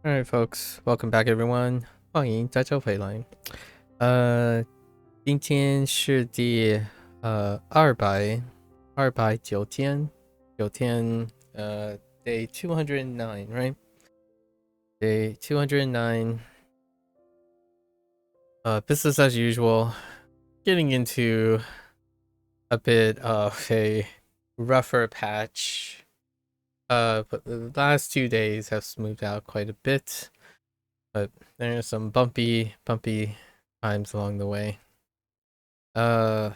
Alright, folks, welcome back, everyone. 欢迎再次回来。今天是第209天day 209, right? Day 209. Business as usual. Getting into a bit of a rougher patch. But the last 2 days have smoothed out quite a bit. But there are some bumpy times along the way. 4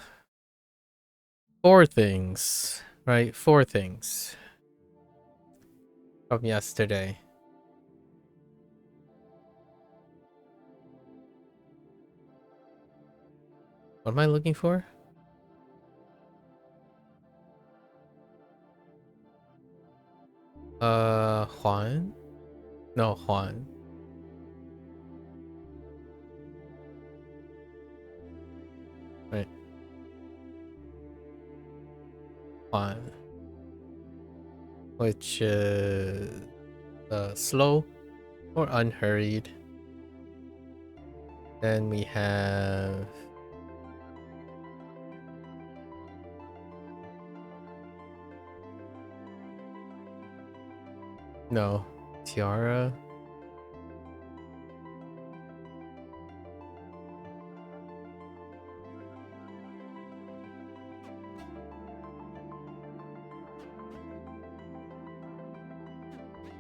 things, right? 4 things from yesterday. What am I looking for? Juan? No, Juan. Right. Juan. Which is slow or unhurried. Then we have no, Tiara.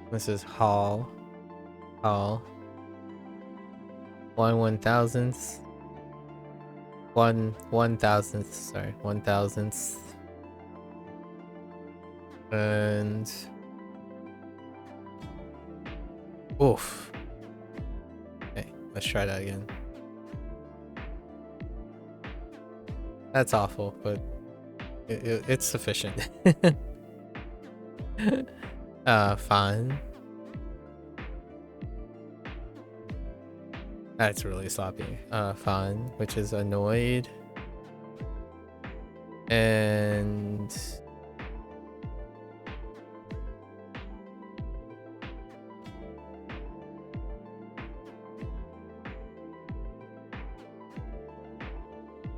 This is Hall. 1/1000th. 1/1000th, sorry, 1,000th. And oof. Okay, let's try that again. That's awful, but it's sufficient. Fun. That's really sloppy. Fun, which is annoyed. And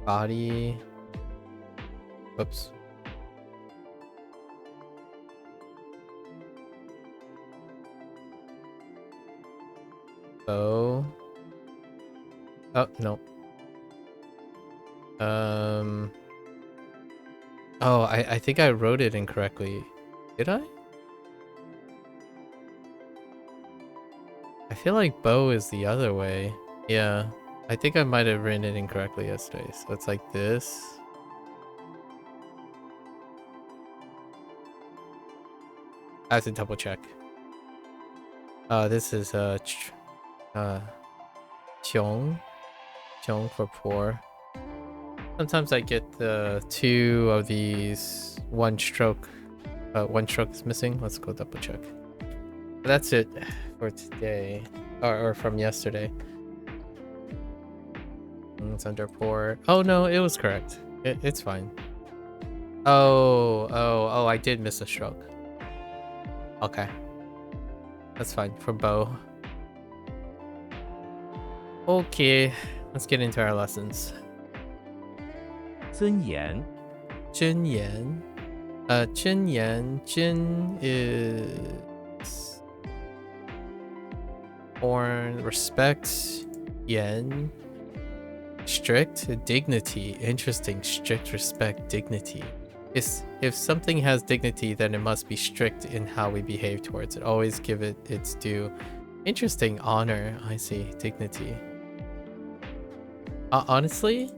body. Whoops. Oh. Oh, no. Oh, I think I wrote it incorrectly. Did I? I feel like bow is the other way. Yeah. I think I might have written it incorrectly yesterday. So it's like this. I have to double check. This is Qiong for poor. Sometimes I get the 2 of these one stroke is missing. Let's go double check. But that's it for today, or from yesterday. It's under poor. Oh no, it was correct. It's fine. Oh, I did miss a stroke. Okay, that's fine for bow. Okay, let's get into our lessons. 尊严 真言. 真言, Jin is born, respect, Yan, strict, dignity. Interesting, strict, respect, dignity. If something has dignity, then it must be strict in how we behave towards it. Always give it its due. Interesting, honor. I see, dignity. Honestly,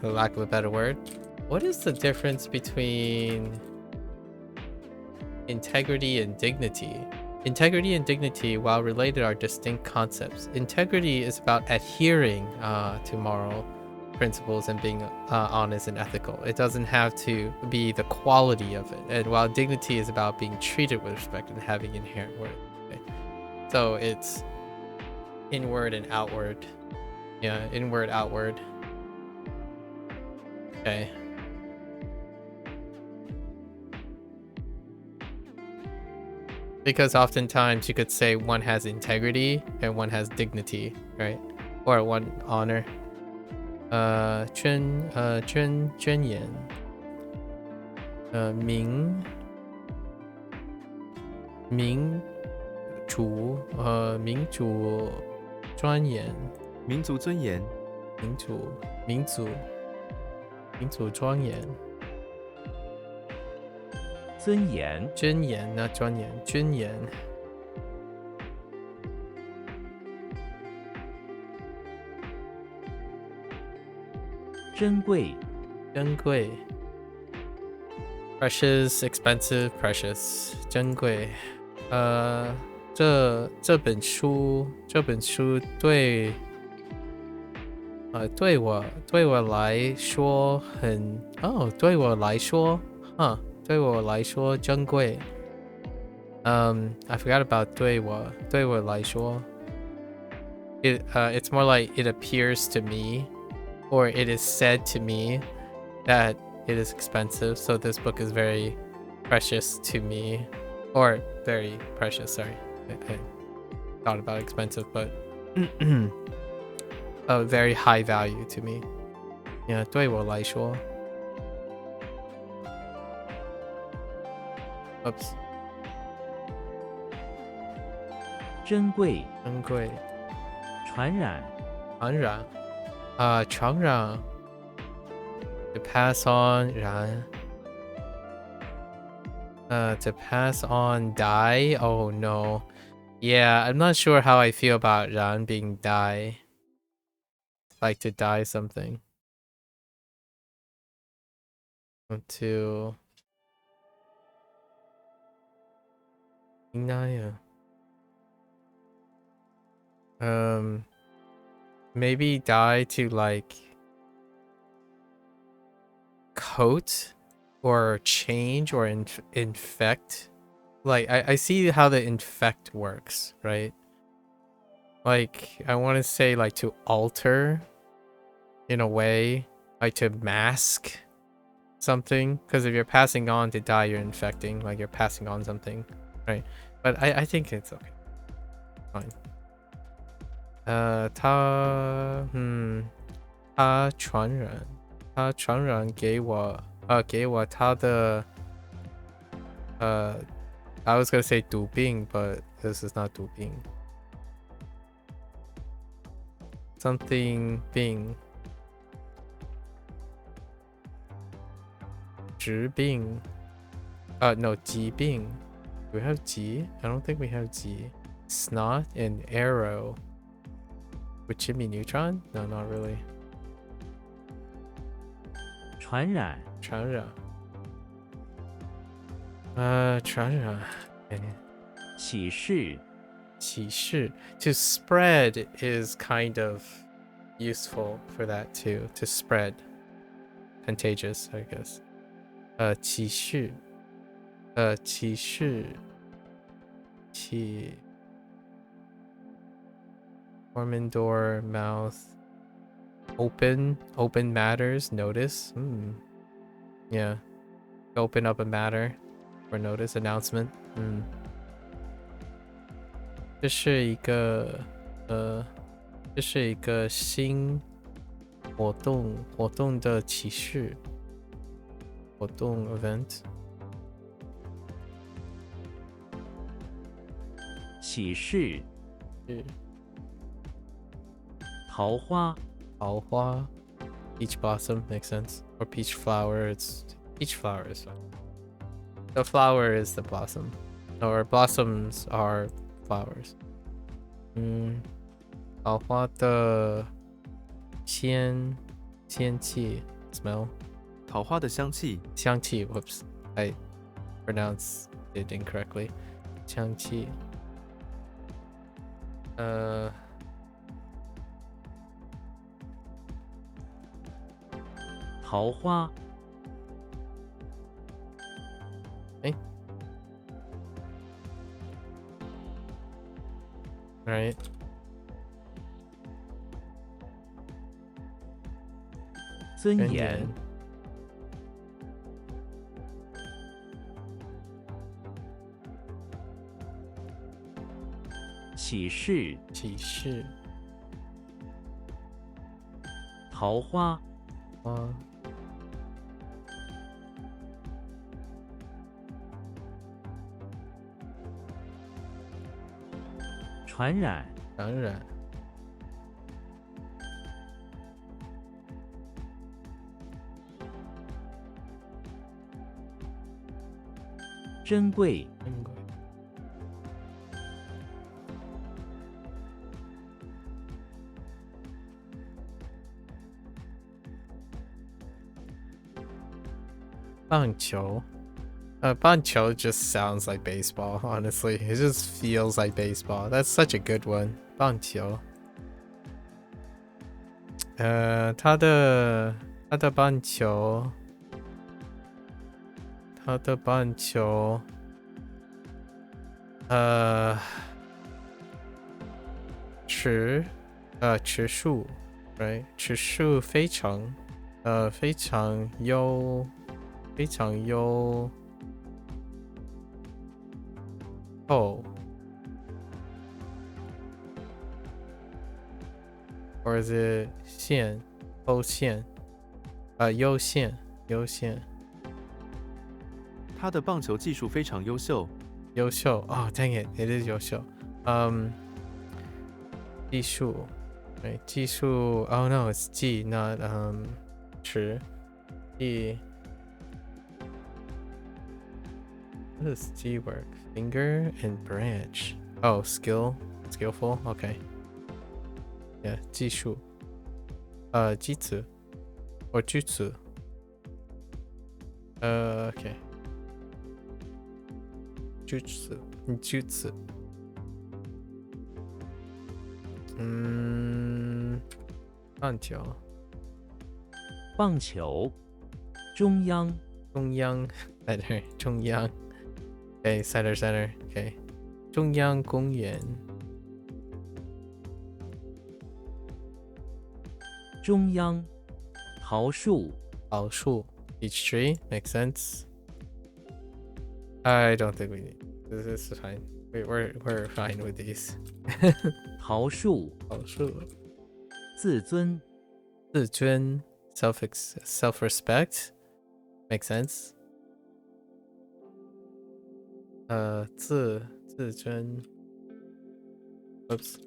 lack of a better word, what is the difference between integrity and dignity? Integrity and dignity, while related, are distinct concepts. Integrity is about adhering to moral principles and being honest and ethical. It doesn't have to be the quality of it. And while dignity is about being treated with respect and having inherent worth. Okay? So it's inward and outward. Yeah, inward, outward. Okay. Because oftentimes you could say one has integrity and one has dignity, right? Or one honor. 尊严，民主尊严，民族尊严，民族庄严，尊严，尊严那庄严，尊严，珍贵，珍贵 ，precious expensive precious 珍贵，这本书对我来说很对我来说珍贵。I forgot about 对我来说。It's more like it appears to me, or it is said to me that it is expensive. So this book is very precious to me, or very precious. Sorry, I thought about expensive, but very high value to me. Yeah, 对我来说。Oops. 珍贵，珍贵，传染，传染 to pass on 染to pass on die. Oh no. Yeah, I'm not sure how I feel about 染 being die. Like to die something. To maybe die to like coat or change or infect. Like I see how the infect works, right? Like I want to say like to alter in a way, like to mask something, because if you're passing on to die, you're infecting, like you're passing on something, right? But I think it's okay, fine. 他传染给我他的I was gonna say 毒病 but this is not 毒病 something 病疾病no 疾病 do we have 疾 I don't think we have 疾 snot and arrow would Jimmy Neutron? No, not really. 传染，传染okay. 启示，启示 to spread is kind of useful for that too, to spread, contagious I guess. 启示Foreman door mouth open matters notice yeah, open up a matter or notice announcement 这是一个新活动的启示活动 event 启示，桃花， peach blossom makes sense, or peach flower. It's peach flower is fine. The flower is the blossom, or blossoms are flowers. 桃花的香气 smell. 桃花的香气，香气 whoops, I pronounced it incorrectly. 香气桃花，哎 Alright. 尊严，喜事，喜事，桃花，花，传染，感染，珍贵，珍贵，棒球。棒球 just sounds like baseball, honestly. It just feels like baseball. That's such a good one. 棒球。他的棒球，持数 ，right？持数非常优厚 ，or is it 优先？他的棒球技术非常优秀。优秀 Oh, dang it! It is 优秀。技术 ，right？技术 Oh no, it's 技 not 持技。How does G work? Finger and branch. Oh, skillful. Okay. Yeah, 技术。技术 or 句子。Okay. 句子。棒球。棒球，中央，中央 center 中央 Okay, center Okay. 中央公园。中央，桃树，桃树 Peach tree makes sense. I don't think we need this is fine. We're fine with these. 桃树，桃树自尊，自尊 self-respect makes sense. 自尊 Oops.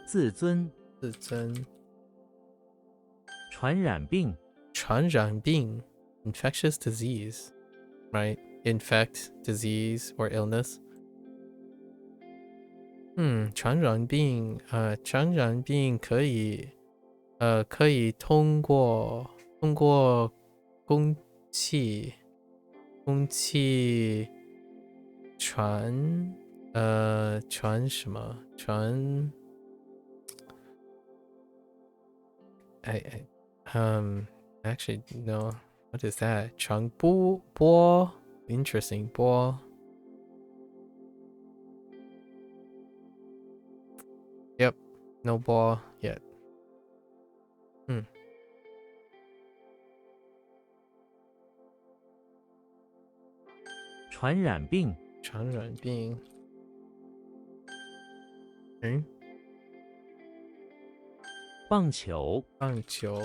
自尊，自尊传染病，传染病 infectious disease, right? Infect, disease, or illness. 传染病可以通过空气传什么传actually no, what is that? 传播 interesting 播 Yep, no ball yet. 传染病，传染病棒球，棒球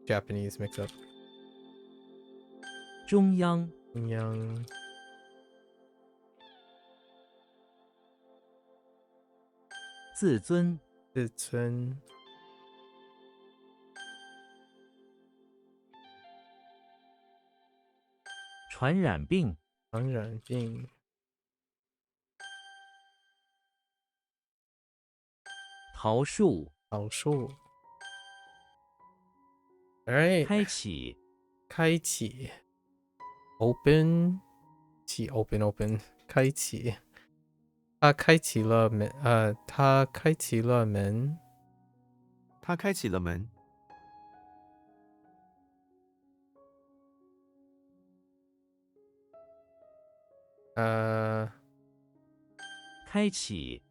Japanese mix up. 中央，中央自尊，自尊传染病，传染病桃树，桃树 Alright, 开启，开启 Open 启 open 开启他开启了门他开启了门他开启了门。开启，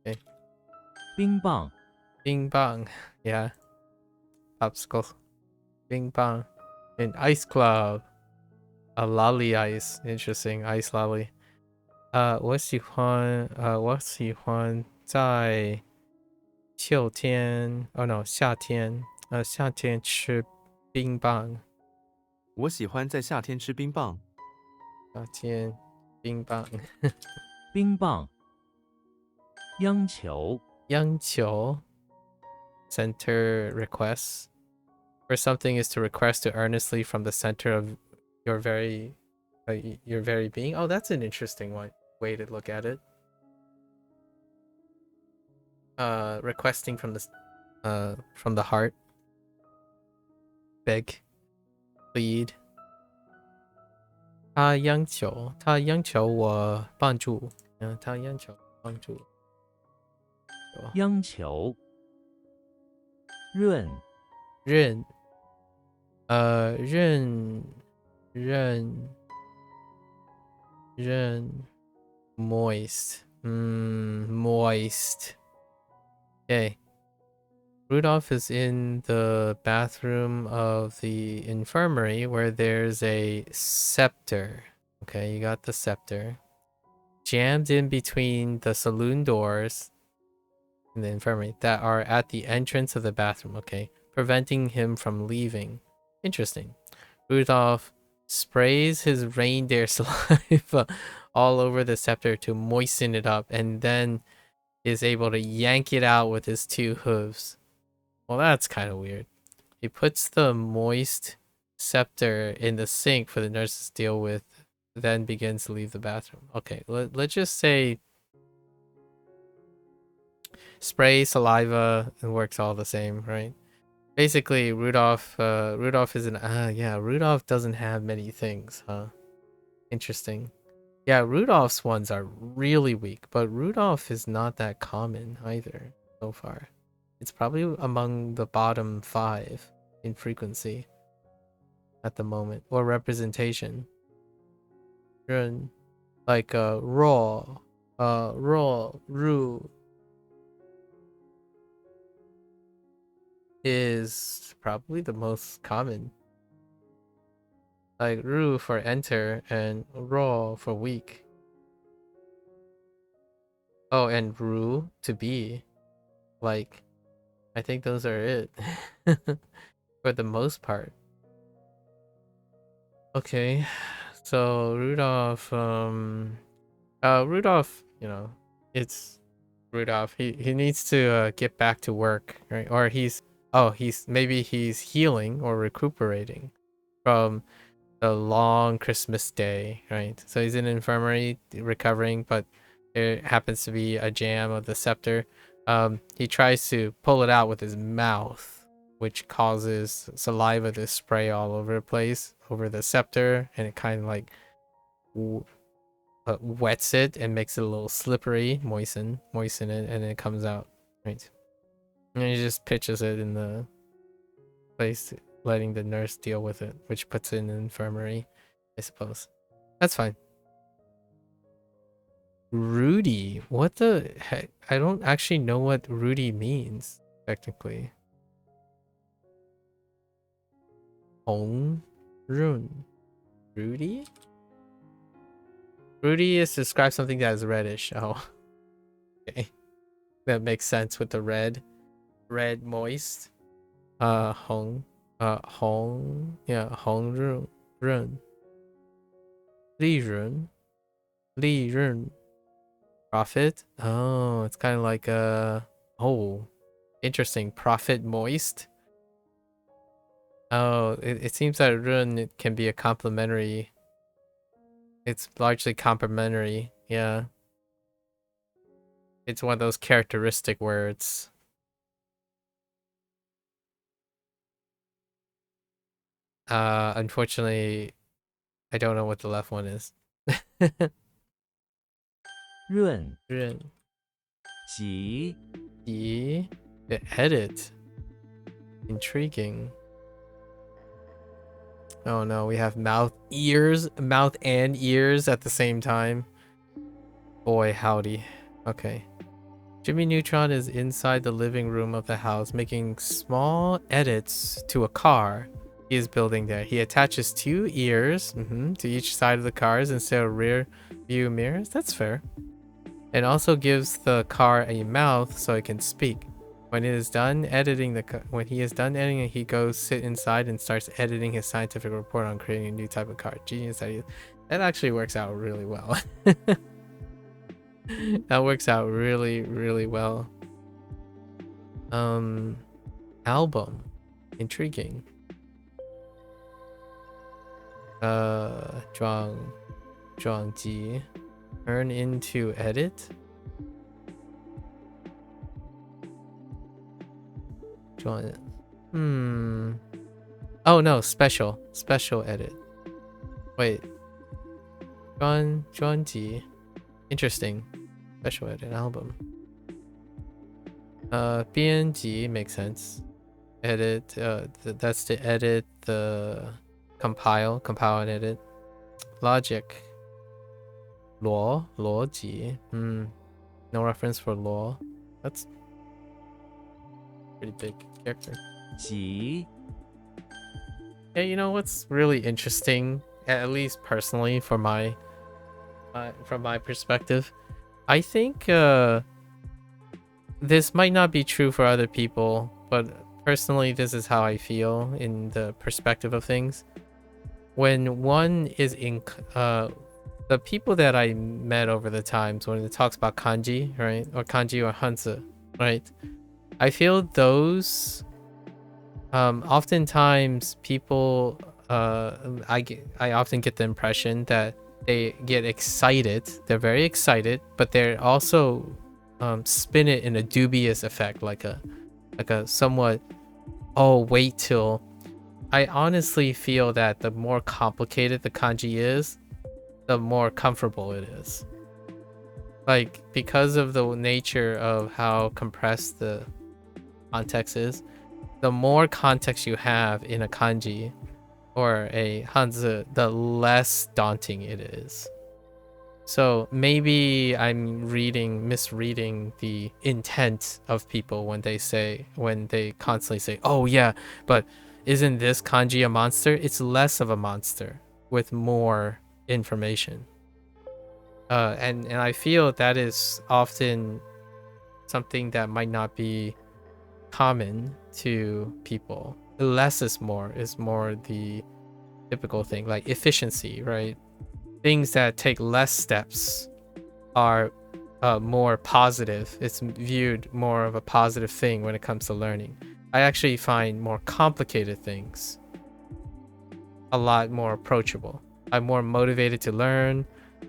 哎冰棒，冰棒 Yeah Popsicle Bing bang. An ice club. A lolly ice. Interesting. Ice lolly. 我喜欢在秋天 oh no 夏天吃冰棒我喜欢在夏天吃冰棒。夏天冰棒冰棒。央求。央求 center requests where something is to request to earnestly from the center of your very being. Oh, that's an interesting way to look at it. Requesting from the heart. Beg. Plead. 他央求我帮助。他央求帮助。央求。润。润。moist. Moist. Okay. Rudolph is in the bathroom of the infirmary where there's a scepter. Okay, you got the scepter. Jammed in between the saloon doors in the infirmary that are at the entrance of the bathroom. Okay, preventing him from leaving. Interesting. Rudolph sprays his reindeer saliva all over the scepter to moisten it up and then is able to yank it out with his 2 hooves. Well, that's kind of weird. He puts the moist scepter in the sink for the nurses to deal with, then begins to leave the bathroom. Okay, let's just say spray, saliva, it works all the same, right? Basically, Rudolph is an Rudolph doesn't have many things, huh? Interesting. Yeah, Rudolph's ones are really weak, but Rudolph is not that common either so far. It's probably among the bottom 5 in frequency at the moment, or representation. Like raw, ru is probably the most common. Like ru for enter and raw for weak. Oh, and ru to be. Like, I think those are it for the most part. Okay, so Rudolph, Rudolph, it's Rudolph. He needs to get back to work, right? Or he's healing or recuperating from the long Christmas day, right? So he's in an infirmary recovering, but there happens to be a jam of the scepter. He tries to pull it out with his mouth, which causes saliva to spray all over the place, over the scepter, and it kind of like wets it and makes it a little slippery, moisten it, and it comes out, right? And he just pitches it in the place, letting the nurse deal with it, which puts it in the infirmary, I suppose. That's fine. Rudy, what the heck? I don't actually know what Rudy means, technically. Hong Run. Rudy? Rudy is to describe something that is reddish. Oh. Okay. That makes sense with the red. Red moist. Hong. Hong. Yeah, Hong Run. Run. Li Run. Li Run. Profit? Oh, it's kind of like oh, interesting. Profit moist. Oh, it seems that run can be a complementary. It's largely complementary. Yeah. It's one of those characteristic words. Unfortunately, I don't know what the left one is. 润。润。急。急。The edit. Intriguing. Oh no, we have mouth and ears at the same time. Boy, howdy. Okay. Jimmy Neutron is inside the living room of the house making small edits to a car he is building there. He attaches 2 ears to each side of the cars instead of rear view mirrors. That's fair. And also gives the car a mouth so it can speak. When it is done editing when he is done editing, he goes sit inside and starts editing his scientific report on creating a new type of car. Genius idea. That actually works out really well. That works out really, really well. Album. Intriguing. Zhuang Ji. Turn into edit. Oh no, special edit. Wait. Zhuang Ji. Interesting. Special edit album. BNG makes sense. Edit, that's to edit the compile and edit. Logic. Luo Ji. No reference for Luo. That's pretty big character. 急 Yeah, you know what's really interesting, at least personally from my perspective, I think this might not be true for other people, but personally this is how I feel in the perspective of things. When one is in the people that I met over the times when it talks about kanji, right, or kanji or hanzi, right, I feel those oftentimes people I often get the impression that they get excited, they're very excited, but they're also spin it in a dubious effect, like a somewhat, oh, wait till. I honestly feel that the more complicated the kanji is, the more comfortable it is. Like, because of the nature of how compressed the context is, the more context you have in a kanji or a hanzi, the less daunting it is. So maybe I'm misreading the intent of people when they constantly say, oh yeah, but isn't this kanji a monster? It's less of a monster with more information. And I feel that is often something that might not be common to people. Less is more the typical thing, like efficiency, right? Things that take less steps are more positive. It's viewed more of a positive thing when it comes to learning. I actually find more complicated things a lot more approachable. I'm more motivated to learn,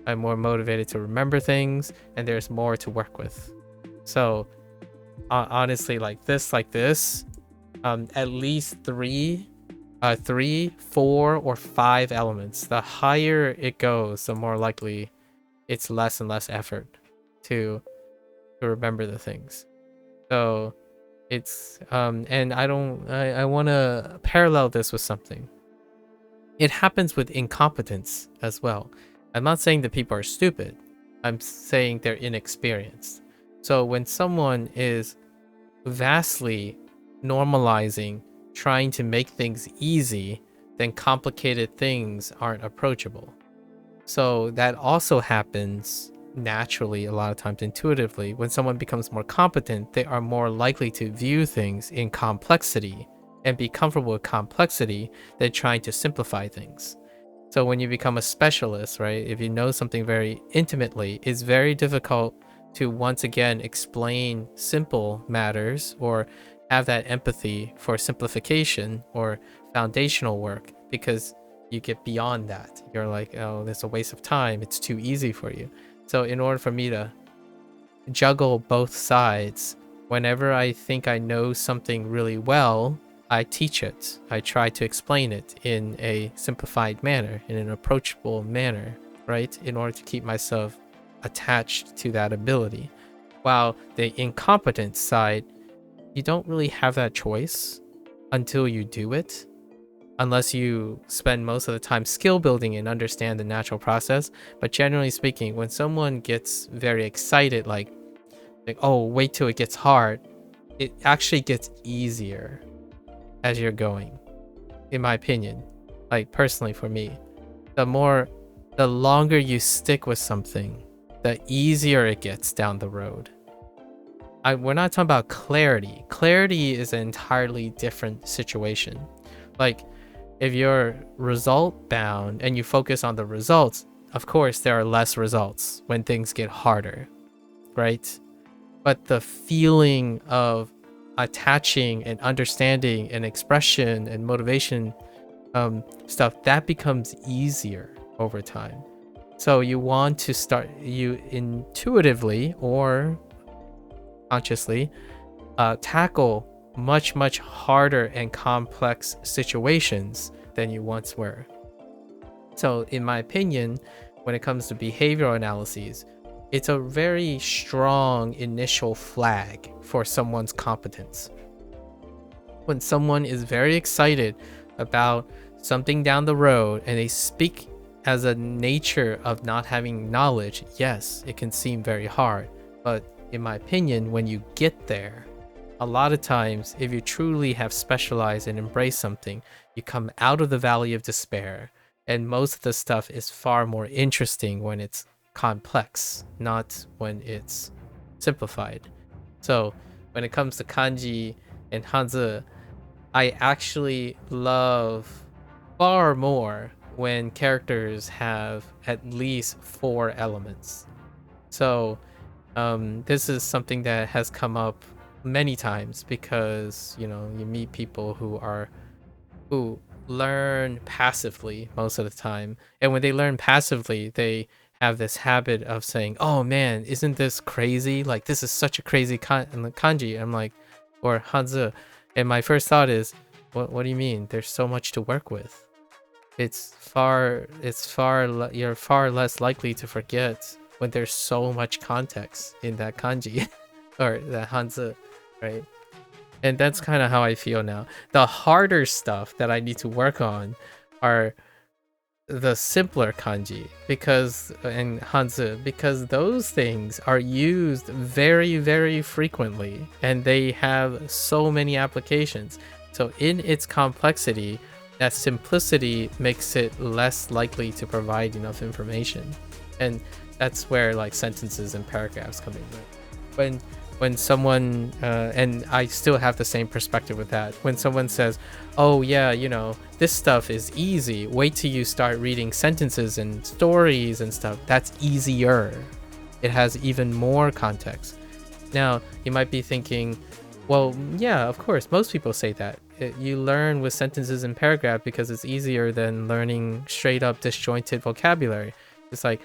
I'm more motivated to remember things, and there's more to work with. So honestly, like this, at least 3, 4, or 5 elements. The higher it goes, the more likely it's less and less effort to remember the things. So it's and I want to parallel this with something. It happens with incompetence as well. I'm not saying that people are stupid. I'm saying they're inexperienced. So when someone is vastly normalizing, trying to make things easy, then complicated things aren't approachable. So that also happens naturally, a lot of times intuitively. When someone becomes more competent, they are more likely to view things in complexity and be comfortable with complexity than trying to simplify things. So when you become a specialist, right, if you know something very intimately, it's very difficult to once again explain simple matters or have that empathy for simplification or foundational work, because you get beyond that. You're like, oh, it's a waste of time. It's too easy for you. So in order for me to juggle both sides, whenever I think I know something really well, I teach it. I try to explain it in a simplified manner, in an approachable manner, right? In order to keep myself attached to that ability. While the incompetent side, you don't really have that choice until you do it, unless you spend most of the time skill building and understand the natural process. But generally speaking, when someone gets very excited, like oh, wait till it gets hard, it actually gets easier as you're going. in my opinion, like personally for me. The longer you stick with something, the easier it gets down the road. We're not talking about clarity. Clarity is an entirely different situation. Like, if you're result bound and you focus on the results, of course there are less results when things get harder, right? But the feeling of attaching and understanding and expression and motivation stuff, that becomes easier over time. So you want to start, you intuitively or consciously tackle much harder and complex situations than you once were. So in my opinion, when it comes to behavioral analyses, it's a very strong initial flag for someone's competence. When someone is very excited about something down the road and they speak as a nature of not having knowledge, yes, it can seem very hard. But in my opinion, when you get there, a lot of times, if you truly have specialized and embraced something, you come out of the valley of despair. And most of the stuff is far more interesting when it's complex, not when it's simplified. So when it comes to kanji and Hanzi, I actually love far more when characters have at least 4 elements. So this is something that has come up many times because, you know, you meet people who learn passively most of the time, and when they learn passively, they have this habit of saying, "Oh man, isn't this crazy? Like, this is such a crazy kanji." I'm like, or Hanzi, and my first thought is, what do you mean? There's so much to work with. You're far less likely to forget when there's so much context in that kanji or that Hanzi, right? And that's kind of how I feel now. The harder stuff that I need to work on are the simpler kanji and Hanzi, because those things are used very frequently and they have so many applications. So in its complexity, that simplicity makes it less likely to provide enough information. And that's where like sentences and paragraphs come in, right? When someone and I still have the same perspective with that, when someone says, "Oh yeah, you know, this stuff is easy, wait till you start reading sentences and stories and stuff, that's easier, it has even more context." Now you might be thinking, well, yeah, of course, most people say that you learn with sentences and paragraph because it's easier than learning straight up disjointed vocabulary. It's like,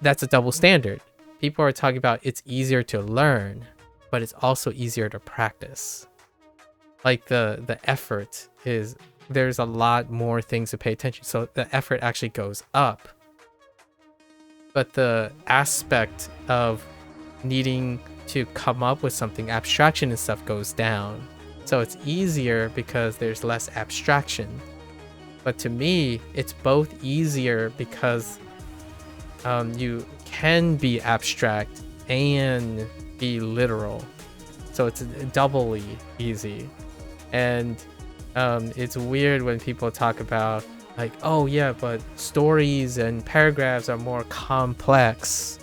that's a double standard. People are talking about it's easier to learn, but it's also easier to practice. Like the effort is, there's a lot more things to pay attention, so the effort actually goes up. But the aspect of needing to come up with something, abstraction and stuff, goes down. So it's easier because there's less abstraction. But to me, it's both easier because you can be abstract and be literal, so it's doubly easy. And it's weird when people talk about like, oh yeah, but stories and paragraphs are more complex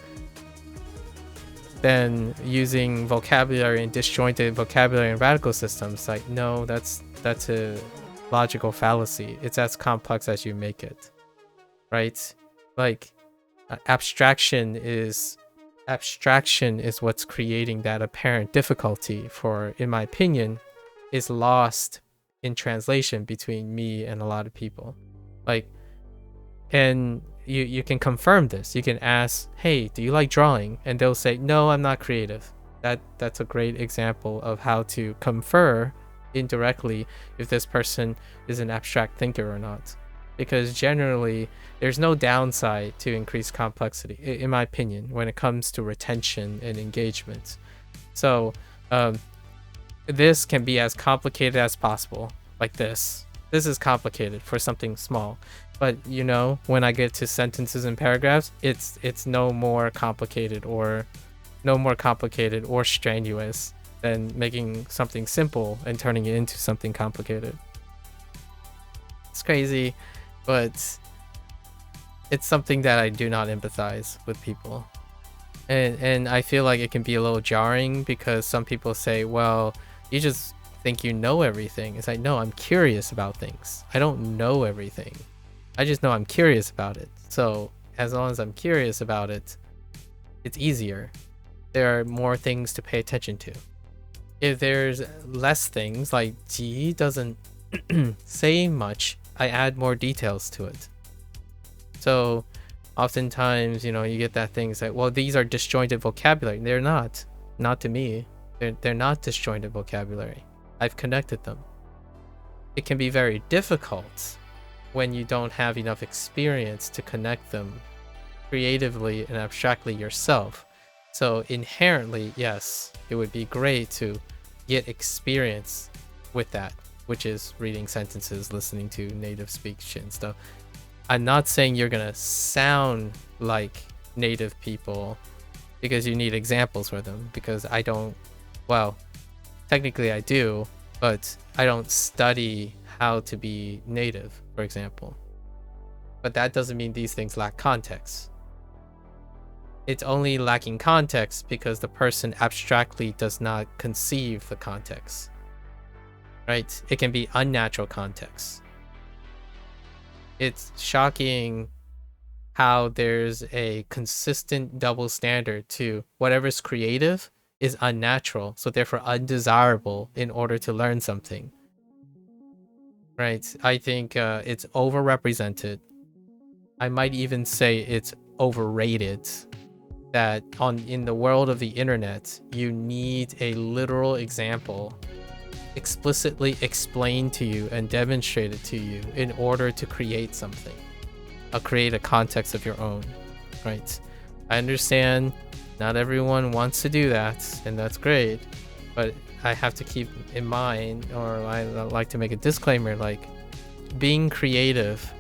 than using vocabulary and disjointed vocabulary and radical systems. Like, no, that's a logical fallacy. It's as complex as you make it, right? Like, abstraction is what's creating that apparent difficulty for, in my opinion, is lost in translation between me and a lot of people. Like, and you can confirm this. You can ask, "Hey, do you like drawing?" And they'll say, "No, I'm not creative." That's a great example of how to confer indirectly if this person is an abstract thinker or not. Because generally, there's no downside to increased complexity, in my opinion, when it comes to retention and engagement. So this can be as complicated as possible, like this. This is complicated for something small. But, you know, when I get to sentences and paragraphs, it's no more complicated or strenuous than making something simple and turning it into something complicated. It's crazy, but it's something that I do not empathize with people. And I feel like it can be a little jarring because some people say, well, you just think you know everything. It's like, no, I'm curious about things. I don't know everything. I just know I'm curious about it. So as long as I'm curious about it, it's easier. There are more things to pay attention to. If there's less things, like Ji doesn't say much, I add more details to it. So oftentimes, you get that thing. It's like, well, these are disjointed vocabulary. They're not to me. They're not disjointed vocabulary. I've connected them. It can be very difficult when you don't have enough experience to connect them creatively and abstractly yourself. So inherently, yes, it would be great to get experience with that, which is reading sentences, listening to native speech and stuff. I'm not saying you're gonna sound like native people because you need examples for them, because I don't, well, technically I do, but I don't study how to be native, for example. But that doesn't mean these things lack context. It's only lacking context because the person abstractly does not conceive the context, right? It can be unnatural context. It's shocking how there's a consistent double standard to whatever's creative is unnatural, so therefore undesirable in order to learn something, right? I think it's overrepresented. I might even say it's overrated. That in the world of the internet, you need a literal example explicitly explained to you and demonstrated to you in order to create something, create a context of your own, right? I understand not everyone wants to do that, and that's great, but I have to keep in mind, or I like to make a disclaimer, like being creative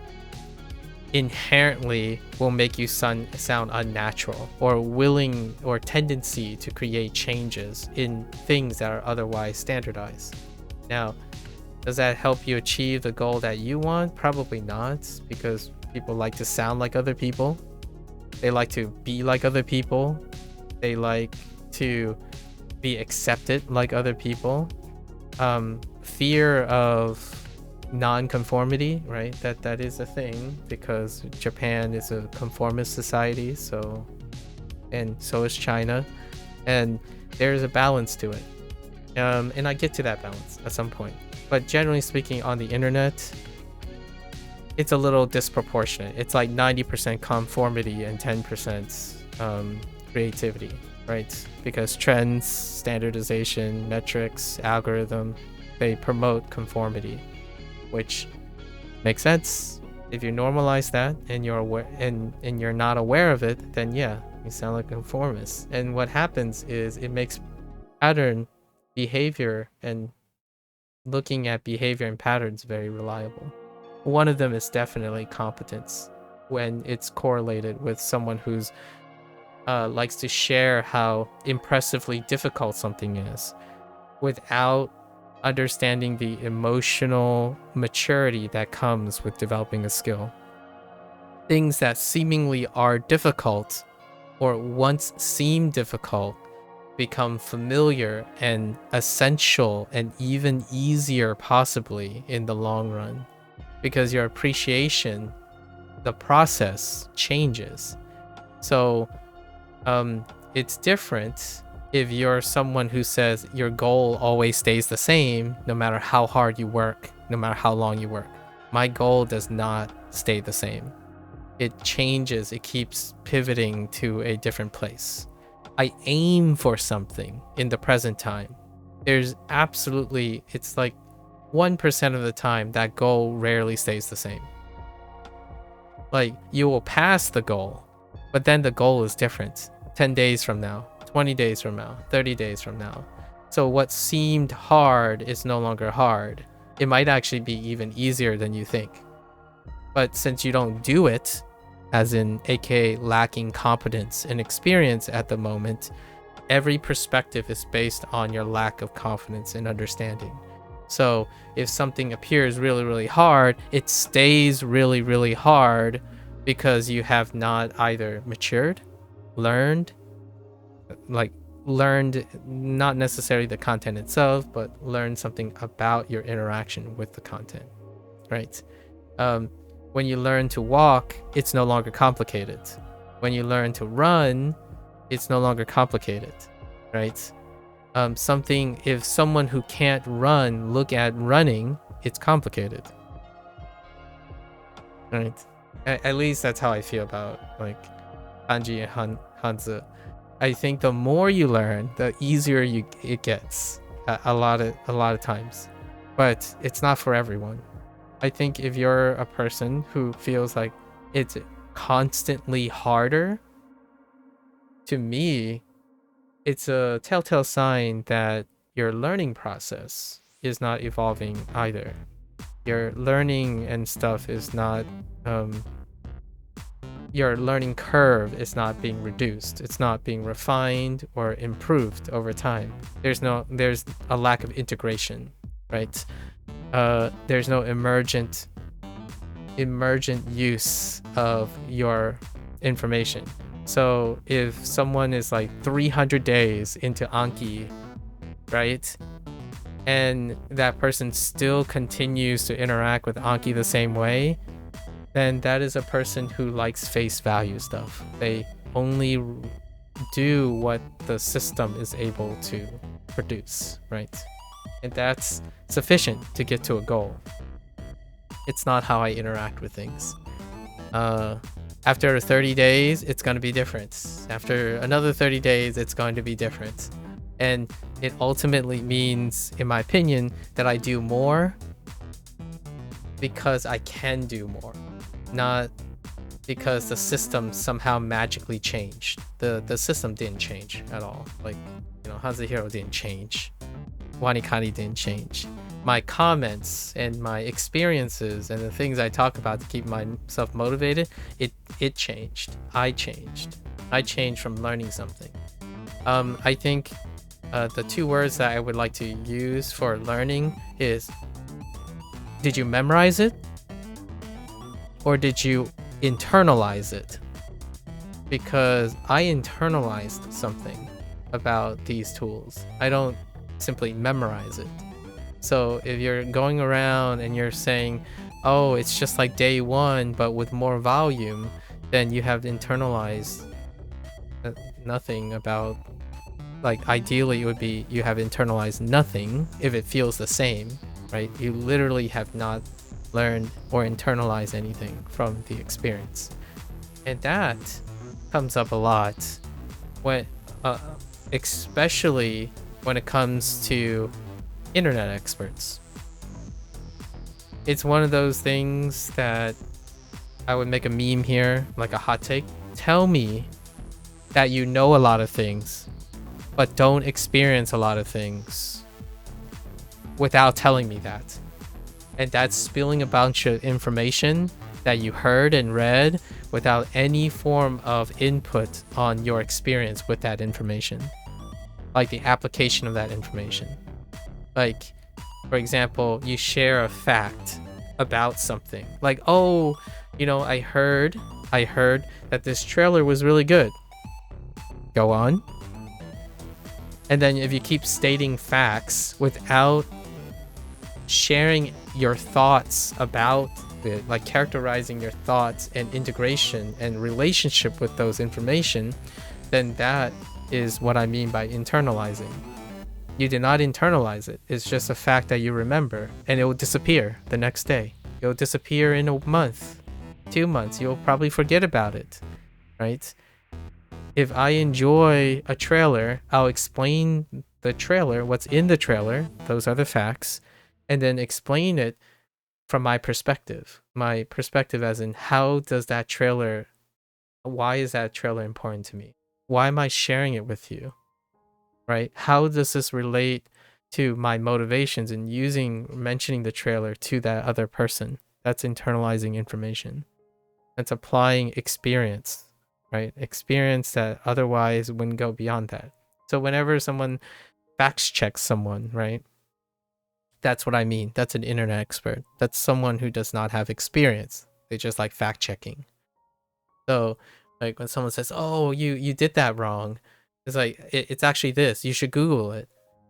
inherently will make you sound unnatural, or willing or tendency to create changes in things that are otherwise standardized. Now, does that help you achieve the goal that you want? Probably not, because people like to sound like other people. They like to be like other people. They like to be accepted like other people. Fear of non-conformity, right? That is a thing, because Japan is a conformist society, and so is China, and there's a balance to it, and I get to that balance at some point. But generally speaking, on the internet, it's a little disproportionate. It's like 90% conformity and 10% creativity, right? Because trends, standardization, metrics, algorithm, they promote conformity, which makes sense. If you normalize that and you're aware, and you're not aware of it, then yeah, you sound like a conformist. And what happens is it makes pattern behavior and looking at behavior and patterns very reliable. One of them is definitely competence, when it's correlated with someone who's likes to share how impressively difficult something is without understanding the emotional maturity that comes with developing a skill. Things that seemingly are difficult, or once seemed difficult, become familiar and essential, and even easier possibly in the long run, because your appreciation, the process changes. So it's different if you're someone who says your goal always stays the same no matter how hard you work, no matter how long you work. My goal does not stay the same. It changes, it keeps pivoting to a different place. I aim for something in the present time. There's absolutely, it's like 1% of the time that goal rarely stays the same. Like, you will pass the goal, but then the goal is different 10 days from now, 20 days from now, 30 days from now. So what seemed hard is no longer hard. It might actually be even easier than you think. But since you don't do it, as in aka lacking competence and experience at the moment, every perspective is based on your lack of confidence and understanding. So if something appears really, really hard, it stays really, really hard because you have not either matured, learned, learned not necessarily the content itself, but learned something about your interaction with the content, right? When you learn to walk, it's no longer complicated. When you learn to run, it's no longer complicated, right? If someone who can't run look at running, it's complicated, right? At least that's how I feel about like Hanji and Hanzi. I think the more you learn, the easier it gets a lot of times, but it's not for everyone. I think if you're a person who feels like it's constantly harder, to me, it's a telltale sign that your learning process is not evolving either. Your learning and stuff is not, your learning curve is not being reduced. It's not being refined or improved over time. There's a lack of integration, right? There's no emergent use of your information. So if someone is like 300 days into Anki, right, and that person still continues to interact with Anki the same way, then that is a person who likes face value stuff. They only do what the system is able to produce, right? And that's sufficient to get to a goal. It's not how I interact with things. After 30 days, it's going to be different. After another 30 days, it's going to be different. And it ultimately means, in my opinion, that I do more because I can do more, not because the system somehow magically changed. The system didn't change at all. Like, HanziHero didn't change. Wanikani didn't change. My comments and my experiences and the things I talk about to keep myself motivated, it changed. I changed from learning something. I think the two words that I would like to use for learning is, did you memorize it? Or did you internalize it? Because I internalized something about these tools. I don't simply memorize it. So if you're going around and you're saying, oh, it's just like day one, but with more volume, then you have internalized nothing about, like, ideally it would be you have internalized nothing if it feels the same, right? You literally have not learned or internalized anything from the experience. And that comes up a lot when, especially when it comes to internet experts. It's one of those things that I would make a meme here, like a hot take. Tell me that you know a lot of things, but don't experience a lot of things without telling me that. And that's spilling a bunch of information that you heard and read without any form of input on your experience with that information, like the application of that information. Like, for example, you share a fact about something, like, oh, I heard that this trailer was really good. Go on. And then if you keep stating facts without sharing your thoughts about it, like characterizing your thoughts and integration and relationship with those information, then that is what I mean by internalizing. You did not internalize it. It's just a fact that you remember, and it will disappear the next day. It will disappear in a month, 2 months. You'll probably forget about it, right? If I enjoy a trailer, I'll explain the trailer, what's in the trailer, those are the facts, and then explain it from my perspective. My perspective as in, why is that trailer important to me? Why am I sharing it with you? Right? How does this relate to my motivations in mentioning the trailer to that other person? That's internalizing information. That's applying experience, right? Experience that otherwise wouldn't go beyond that. So whenever someone fact checks someone, right, That's what I mean. That's an internet expert. That's someone who does not have experience. They just like fact checking. So like when someone says, "Oh, you did that wrong," it's like it's actually this. You should Google it.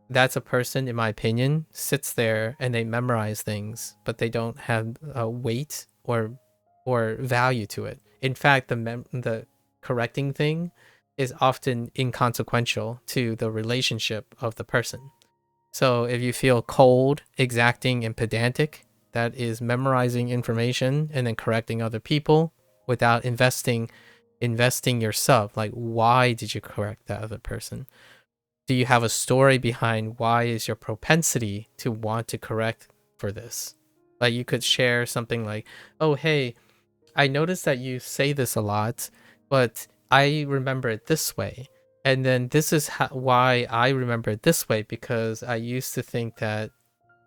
That's a person, in my opinion, sits there and they memorize things, but they don't have a weight or value to it. In fact, the correcting thing is often inconsequential to the relationship of the person. So if you feel cold, exacting, and pedantic, that is memorizing information and then correcting other people without investing yourself. Like, why did you correct that other person? Do you have a story behind why is your propensity to want to correct for this? Like you could share something like, "Oh, hey, I noticed that you say this a lot, but I remember it this way. And then this is why I remember it this way, because I used to think that,"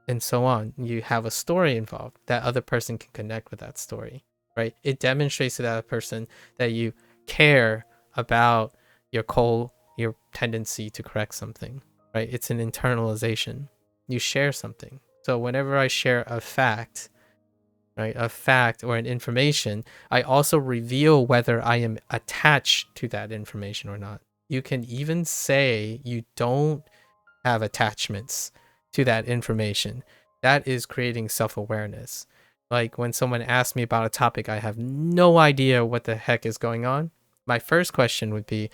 and so on. You have a story involved. That other person can connect with that story, right? It demonstrates to that person that you care about your tendency to correct something, right? It's an internalization. You share something. So whenever I share a fact, right, a fact or an information, I also reveal whether I am attached to that information or not. You can even say you don't have attachments to that information. That is creating self-awareness. Like when someone asks me about a topic, I have no idea what the heck is going on. My first question would be,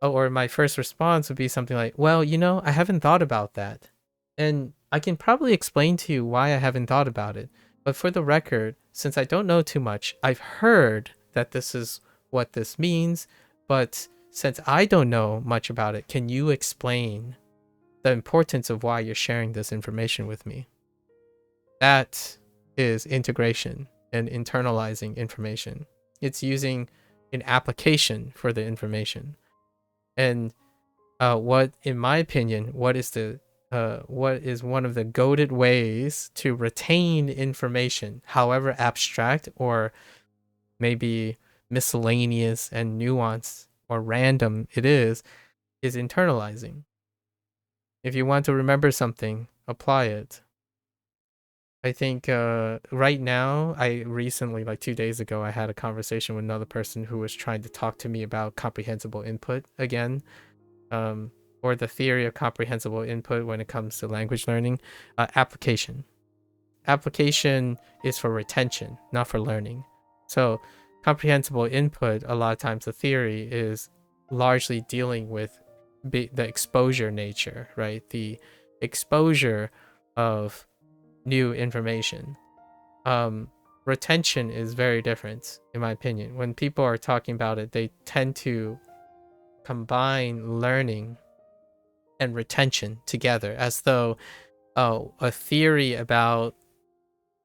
or my first response would be something like, "Well, I haven't thought about that. And I can probably explain to you why I haven't thought about it. But for the record, since I don't know too much, I've heard that this is what this means. But since I don't know much about it, can you explain the importance of why you're sharing this information with me?" That is integration and internalizing information. It's using an application for the information. And what, in my opinion, what is one of the goated ways to retain information, however abstract or maybe miscellaneous and nuanced or random it is internalizing. If you want to remember something, apply it. I think right now, I recently, like 2 days ago, I had a conversation with another person who was trying to talk to me about comprehensible input again, or the theory of comprehensible input when it comes to language learning. Application. Application is for retention, not for learning. So comprehensible input, a lot of times the theory is largely dealing with the exposure nature, right? The exposure of new information. Retention is very different, in my opinion. When people are talking about it, they tend to combine learning and retention together as though a theory about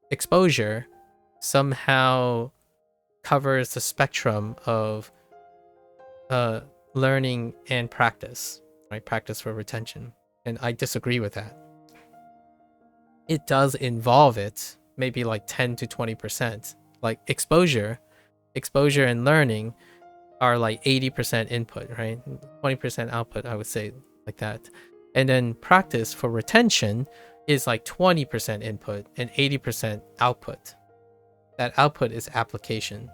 exposure somehow covers the spectrum of learning and practice, right? Practice for retention. And I disagree with that. It does involve it, maybe like 10 to 20%. Like exposure and learning are like 80% input, right? 20% output, I would say, like that. And then practice for retention is like 20% input and 80% output. That output is application.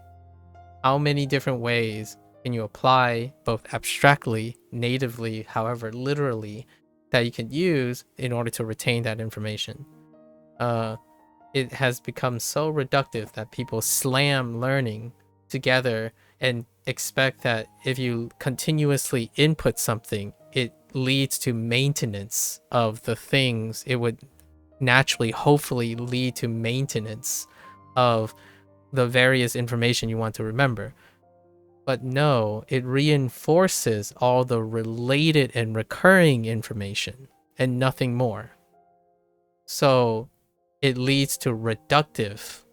How many different ways can you apply, both abstractly, natively, however, literally, that you can use in order to retain that information? It has become so reductive that people slam learning together and expect that if you continuously input something, it leads to maintenance of the things. It would naturally, hopefully, lead to maintenance of the various information you want to remember. But no, it reinforces all the related and recurring information and nothing more. So it leads to reductive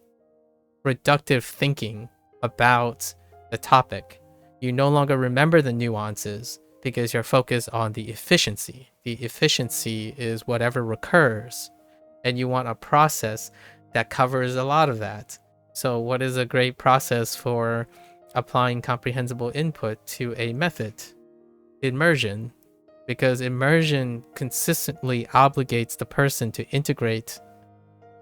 thinking about the topic. You no longer remember the nuances because you're focused on the efficiency. The efficiency is whatever recurs, and you want a process that covers a lot of that. So what is a great process for applying comprehensible input to a method? Immersion, because immersion consistently obligates the person to integrate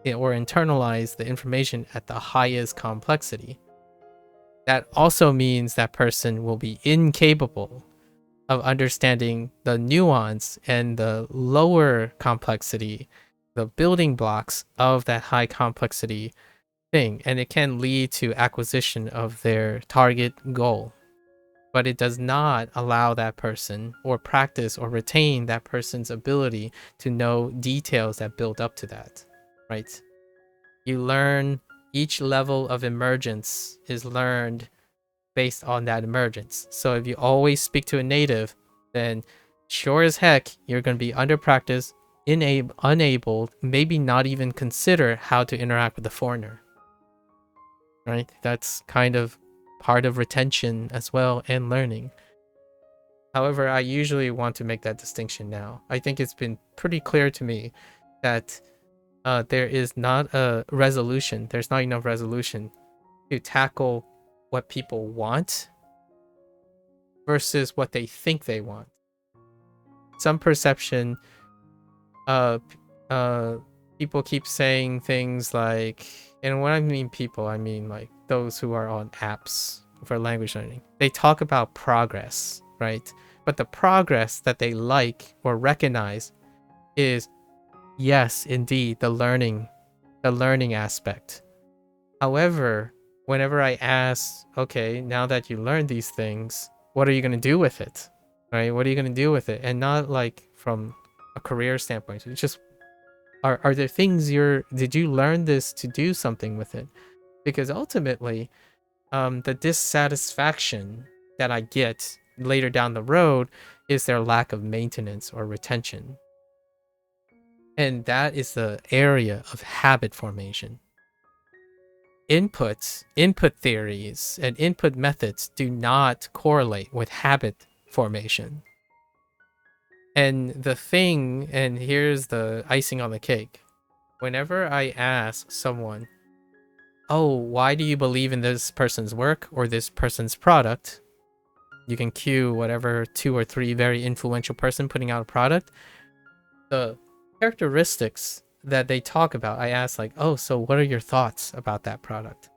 or internalize the information at the highest complexity. That also means that person will be incapable of understanding the nuance and the lower complexity, the building blocks of that high complexity thing, and it can lead to acquisition of their target goal. But it does not allow that person or practice or retain that person's ability to know details that build up to that, right? You learn, each level of emergence is learned based on that emergence. So if you always speak to a native, then sure as heck, you're going to be under practice, unable, maybe not even consider how to interact with the foreigner, right? That's kind of part of retention as well and learning. However, I usually want to make that distinction now. I think it's been pretty clear to me that there is not a resolution. There's not enough resolution to tackle what people want versus what they think they want. Some perception, people keep saying things like, and when I mean people, I mean like those who are on apps for language learning. They talk about progress, right? But the progress that they like or recognize is, yes, indeed, the learning aspect. However, whenever I ask, okay, now that you learned these things, what are you going to do with it? Right? What are you going to do with it? And not like from a career standpoint. It's just, are there things did you learn this to do something with it? Because ultimately, the dissatisfaction that I get later down the road is their lack of maintenance or retention. And that is the area of habit formation. Input theories and input methods do not correlate with habit formation. And here's the icing on the cake. Whenever I ask someone, oh, why do you believe in this person's work or this person's product? You can cue whatever 2 or 3 very influential person putting out a product. The characteristics that they talk about, I ask like, oh, so what are your thoughts about that product?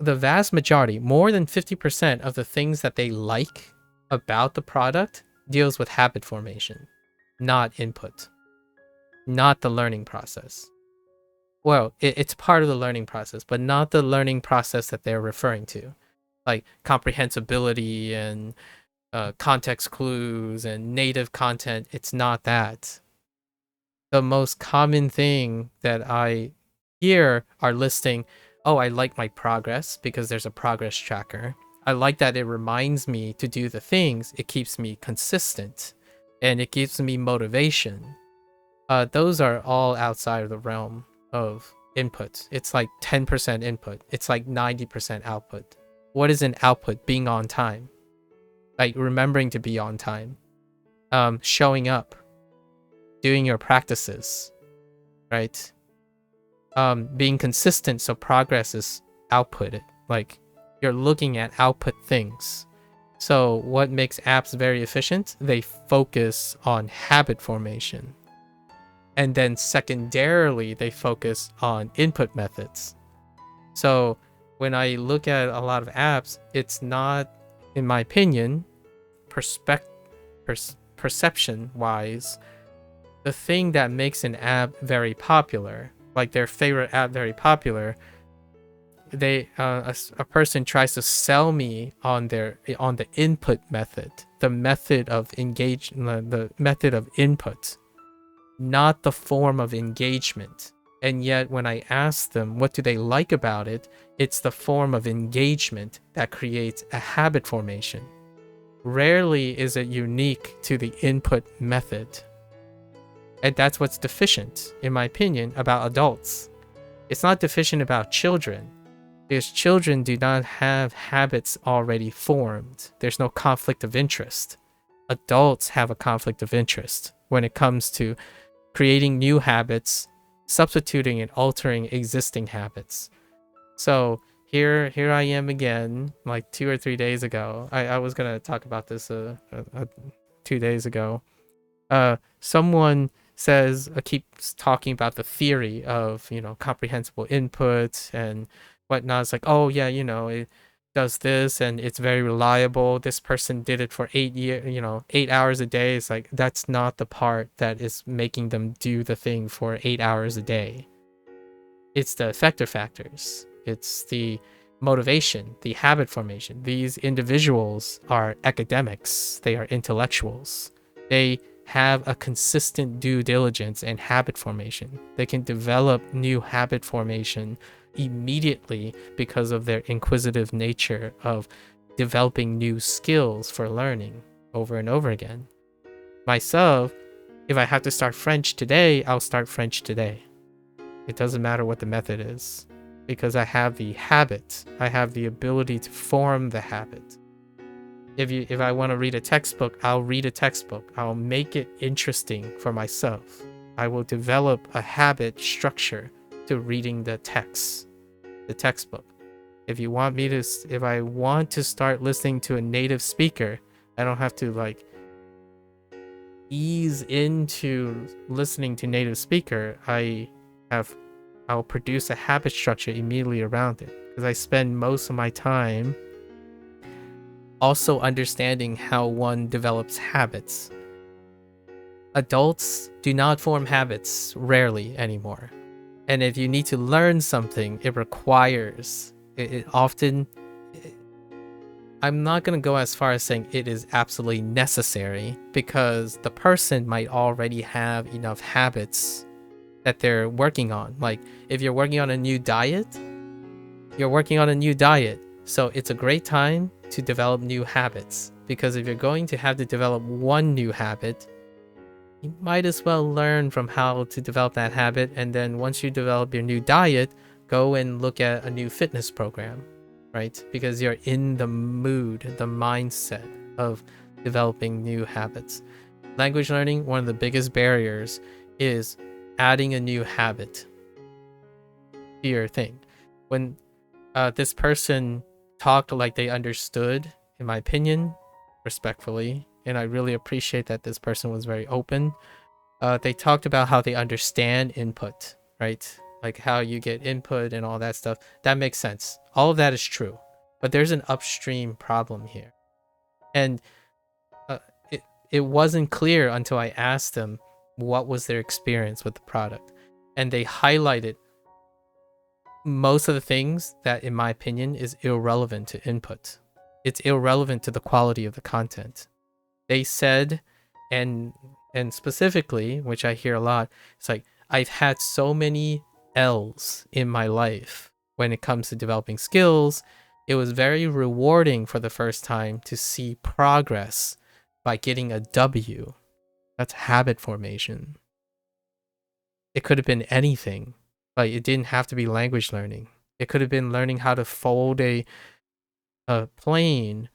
The vast majority, more than 50% of the things that they like about the product deals with habit formation, not input, not the learning process. Well, it's part of the learning process, but not the learning process that they're referring to, like comprehensibility and context clues and native content. It's not that. The most common thing that I hear are listing, oh, I like my progress because there's a progress tracker. I like that it reminds me to do the things. It keeps me consistent and it gives me motivation. Those are all outside of the realm of input. It's like 10% input. It's like 90% output. What is an output? Being on time. Like remembering to be on time. Showing up. Doing your practices. Right? Being consistent so progress is outputted. Like you're looking at output things. So what makes apps very efficient? They focus on habit formation. And then secondarily, they focus on input methods. So when I look at a lot of apps, it's not, in my opinion, perception-wise, the thing that makes an app very popular, like their favorite app very popular, a person tries to sell me on the input method, the method of the method of input, not the form of engagement. And yet when I ask them what do they like about it, it's the form of engagement that creates a habit formation. Rarely is it unique to the input method. And that's what's deficient, in my opinion, about adults. It's not deficient about children, because children do not have habits already formed. There's no conflict of interest. Adults have a conflict of interest when it comes to creating new habits, substituting and altering existing habits. So here I am again, like 2 or 3 days ago. I was gonna talk about this 2 days ago. Someone keeps talking about the theory of, comprehensible input and whatnot. It's like, oh yeah, it does this and it's very reliable. This person did it for 8 hours a day. It's like, that's not the part that is making them do the thing for 8 hours a day. It's the effector factors. It's the motivation, the habit formation. These individuals are academics. They are intellectuals. They have a consistent due diligence and habit formation. They can develop new habit formation immediately because of their inquisitive nature of developing new skills for learning over and over again. Myself, if I have to start French today, I'll start French today. It doesn't matter what the method is, because I have the habit. I have the ability to form the habit. If I want to read a textbook, I'll read a textbook. I'll make it interesting for myself. I will develop a habit structure to reading the textbook. If I want to start listening to a native speaker, I don't have to ease into listening to native speaker. I'll produce a habit structure immediately around it, because I spend most of my time also understanding how one develops habits. Adults do not form habits rarely anymore. And if you need to learn something, it requires, I'm not going to go as far as saying it is absolutely necessary, because the person might already have enough habits that they're working on. Like, if you're working on a new diet, so it's a great time to develop new habits, because if you're going to have to develop one new habit, you might as well learn from how to develop that habit. And then once you develop your new diet, go and look at a new fitness program, right? Because you're in the mood, the mindset of developing new habits. Language learning, one of the biggest barriers is adding a new habit to your thing. When this person talked like they understood, in my opinion, respectfully, and I really appreciate that this person was very open. They talked about how they understand input, right? Like how you get input and all that stuff. That makes sense. All of that is true. But there's an upstream problem here. And it wasn't clear until I asked them what was their experience with the product. And they highlighted most of the things that, in my opinion, is irrelevant to input. It's irrelevant to the quality of the content. They said, and specifically, which I hear a lot, it's like, I've had so many L's in my life when it comes to developing skills. It was very rewarding for the first time to see progress by getting a W. That's habit formation. It could have been anything. Like, it didn't have to be language learning. It could have been learning how to fold a plane,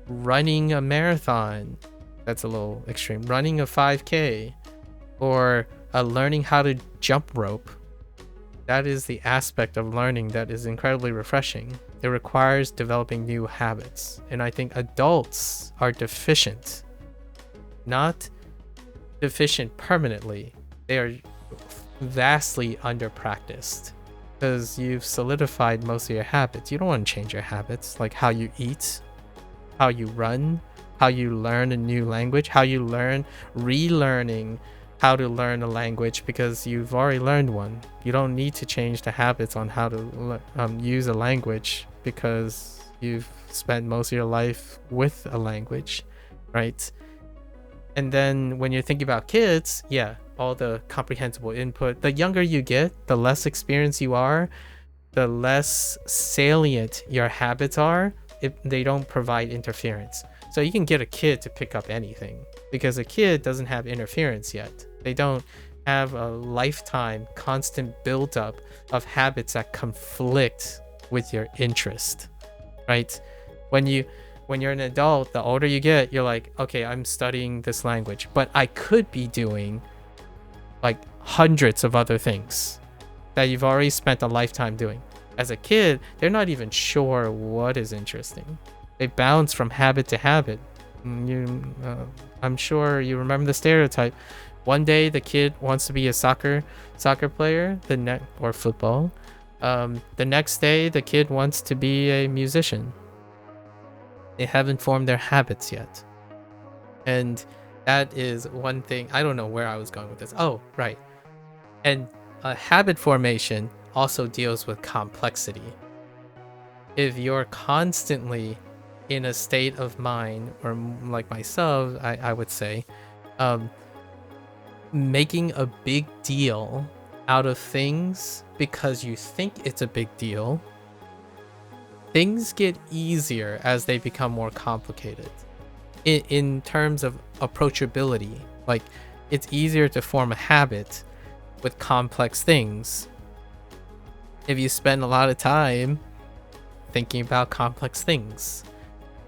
running a marathon. That's a little extreme. Running a 5K, or learning how to jump rope. That is the aspect of learning that is incredibly refreshing. It requires developing new habits. And I think adults are deficient. Not deficient permanently. They are vastly under-practiced, because you've solidified most of your habits. You don't want to change your habits, like how you eat, how you run, how you learn a new language, how you learn, relearning how to learn a language because you've already learned one. You don't need to change the habits on how to use a language because you've spent most of your life with a language, right? And then when you're thinking about kids, yeah, all the comprehensible input. The younger you get, the less experienced you are, the less salient your habits are if they don't provide interference. So you can get a kid to pick up anything because a kid doesn't have interference yet. They don't have a lifetime constant buildup of habits that conflict with your interest, right? When you're an adult, the older you get, you're like, okay, I'm studying this language, but I could be doing like hundreds of other things that you've already spent a lifetime doing. As a kid, they're not even sure what is interesting. They bounce from habit to habit. I'm sure you remember the stereotype. One day the kid wants to be a soccer player, or football. The next day the kid wants to be a musician. They haven't formed their habits yet. And that is one thing. I don't know where I was going with this. Oh, right. And habit formation also deals with complexity. If you're constantly in a state of mind, or like myself, I would say, making a big deal out of things because you think it's a big deal, things get easier as they become more complicated. In terms of approachability, like it's easier to form a habit with complex things if you spend a lot of time thinking about complex things.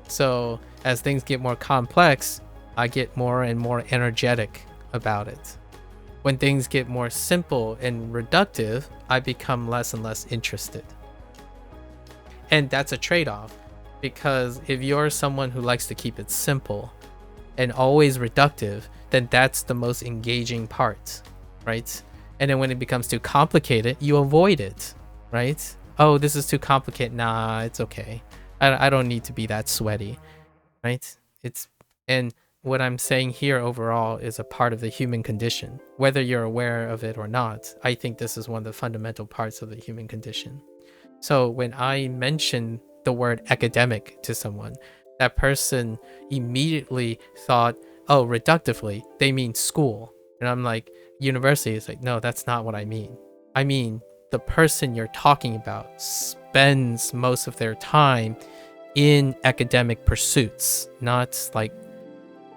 So as things get more complex, I get more and more energetic about it. When things get more simple and reductive, I become less and less interested. And that's a trade-off, because if you're someone who likes to keep it simple and always reductive, then that's the most engaging part, right? And then when it becomes too complicated, you avoid it, right? Oh, this is too complicated. Nah, it's okay. I don't need to be that sweaty, right? And what I'm saying here overall is a part of the human condition, whether you're aware of it or not. I think this is one of the fundamental parts of the human condition. So when I mention the word academic to someone, that person immediately thought, oh, reductively, they mean school. And I'm like, university is like, no, that's not what I mean. I mean, the person you're talking about spends most of their time in academic pursuits, not like,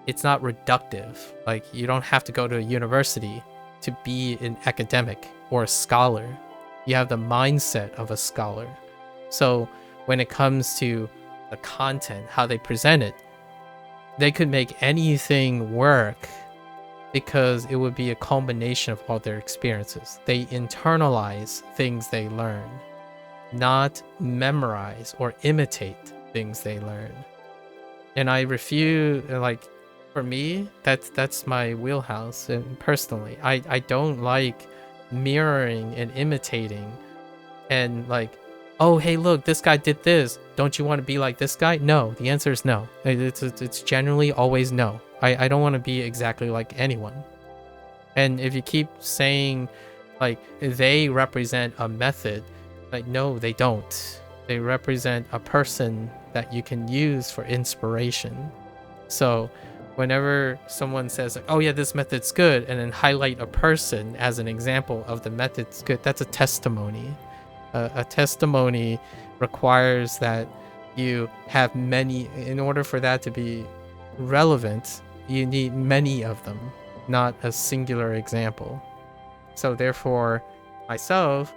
it's not reductive. Like, you don't have to go to a university to be an academic or a scholar. You have the mindset of a scholar. So when it comes to the content, how they present it, they could make anything work because it would be a culmination of all their experiences. They internalize things they learn, not memorize or imitate things they learn. And I refuse, like, for me, that's my wheelhouse. And personally, I don't like mirroring and imitating and like, oh, hey, look, this guy did this. Don't you want to be like this guy? No, the answer is no. It's generally always no. I don't want to be exactly like anyone. And if you keep saying like they represent a method, like, no, they don't. They represent a person that you can use for inspiration. So whenever someone says like, oh yeah, this method's good, and then highlight a person as an example of the method's good, that's a testimony. A testimony requires that you have many. In order for that to be relevant, you need many of them, not a singular example. So therefore, myself,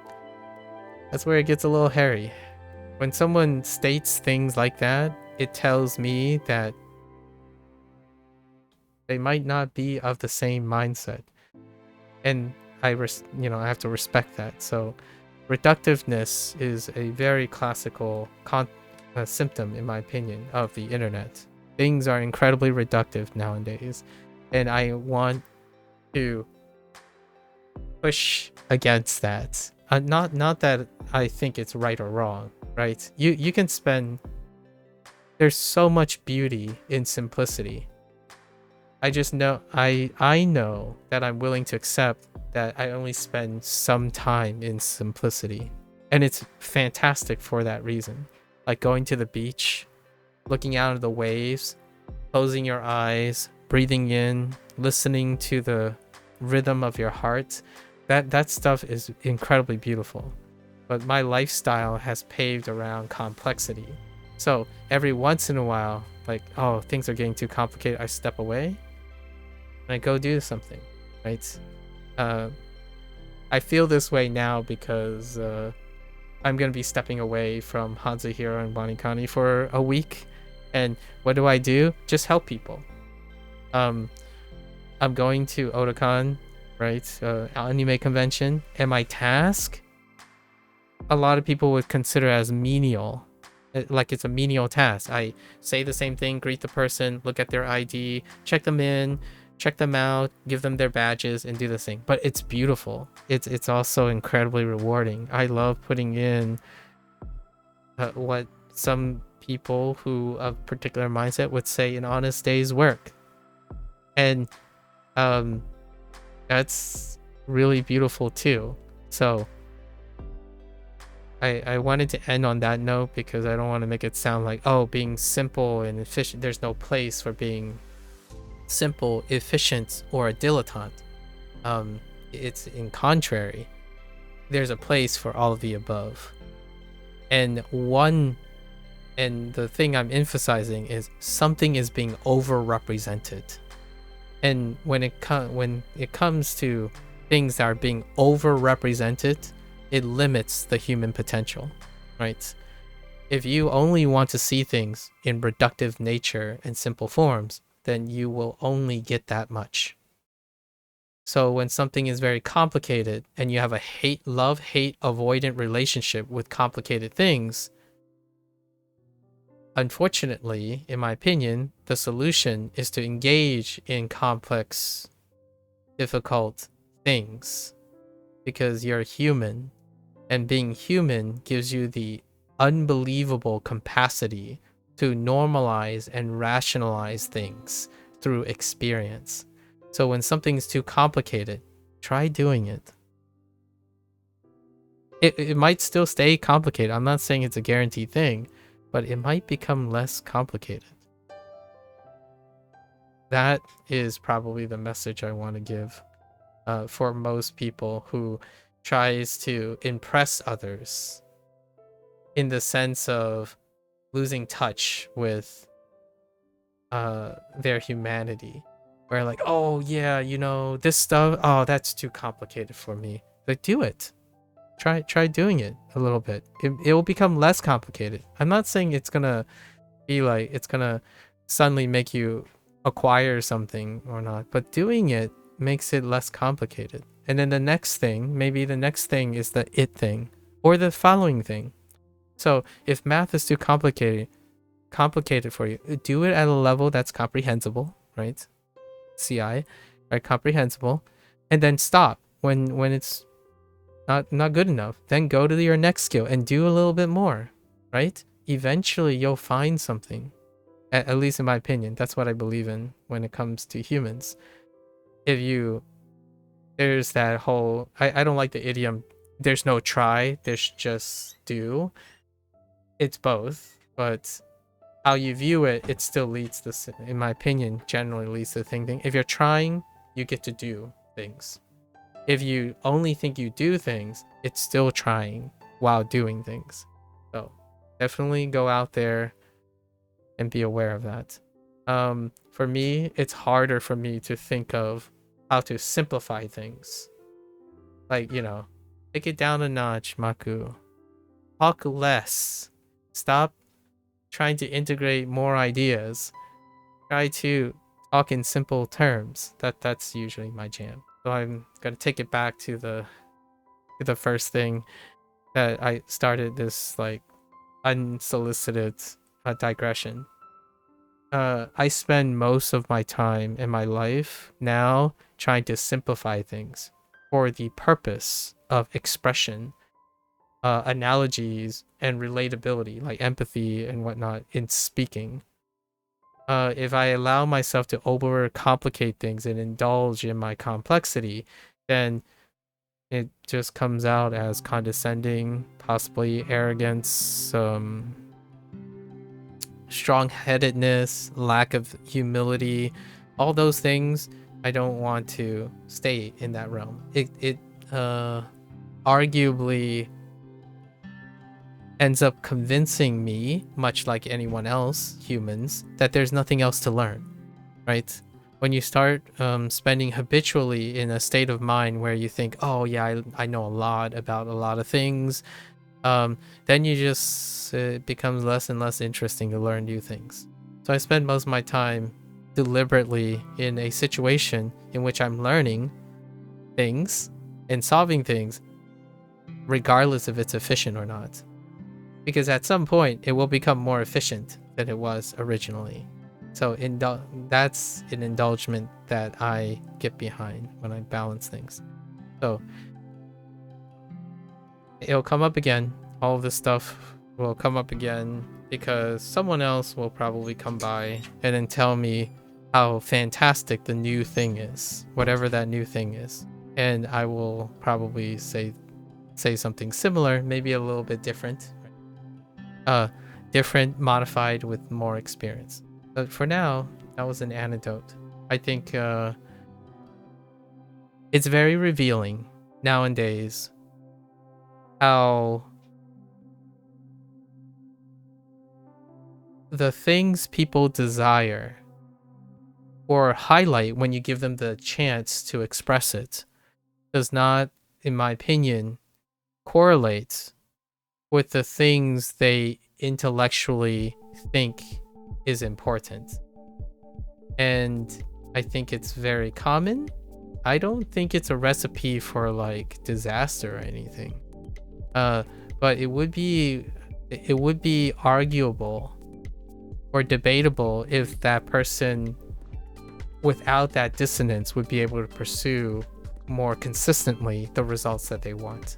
that's where it gets a little hairy. When someone states things like that, it tells me that they might not be of the same mindset, and I have to respect that. So reductiveness is a very classical symptom, in my opinion, of the internet. Things are incredibly reductive nowadays, and I want to push against that. Not that I think it's right or wrong, right? You can spend. There's so much beauty in simplicity. I just know I know that I'm willing to accept that I only spend some time in simplicity, and it's fantastic for that reason. Like going to the beach, looking out at the waves, closing your eyes, breathing in, listening to the rhythm of your heart. That stuff is incredibly beautiful. But my lifestyle has paved around complexity. So every once in a while, like, oh, things are getting too complicated, I step away and I go do something, right? I feel this way now because I'm going to be stepping away from HanziHero and Banikani for a week. And what do? Just help people. I'm going to Otakon, right? Anime convention. And my task, a lot of people would consider as menial. like it's a menial task. I say the same thing, greet the person, look at their ID, check them in, check them out, give them their badges, and do the thing. But it's beautiful. It's also incredibly rewarding. I love putting in what some people who of particular mindset would say an honest day's work, and that's really beautiful too. So I wanted to end on that note because I don't want to make it sound like, oh, being simple and efficient, there's no place for being simple, efficient, or a dilettante. It's in contrary. There's a place for all of the above. And the thing I'm emphasizing is something is being overrepresented. And when it comes to things that are being overrepresented, it limits the human potential, right? If you only want to see things in reductive nature and simple forms, then you will only get that much. So when something is very complicated and you have a love-hate avoidant relationship with complicated things, unfortunately, in my opinion, the solution is to engage in complex, difficult things because you're human, and being human gives you the unbelievable capacity to normalize and rationalize things through experience. So when something's too complicated, try doing it. It might still stay complicated. I'm not saying it's a guaranteed thing, but it might become less complicated. That is probably the message I want to give for most people who tries to impress others in the sense of losing touch with their humanity, where like, oh yeah, this stuff, oh, that's too complicated for me. Like, do it. Try doing it a little bit. It will become less complicated. I'm not saying it's gonna be like it's gonna suddenly make you acquire something or not, but doing it makes it less complicated. And then the next thing, maybe the next thing is the it thing or the following thing. So if math is too complicated for you, do it at a level that's comprehensible, right? CI, right? Comprehensible, and then stop when it's not good enough. Then go to your next skill and do a little bit more, right? Eventually you'll find something. At least in my opinion, that's what I believe in when it comes to humans. There's that whole, I don't like the idiom, there's no try, there's just do. It's both, but how you view it, it still leads to, in my opinion, generally leads to thinking. If you're trying, you get to do things. If you only think you do things, it's still trying while doing things. So definitely go out there and be aware of that. For me, it's harder for me to think of how to simplify things. Like, take it down a notch, MAKU. Talk less. Stop trying to integrate more ideas. Try to talk in simple terms. That's usually my jam. So I'm gonna take it back to the first thing that I started this like unsolicited digression. I spend most of my time in my life now trying to simplify things for the purpose of expression, analogies, and relatability, like empathy and whatnot in speaking. If I allow myself to overcomplicate things and indulge in my complexity, then it just comes out as condescending, possibly arrogance, strong-headedness, lack of humility, all those things. I don't want to stay in that realm. It arguably ends up convincing me, much like anyone else, humans, that there's nothing else to learn, right? When you start spending habitually in a state of mind where you think, oh yeah, I know a lot about a lot of things, then it becomes less and less interesting to learn new things. So I spend most of my time deliberately in a situation in which I'm learning things and solving things regardless if it's efficient or not. because at some point it will become more efficient than it was originally. So that's an indulgement that I get behind when I balance things. So it'll come up again. All of this stuff will come up again because someone else will probably come by and then tell me how fantastic the new thing is, whatever that new thing is. And I will probably say something similar, maybe a little bit different. Different, modified with more experience. But for now, that was an anecdote. I think it's very revealing nowadays how the things people desire or highlight when you give them the chance to express it does not, in my opinion, correlate with the things they intellectually think is important. And I think it's very common. I don't think it's a recipe for like disaster or anything. But it would be arguable or debatable if that person without that dissonance would be able to pursue more consistently the results that they want,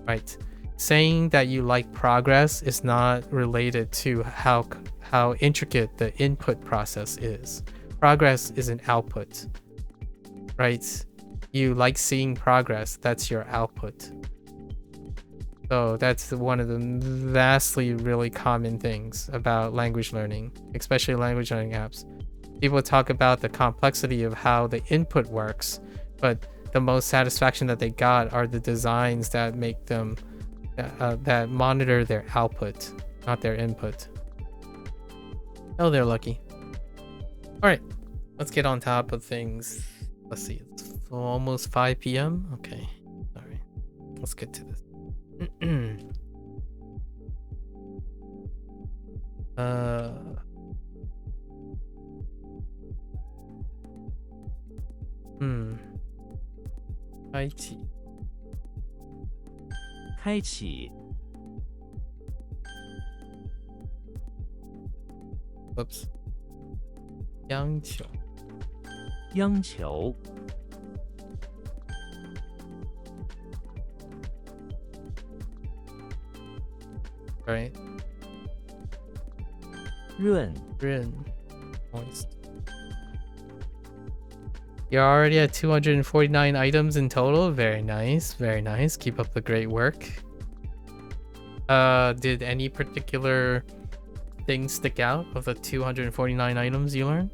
right? Saying that you like progress is not related to how intricate the input process is. Progress is an output, right? You like seeing progress, that's your output. So that's one of the vastly really common things about language learning, especially language learning apps. People talk about the complexity of how the input works, but the most satisfaction that they got are the designs that make them that monitor their output, not their input. Oh, they're lucky. All right, let's get on top of things. Let's see, it's almost 5 p.m. Okay, all right, let's get to this. IT. 开启 Whoops. 央求央求 right? 润 Moist. You're already at 249 items in total. Very nice, very nice. Keep up the great work. Did any particular thing stick out of the 249 items you learned?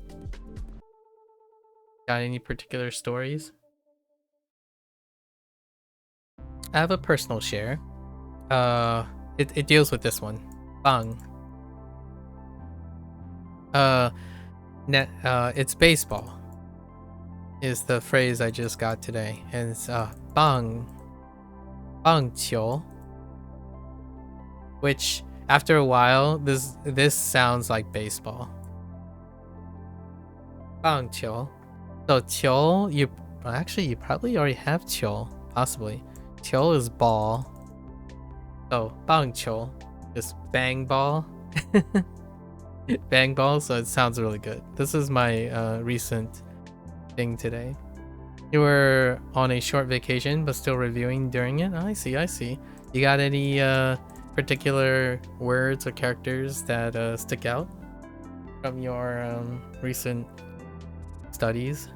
Got any particular stories? I have a personal share. It deals with this one. Bang. It's baseball is the phrase I just got today, and it's bang 球, which after a while this sounds like baseball. 棒球. So 球, you probably already have 球, possibly. 球 is ball. So 棒球 is bang ball. Bang ball, so it sounds really good. This is my recent thing today. You were on a short vacation but still reviewing during it. I see. You got any particular words or characters that stick out from your recent studies?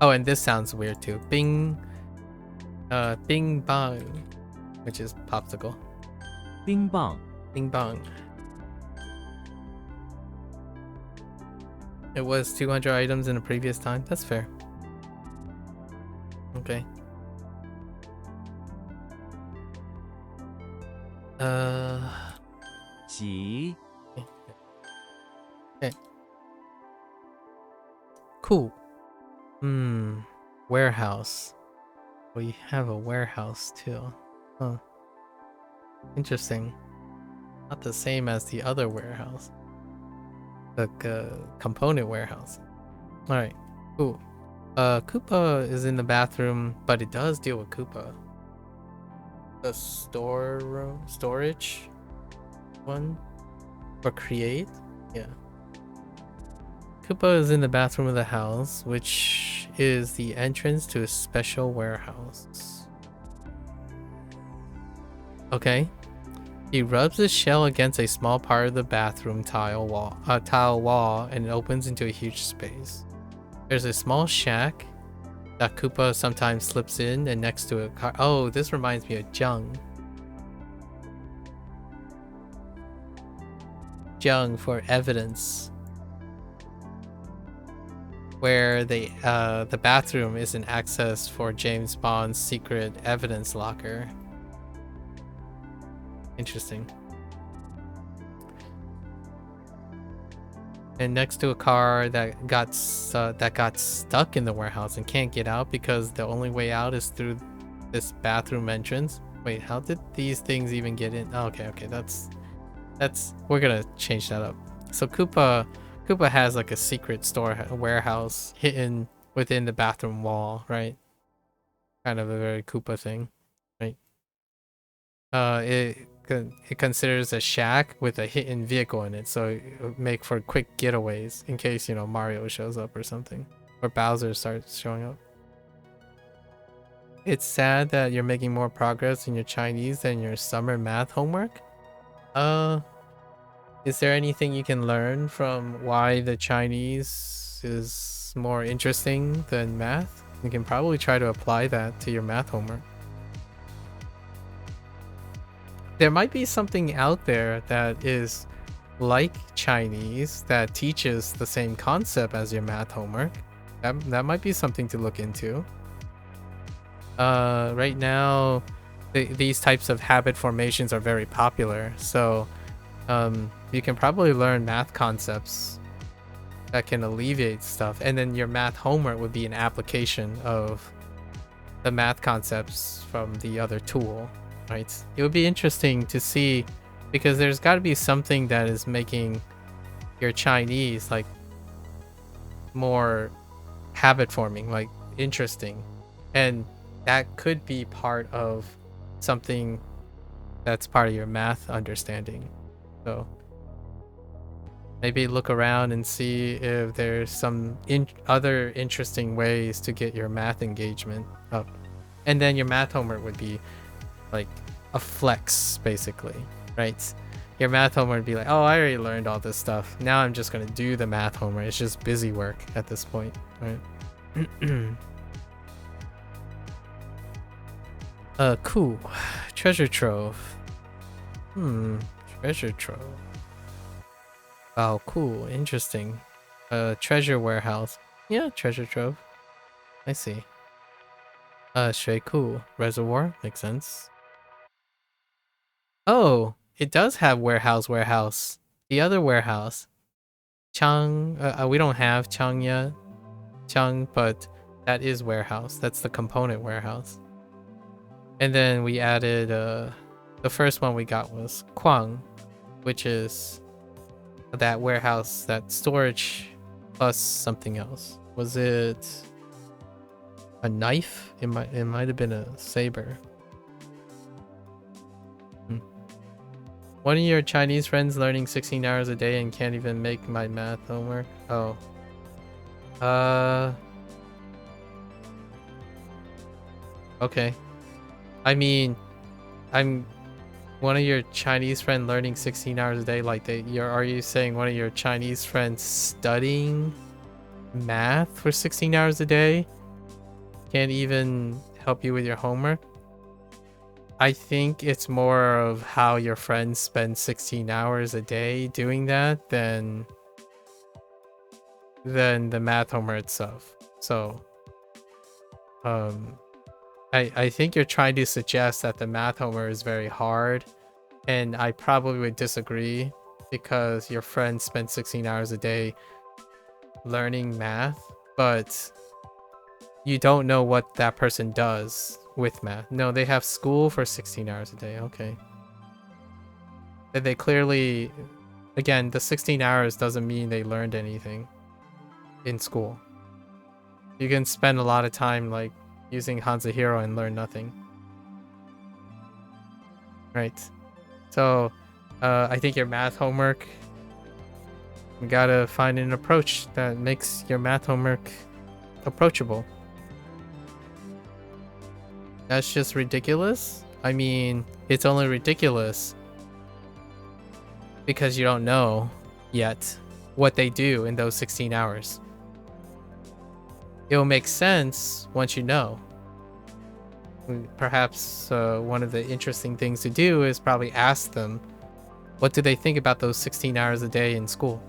Oh, and this sounds weird too. Bing bang, which is popsicle. 冰棒 Bing bang. It was 200 items in a previous time. That's fair. Okay. G Okay. Cool. Warehouse. We have a warehouse too. Huh. Interesting. Not the same as the other warehouse. The component warehouse. Alright, cool. Koopa is in the bathroom, but it does deal with Koopa. the storage one for create. Yeah. Koopa is in the bathroom of the house, which is the entrance to a special warehouse. Okay. He rubs his shell against a small part of the bathroom tile wall, and it opens into a huge space. There's a small shack that Koopa sometimes slips in, and next to a car. Oh, this reminds me of Jung. Jung for evidence, where the bathroom is an access for James Bond's secret evidence locker. Interesting. And next to a car that got stuck in the warehouse and can't get out because the only way out is through this bathroom entrance. Wait, how did these things even get in? Oh, okay, that's we're gonna change that up. So Koopa has like a secret warehouse hidden within the bathroom wall, right? Kind of a very Koopa thing, right? It considers a shack with a hidden vehicle in it, so it would make for quick getaways in case, you know, Mario shows up or something, or Bowser starts showing up. It's sad that you're making more progress in your Chinese than your summer math homework. Is there anything you can learn from why the Chinese is more interesting than math? You can probably try to apply that to your math homework. There might be something out there that is like Chinese that teaches the same concept as your math homework. That might be something to look into. Right now, these types of habit formations are very popular, so you can probably learn math concepts that can alleviate stuff, and then your math homework would be an application of the math concepts from the other tool, right? It would be interesting to see, because there's got to be something that is making your Chinese like more habit forming, like interesting, and that could be part of something that's part of your math understanding. So maybe look around and see if there's some other interesting ways to get your math engagement up. And then your math homework would be like a flex, basically, right? Your math homework would be like, oh, I already learned all this stuff. Now I'm just going to do the math homework. It's just busy work at this point, right? Cool. Treasure trove. Treasure trove. Oh, cool. Interesting. Treasure warehouse. Yeah, treasure trove. I see. Shui cool. Reservoir. Makes sense. Oh, it does have warehouse. The other warehouse. Chang. We don't have Chang yet. Chang, but that is warehouse. That's the component warehouse. And then we added, the first one we got was Kwang, which is that warehouse, that storage plus something else. Was it a knife? It might have been a saber. One of your Chinese friends learning 16 hours a day and can't even make my math homework. Oh. Okay. I mean, I'm one of your Chinese friend learning 16 hours a day, like are you saying one of your Chinese friends studying math for 16 hours a day can't even help you with your homework? I think it's more of how your friends spend 16 hours a day doing that than the math homework itself. So I think you're trying to suggest that the math homework is very hard, and I probably would disagree, because your friends spend 16 hours a day learning math, but you don't know what that person does with math. No, they have school for 16 hours a day. Okay. And they clearly, again, the 16 hours doesn't mean they learned anything in school. You can spend a lot of time like using HanziHero and learn nothing. right? So I think your math homework, you gotta find an approach that makes your math homework approachable. That's just ridiculous. I mean, it's only ridiculous because you don't know yet what they do in those 16 hours. It will make sense once you know. Perhaps one of the interesting things to do is probably ask them, what do they think about those 16 hours a day in school?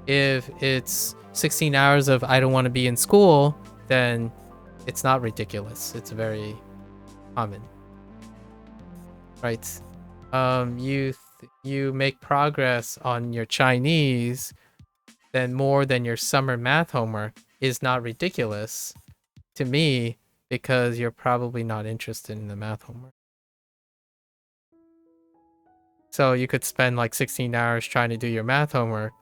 If it's 16 hours of I don't want to be in school, then it's not ridiculous. It's very common, right? You make progress on your Chinese, then more than your summer math homework is not ridiculous to me because you're probably not interested in the math homework. So you could spend like 16 hours trying to do your math homework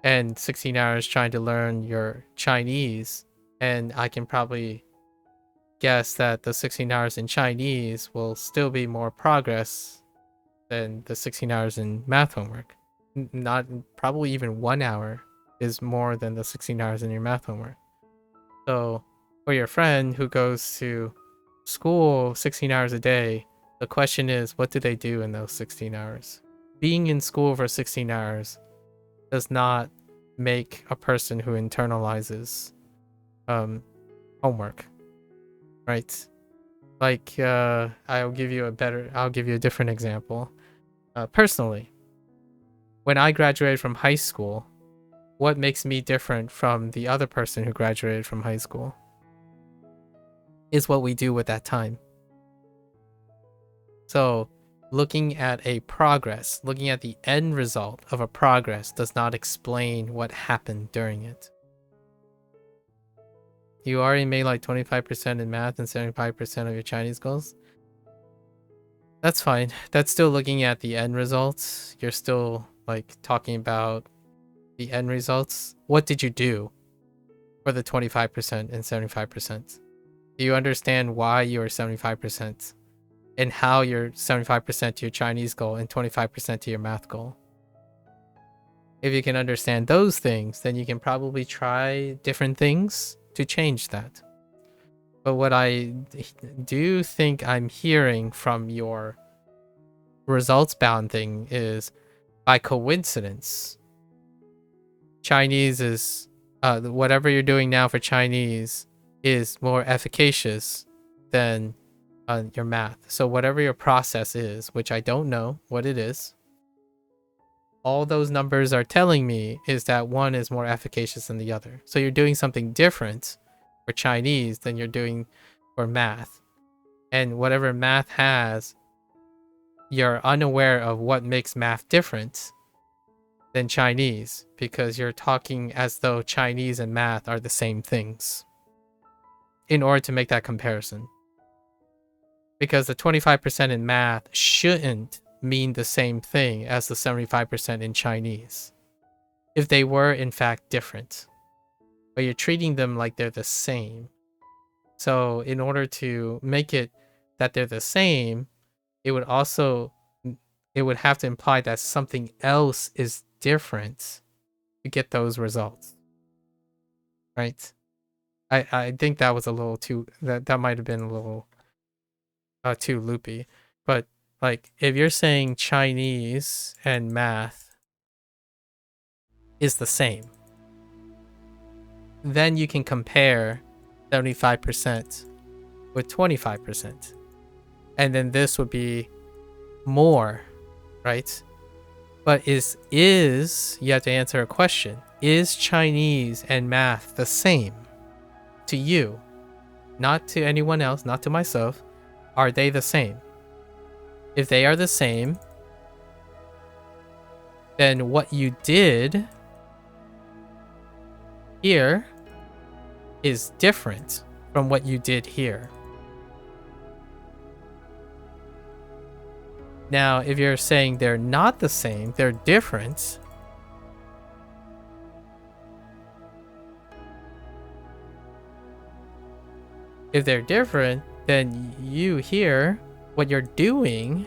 and 16 hours trying to learn your Chinese, and I can probably guess that the 16 hours in Chinese will still be more progress than the 16 hours in math homework. Not probably even 1 hour is more than the 16 hours in your math homework. So for your friend who goes to school 16 hours a day, the question is, what do they do in those 16 hours? Being in school for 16 hours does not make a person who internalizes homework, right? Like I'll give you a different example. Personally, when I graduated from high school, what makes me different from the other person who graduated from high school is what we do with that time. So looking at a progress, looking at the end result of a progress does not explain what happened during it. You already made like 25% in math and 75% of your Chinese goals. That's fine. That's still looking at the end results. You're still like talking about the end results. What did you do for the 25% and 75%? Do you understand why you're 75%? And how you're 75% to your Chinese goal and 25% to your math goal? If you can understand those things, then you can probably try different things to change that. But what I do think I'm hearing from your results bound thing is, by coincidence, Chinese is, whatever you're doing now for Chinese is more efficacious than your math. So whatever your process is, which I don't know what it is, all those numbers are telling me is that one is more efficacious than the other. So you're doing something different for Chinese than you're doing for math. And whatever math has, you're unaware of what makes math different than Chinese because you're talking as though Chinese and math are the same things in order to make that comparison. Because the 25% in math shouldn't mean the same thing as the 75% in Chinese if they were in fact different. But you're treating them like they're the same. So in order to make it that they're the same, it would have to imply that something else is different to get those results. Right? I think that was a little too, that might have been a little too loopy. But like, if you're saying Chinese and math is the same, then you can compare 75% with 25. And then this would be more, right? But you have to answer a question. Is Chinese and math the same to you? Not to anyone else, not to myself. Are they the same? If they are the same, then what you did here is different from what you did here. Now, if you're saying they're not the same, they're different, if they're different, then you here what you're doing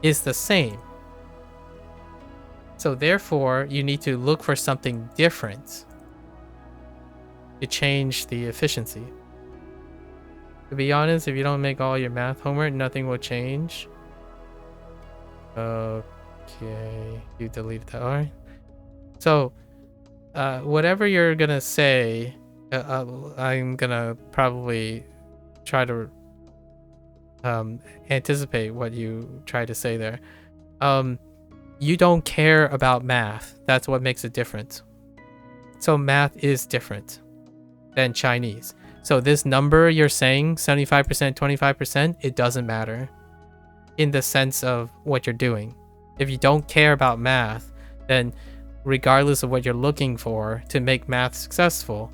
is the same. So therefore, you need to look for something different to change the efficiency. To be honest, if you don't make all your math homework, nothing will change. Okay, you deleted that. All right. So, whatever you're gonna say, I'm gonna probably try to anticipate what you try to say there. You don't care about math. That's what makes it different. So math is different than Chinese. So this number you're saying, 75%, 25%, it doesn't matter in the sense of what you're doing. If you don't care about math, then regardless of what you're looking for to make math successful,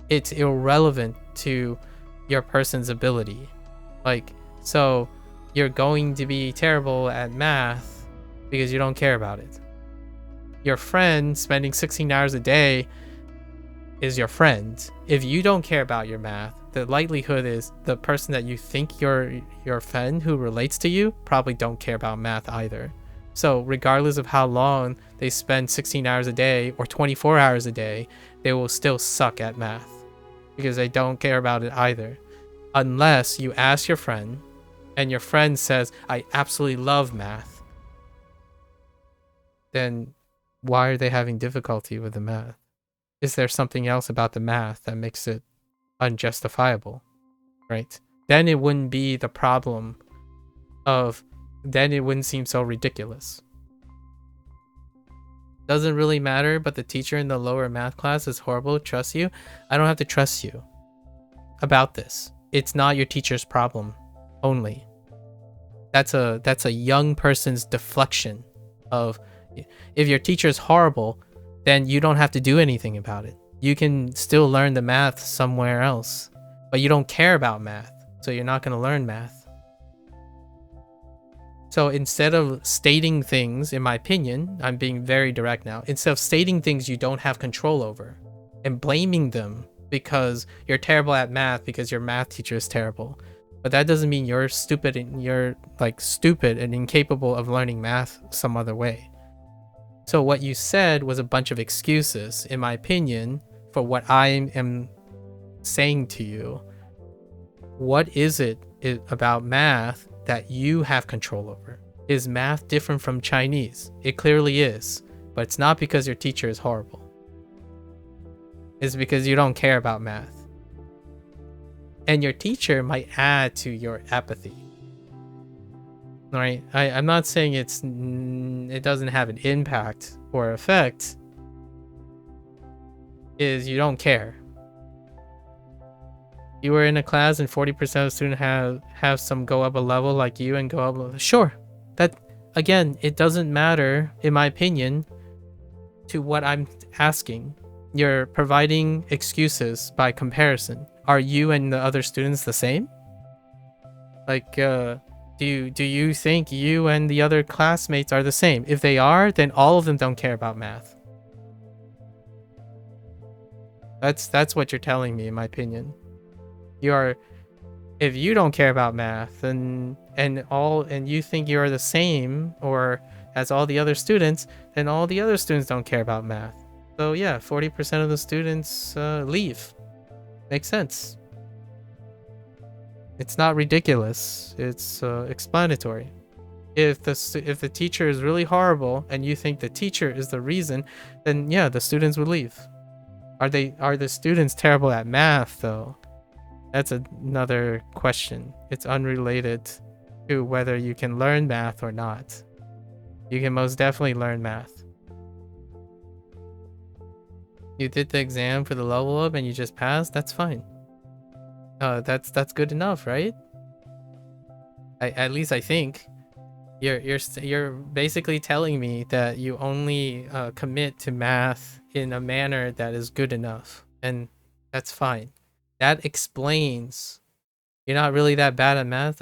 it's irrelevant to your person's ability. Like, so you're going to be terrible at math because you don't care about it. Your friend spending 16 hours a day is your friend. If you don't care about your math, the likelihood is the person that you think your friend who relates to you probably don't care about math either. So regardless of how long they spend 16 hours a day or 24 hours a day, they will still suck at math because they don't care about it either. Unless you ask your friend and your friend says, I absolutely love math, then why are they having difficulty with the math? Is there something else about the math that makes it unjustifiable, right? Then it wouldn't be the problem of, then it wouldn't seem so ridiculous. Doesn't really matter, but the teacher in the lower math class is horrible. Trust you? I don't have to trust you about this. It's not your teacher's problem only. That's a young person's deflection of, if your teacher is horrible, then you don't have to do anything about it. You can still learn the math somewhere else, but you don't care about math, so you're not going to learn math. So instead of stating things, in my opinion, I'm being very direct now, instead of stating things you don't have control over and blaming them because you're terrible at math because your math teacher is terrible, but that doesn't mean you're stupid and you're like stupid and incapable of learning math some other way. So what you said was a bunch of excuses, in my opinion, for what I am saying to you. What is it about math that you have control over? Is math different from Chinese? It clearly is, but it's not because your teacher is horrible. It's because you don't care about math. And your teacher might add to your apathy. Right? I'm not saying it doesn't have an impact or effect. Is you don't care. You were in a class and 40% of the students have some go up a level like you and go up a level. Sure. That, again, it doesn't matter, in my opinion, to what I'm asking. You're providing excuses by comparison. Are you and the other students the same? Like, do you think you and the other classmates are the same? If they are, then all of them don't care about math. That's what you're telling me, in my opinion. If you don't care about math and you think you're the same or as all the other students, then all the other students don't care about math. So yeah, 40% of the students leave. Makes sense. It's not ridiculous. It's explanatory. If the teacher is really horrible and you think the teacher is the reason, then yeah, the students would leave. Are the students terrible at math though? That's another question. It's unrelated to whether you can learn math or not. You can most definitely learn math. You did the exam for the level up and you just passed, that's fine. That's good enough, right? At least I think. You're basically telling me that you only commit to math in a manner that is good enough, and that's fine. That explains you're not really that bad at math.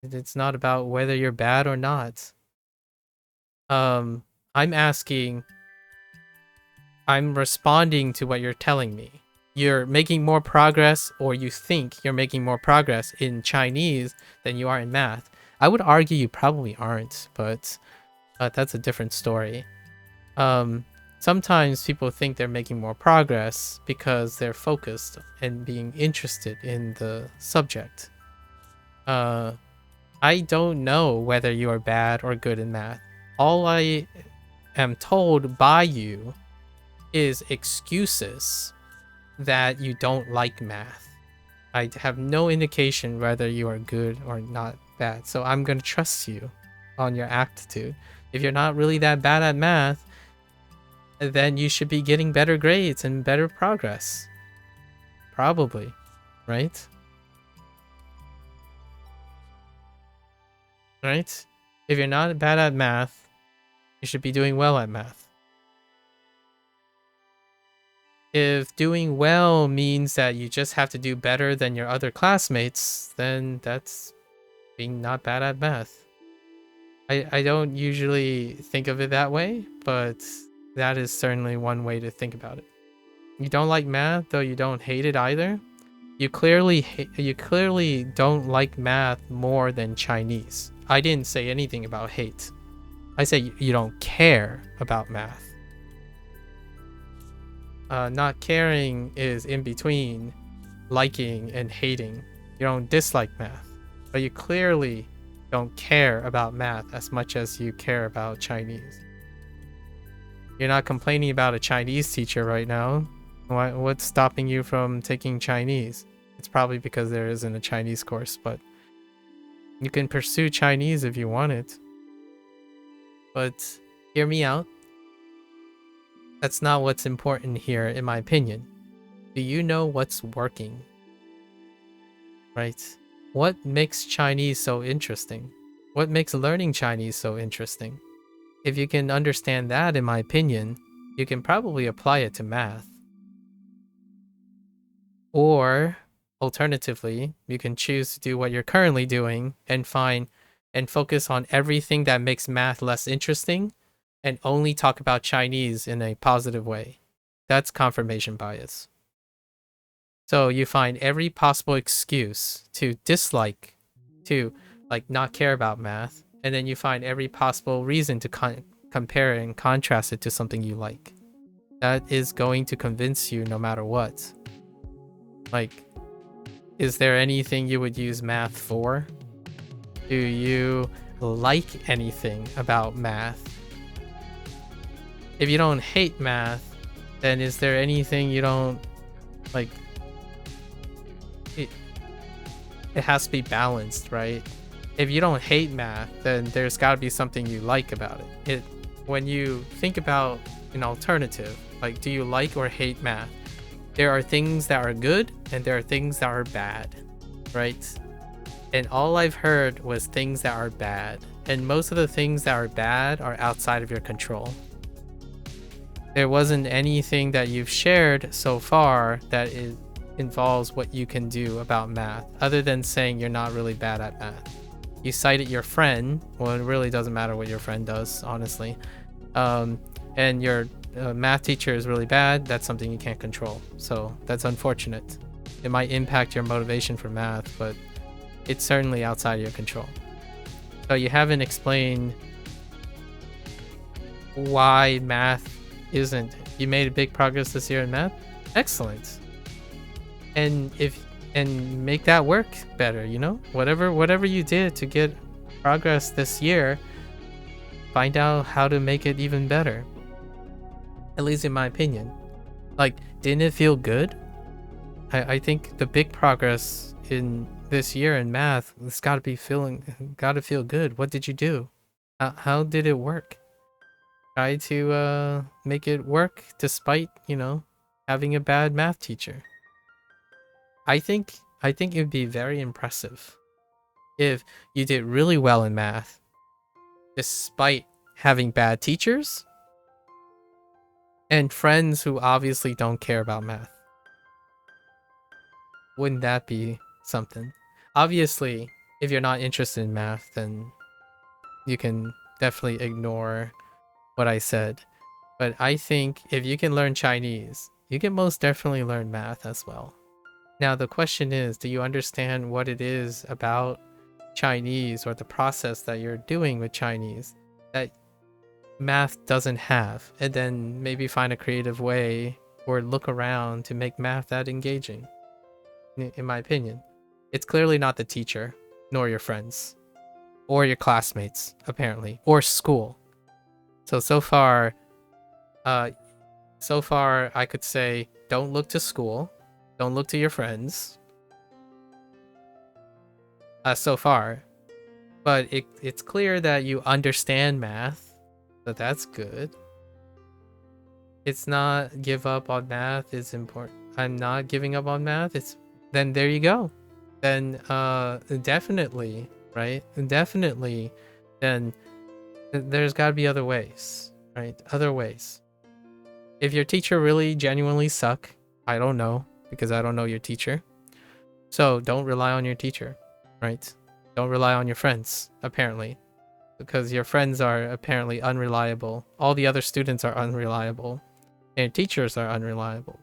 It's not about whether you're bad or not. I'm responding to what you're telling me. you're making more progress, or you think you're making more progress in Chinese than you are in math. I would argue you probably aren't, but that's a different story. Sometimes people think they're making more progress because they're focused and being interested in the subject. I don't know whether you are bad or good in math. All I am told by you is excuses that you don't like math. I have no indication whether you are good or not bad. So I'm going to trust you on your aptitude. If you're not really that bad at math, then you should be getting better grades and better progress. Probably, right? Right? If you're not bad at math, you should be doing well at math. If doing well means that you just have to do better than your other classmates, then that's being not bad at math. I don't usually think of it that way, but that is certainly one way to think about it. You don't like math, though you don't hate it either. You clearly don't like math more than Chinese. I didn't say anything about hate. I say you don't care about math. Not caring is in between liking and hating. You don't dislike math, but you clearly don't care about math as much as you care about Chinese. You're not complaining about a Chinese teacher right now. What's stopping you from taking Chinese? It's probably because there isn't a Chinese course, but you can pursue Chinese if you want it. But hear me out. That's not what's important here, in my opinion. Do you know what's working? Right? What makes Chinese so interesting? What makes learning Chinese so interesting? If you can understand that, in my opinion, you can probably apply it to math. Or, alternatively, you can choose to do what you're currently doing and focus on everything that makes math less interesting and only talk about Chinese in a positive way. That's confirmation bias. So you find every possible excuse to dislike, to not care about math, and then you find every possible reason to compare and contrast it to something you like. That is going to convince you no matter what. Is there anything you would use math for? Do you like anything about math? If you don't hate math, then is there anything you don't like? It has to be balanced, right? If you don't hate math, then there's got to be something you like about it. When you think about an alternative, do you like or hate math? There are things that are good and there are things that are bad, right? And all I've heard was things that are bad. And most of the things that are bad are outside of your control. There wasn't anything that you've shared so far that involves what you can do about math, other than saying you're not really bad at math. You cited your friend. Well, it really doesn't matter what your friend does, honestly. And your math teacher is really bad. That's something you can't control. So that's unfortunate. It might impact your motivation for math, but it's certainly outside of your control. So you haven't explained why math isn't. You made a big progress this year in math. Excellent. And make that work better, whatever you did to get progress this year, find out how to make it even better. At least in my opinion. Didn't it feel good? I think the big progress in this year in math, it's gotta feel good. What did you do? How did it work? Try to make it work despite, having a bad math teacher. I think it would be very impressive if you did really well in math despite having bad teachers and friends who obviously don't care about math. Wouldn't that be something? Obviously, if you're not interested in math, then you can definitely ignore what I said. But I think if you can learn Chinese you can most definitely learn math as well. Now the question is, do you understand what it is about Chinese or the process that you're doing with Chinese that math doesn't have? And then maybe find a creative way or look around to make math that engaging. In my opinion, it's clearly not the teacher, nor your friends, or your classmates, apparently, or school. So far, I could say, don't look to school, don't look to your friends. So far, but it's clear that you understand math, so that's good. It's not give up on math is important. I'm not giving up on math. Then there you go. Then definitely, right? Definitely, then there's got to be other ways, right? Other ways. If your teacher really genuinely suck, I don't know, because I don't know your teacher. So don't rely on your teacher, right? Don't rely on your friends, apparently, because your friends are apparently unreliable. All the other students are unreliable, and teachers are unreliable.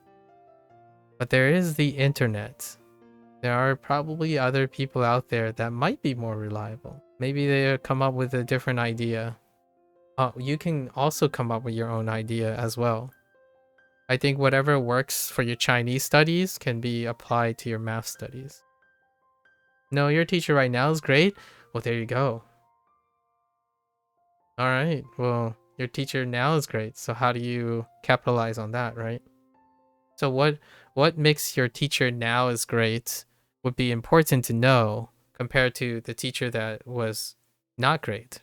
But there is the internet. There are probably other people out there that might be more reliable. Maybe they come up with a different idea. You can also come up with your own idea as well. I think whatever works for your Chinese studies can be applied to your math studies. No, your teacher right now is great. Well, there you go. All right. Well, your teacher now is great. So how do you capitalize on that, right? So what makes your teacher now is great would be important to know compared to the teacher that was not great.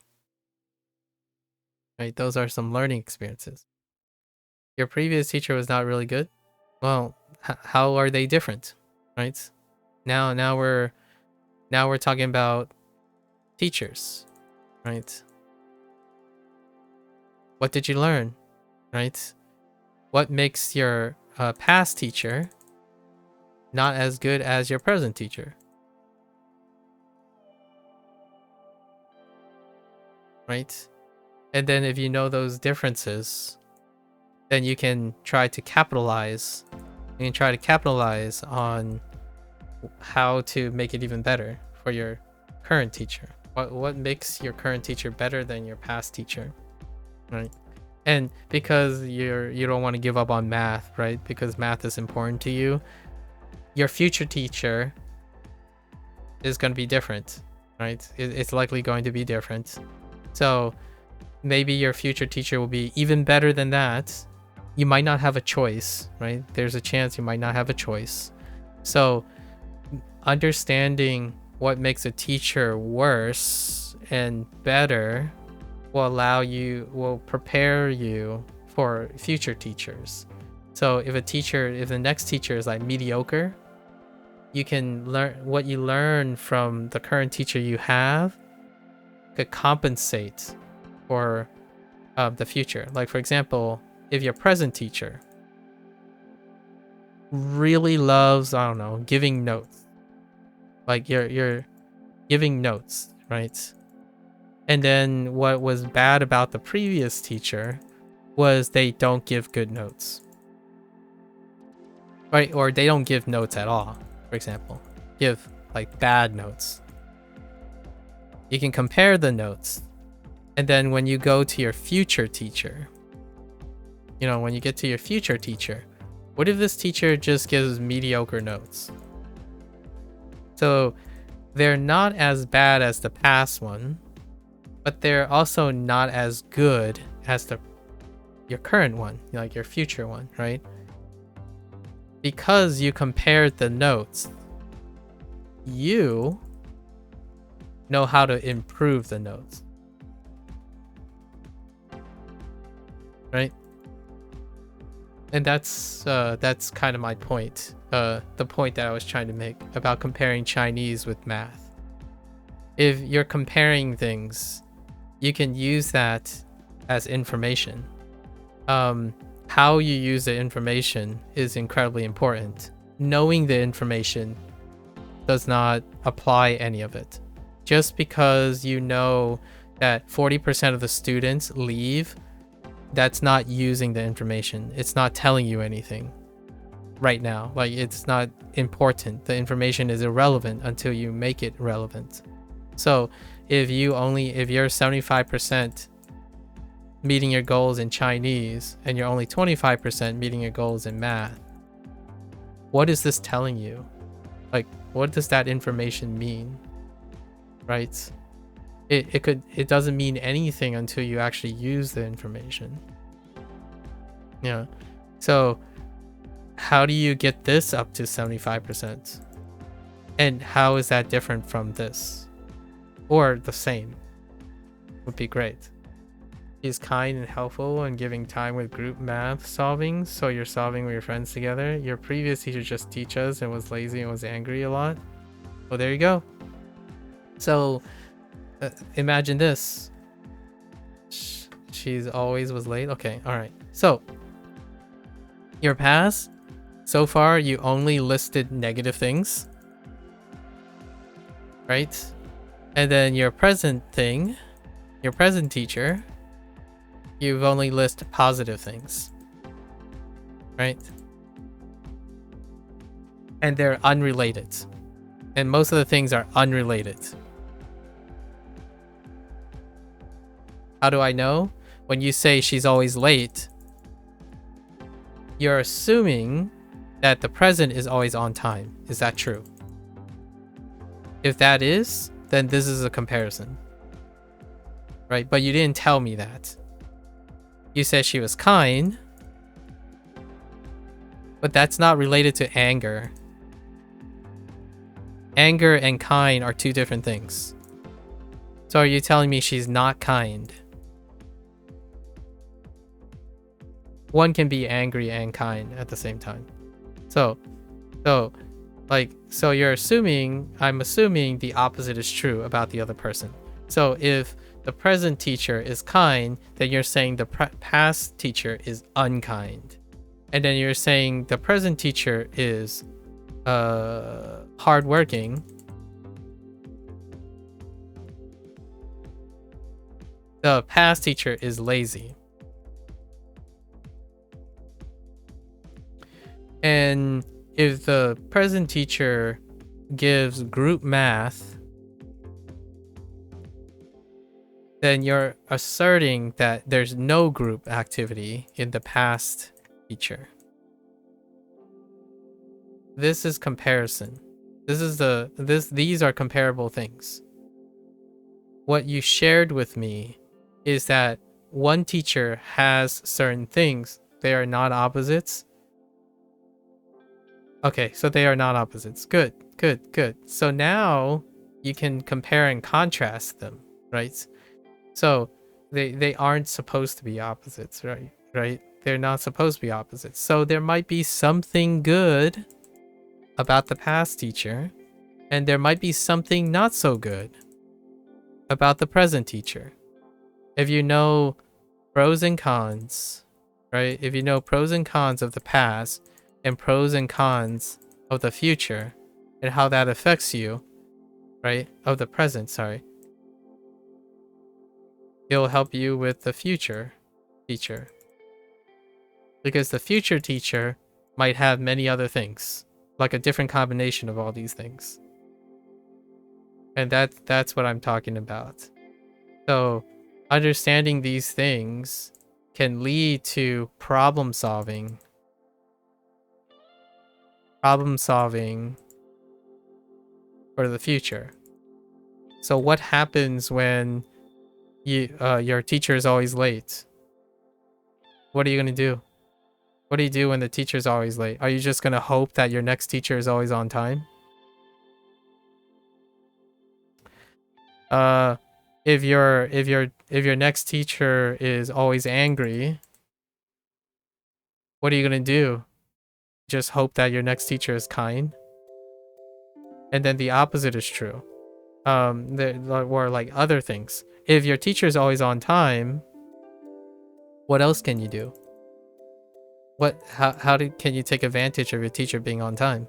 Right? Those are some learning experiences. Your previous teacher was not really good. Well, how are they different? Right? Now we're talking about teachers, right? What did you learn, right? What makes your past teacher not as good as your present teacher? Right? And then if you know those differences, then you can try to capitalize. You can try to capitalize on how to make it even better for your current teacher. What makes your current teacher better than your past teacher, right? And because you don't want to give up on math, right? Because math is important to you, your future teacher is going to be different, right? It's likely going to be different. So maybe your future teacher will be even better than that. You might not have a choice, right? There's a chance you might not have a choice. So understanding what makes a teacher worse and better will prepare you for future teachers. So if the next teacher is like mediocre, you can learn what you learn from the current teacher you have could compensate for the future. Like, for example, if your present teacher really loves, I don't know, giving notes, like you're giving notes, right? And then what was bad about the previous teacher was they don't give good notes, right? Or they don't give notes at all, for example, give like bad notes. You can compare the notes, and then when you go to your future teacher, when you get to your future teacher, what if this teacher just gives mediocre notes? So they're not as bad as the past one, but they're also not as good as your current one, like your future one, right? Because you compared the notes, you know how to improve the notes, right? And that's kind of my point, the point that I was trying to make about comparing Chinese with math. If you're comparing things, you can use that as information. How you use the information is incredibly important. Knowing the information does not apply any of it. Just because you know that 40% of the students leave, that's not using the information. It's not telling you anything. right now. Like, it's not important. The information is irrelevant until you make it relevant. So if you're 75% meeting your goals in Chinese and you're only 25% meeting your goals in math, what is this telling you? Like, what does that information mean? Right? It doesn't mean anything until you actually use the information. Yeah. So how do you get this up to 75%? And how is that different from this? Or the same? Would be great. He's kind and helpful and giving time with group math solving, so you're solving with your friends together. Your previous teacher just teach us and was lazy and was angry a lot. Well, there you go. So imagine this. She's always was late. Okay, all right. So your past, so far you only listed negative things, right? And then your present thing, your present teacher, you've only listed positive things, right? And they're unrelated. And most of the things are unrelated. How do I know? When you say she's always late, you're assuming that the present is always on time. Is that true? If that is, then this is a comparison, right? But you didn't tell me that. You said she was kind, but that's not related to anger. Anger and kind are two different things. So are you telling me she's not kind? One can be angry and kind at the same time. So you're assuming, I'm assuming the opposite is true about the other person. So if the present teacher is kind, then you're saying the past teacher is unkind. And then you're saying the present teacher is hardworking. The past teacher is lazy. And if the present teacher gives group math, then you're asserting that there's no group activity in the past teacher. This is comparison. These are comparable things. What you shared with me is that one teacher has certain things. They are not opposites. Okay, so they are not opposites. Good. So now you can compare and contrast them, right? So they aren't supposed to be opposites, right? They're not supposed to be opposites. So there might be something good about the past teacher, and there might be something not so good about the present teacher. If you know pros and cons, right? If you know pros and cons of the past and pros and cons of the future and how that affects you, right? Of the present, sorry. It'll help you with the future teacher. Because the future teacher might have many other things, like a different combination of all these things. And that's what I'm talking about. So understanding these things can lead to problem solving for the future. So what happens when your teacher is always late? What are you going to do? What do you do when the teacher is always late? Are you just going to hope that your next teacher is always on time? If your next teacher is always angry, what are you going to do? Just hope that your next teacher is kind? And then the opposite is true. Or like other things. If your teacher is always on time, what else can you do? Can you take advantage of your teacher being on time?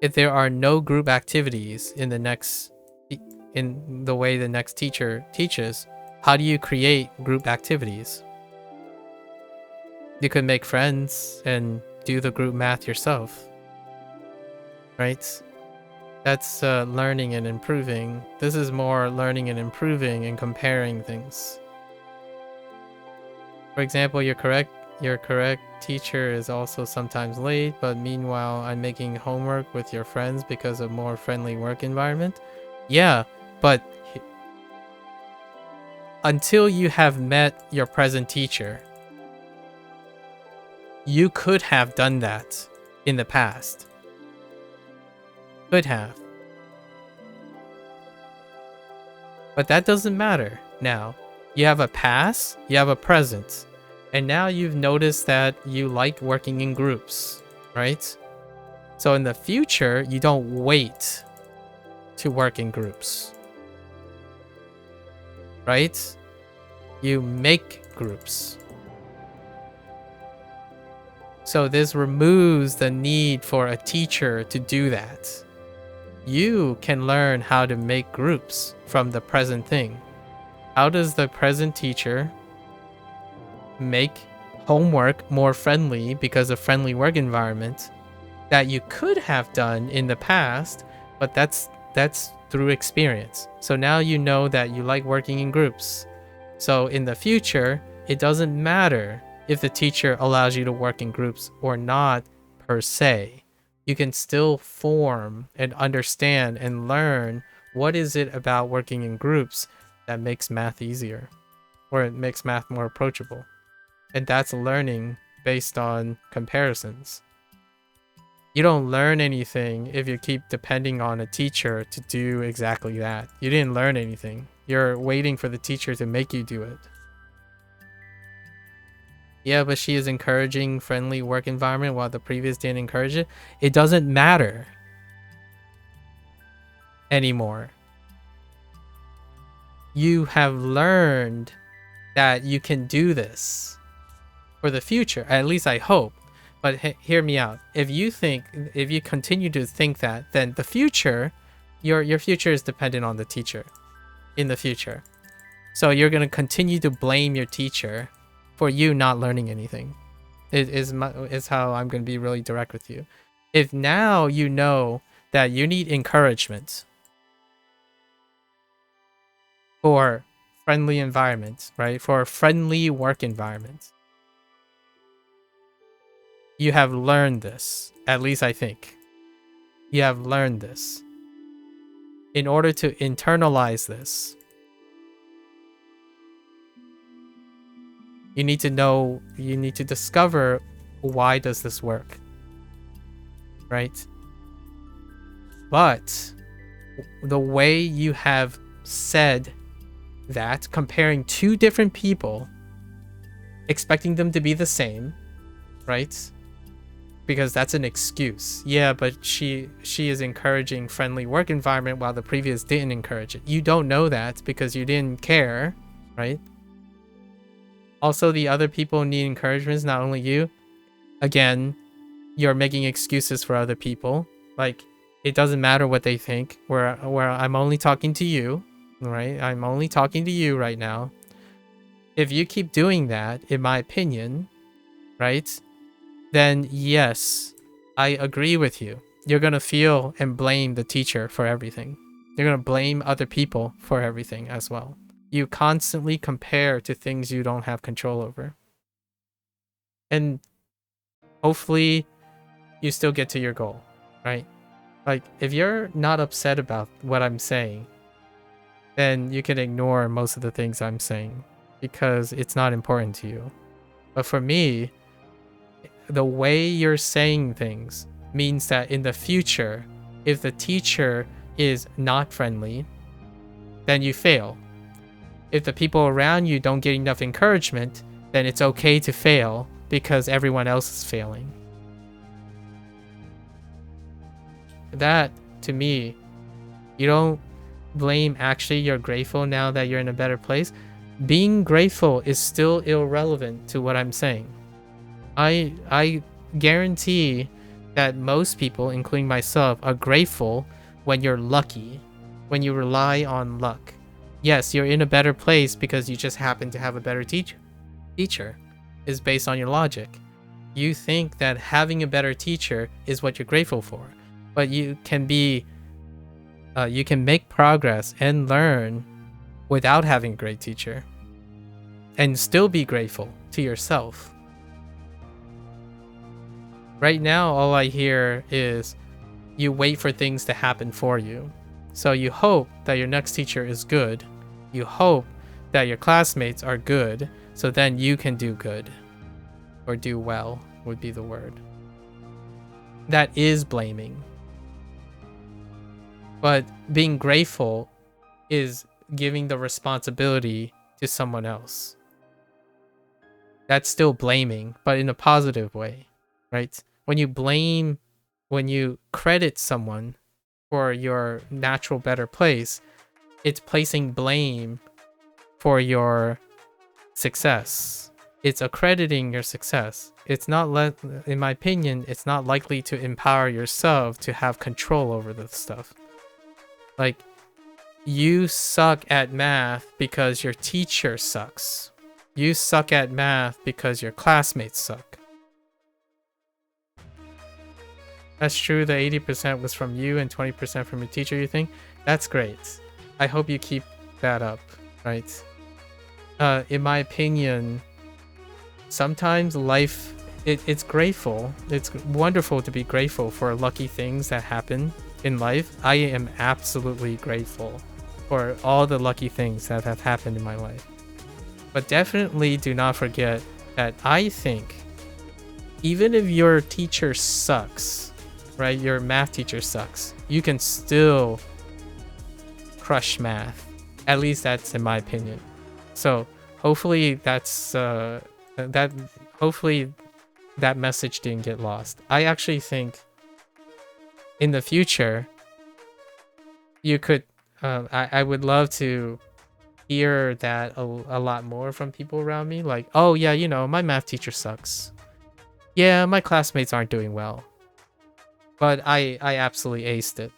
If there are no group activities in the way the next teacher teaches, how do you create group activities? You could make friends and do the group math yourself, right? That's learning and improving. This is more learning and improving and comparing things. For example, your correct teacher is also sometimes late, but meanwhile I'm making homework with your friends because of more friendly work environment. Yeah, but until you have met your present teacher, you could have done that in the past. Could have. But that doesn't matter now. You have a past, you have a present, and now you've noticed that you like working in groups, right? So in the future, you don't wait to work in groups, right? You make groups. So this removes the need for a teacher to do that. You can learn how to make groups from the present thing. How does the present teacher make homework more friendly because of friendly work environment that you could have done in the past, but that's through experience. So now you know that you like working in groups. So in the future, it doesn't matter if the teacher allows you to work in groups or not per se. You can still form and understand and learn what is it about working in groups that makes math easier, or it makes math more approachable. And that's learning based on comparisons. You don't learn anything if you keep depending on a teacher to do exactly that. You didn't learn anything. You're waiting for the teacher to make you do it. Yeah, but she is encouraging friendly work environment while the previous didn't encourage it. It doesn't matter anymore. You have learned that you can do this for the future. At least I hope. But hear me out. If you continue to think that, then the future, your future is dependent on the teacher in the future. So you're going to continue to blame your teacher for you not learning anything. It is how I'm going to be really direct with you. If now you know that you need encouragement for friendly environment, right? For a friendly work environment. You have learned this, at least I think. You have learned this. In order to internalize this, you need to discover, why does this work? Right? But the way you have said that, comparing two different people, expecting them to be the same, right? Because that's an excuse. Yeah, but she is encouraging friendly work environment while the previous didn't encourage it. You don't know that because you didn't care, right? Also, the other people need encouragements, not only you. Again, you're making excuses for other people. Like, it doesn't matter what they think. Where I'm only talking to you, right? I'm only talking to you right now. If you keep doing that, in my opinion, right? Then yes, I agree with you. You're going to feel and blame the teacher for everything. You're going to blame other people for everything as well. You constantly compare to things you don't have control over. And hopefully you still get to your goal, right? Like, if you're not upset about what I'm saying, then you can ignore most of the things I'm saying because it's not important to you. But for me, the way you're saying things means that in the future, if the teacher is not friendly, then you fail. If the people around you don't get enough encouragement, then it's okay to fail because everyone else is failing. That, to me, you don't blame actually you're grateful now that you're in a better place. Being grateful is still irrelevant to what I'm saying. I guarantee that most people, including myself, are grateful when you're lucky, when you rely on luck. Yes, you're in a better place because you just happen to have a better teacher. Is based on your logic. You think that having a better teacher is what you're grateful for, but you can make progress and learn without having a great teacher and still be grateful to yourself. Right now, all I hear is you wait for things to happen for you. So you hope that your next teacher is good. You hope that your classmates are good, so then you can do good. Or do well would be the word. That is blaming. But being grateful is giving the responsibility to someone else. That's still blaming, but in a positive way, right? When you credit someone for your natural better place, it's placing blame for your success. It's accrediting your success. It's not in my opinion, it's not likely to empower yourself to have control over this stuff. Like, you suck at math because your teacher sucks. You suck at math because your classmates suck. That's true, the 80% was from you and 20% from your teacher, you think? That's great. I hope you keep that up, right? In my opinion, sometimes life, it's grateful. It's wonderful to be grateful for lucky things that happen in life. I am absolutely grateful for all the lucky things that have happened in my life. But definitely do not forget that I think even if your teacher sucks, right? Your math teacher sucks, you can still crush math. At least that's in my opinion. So hopefully hopefully that message didn't get lost. I actually think in the future you could I would love to hear that a lot more from people around me, like, oh yeah, you know, my math teacher sucks, yeah, my classmates aren't doing well, but I absolutely aced it,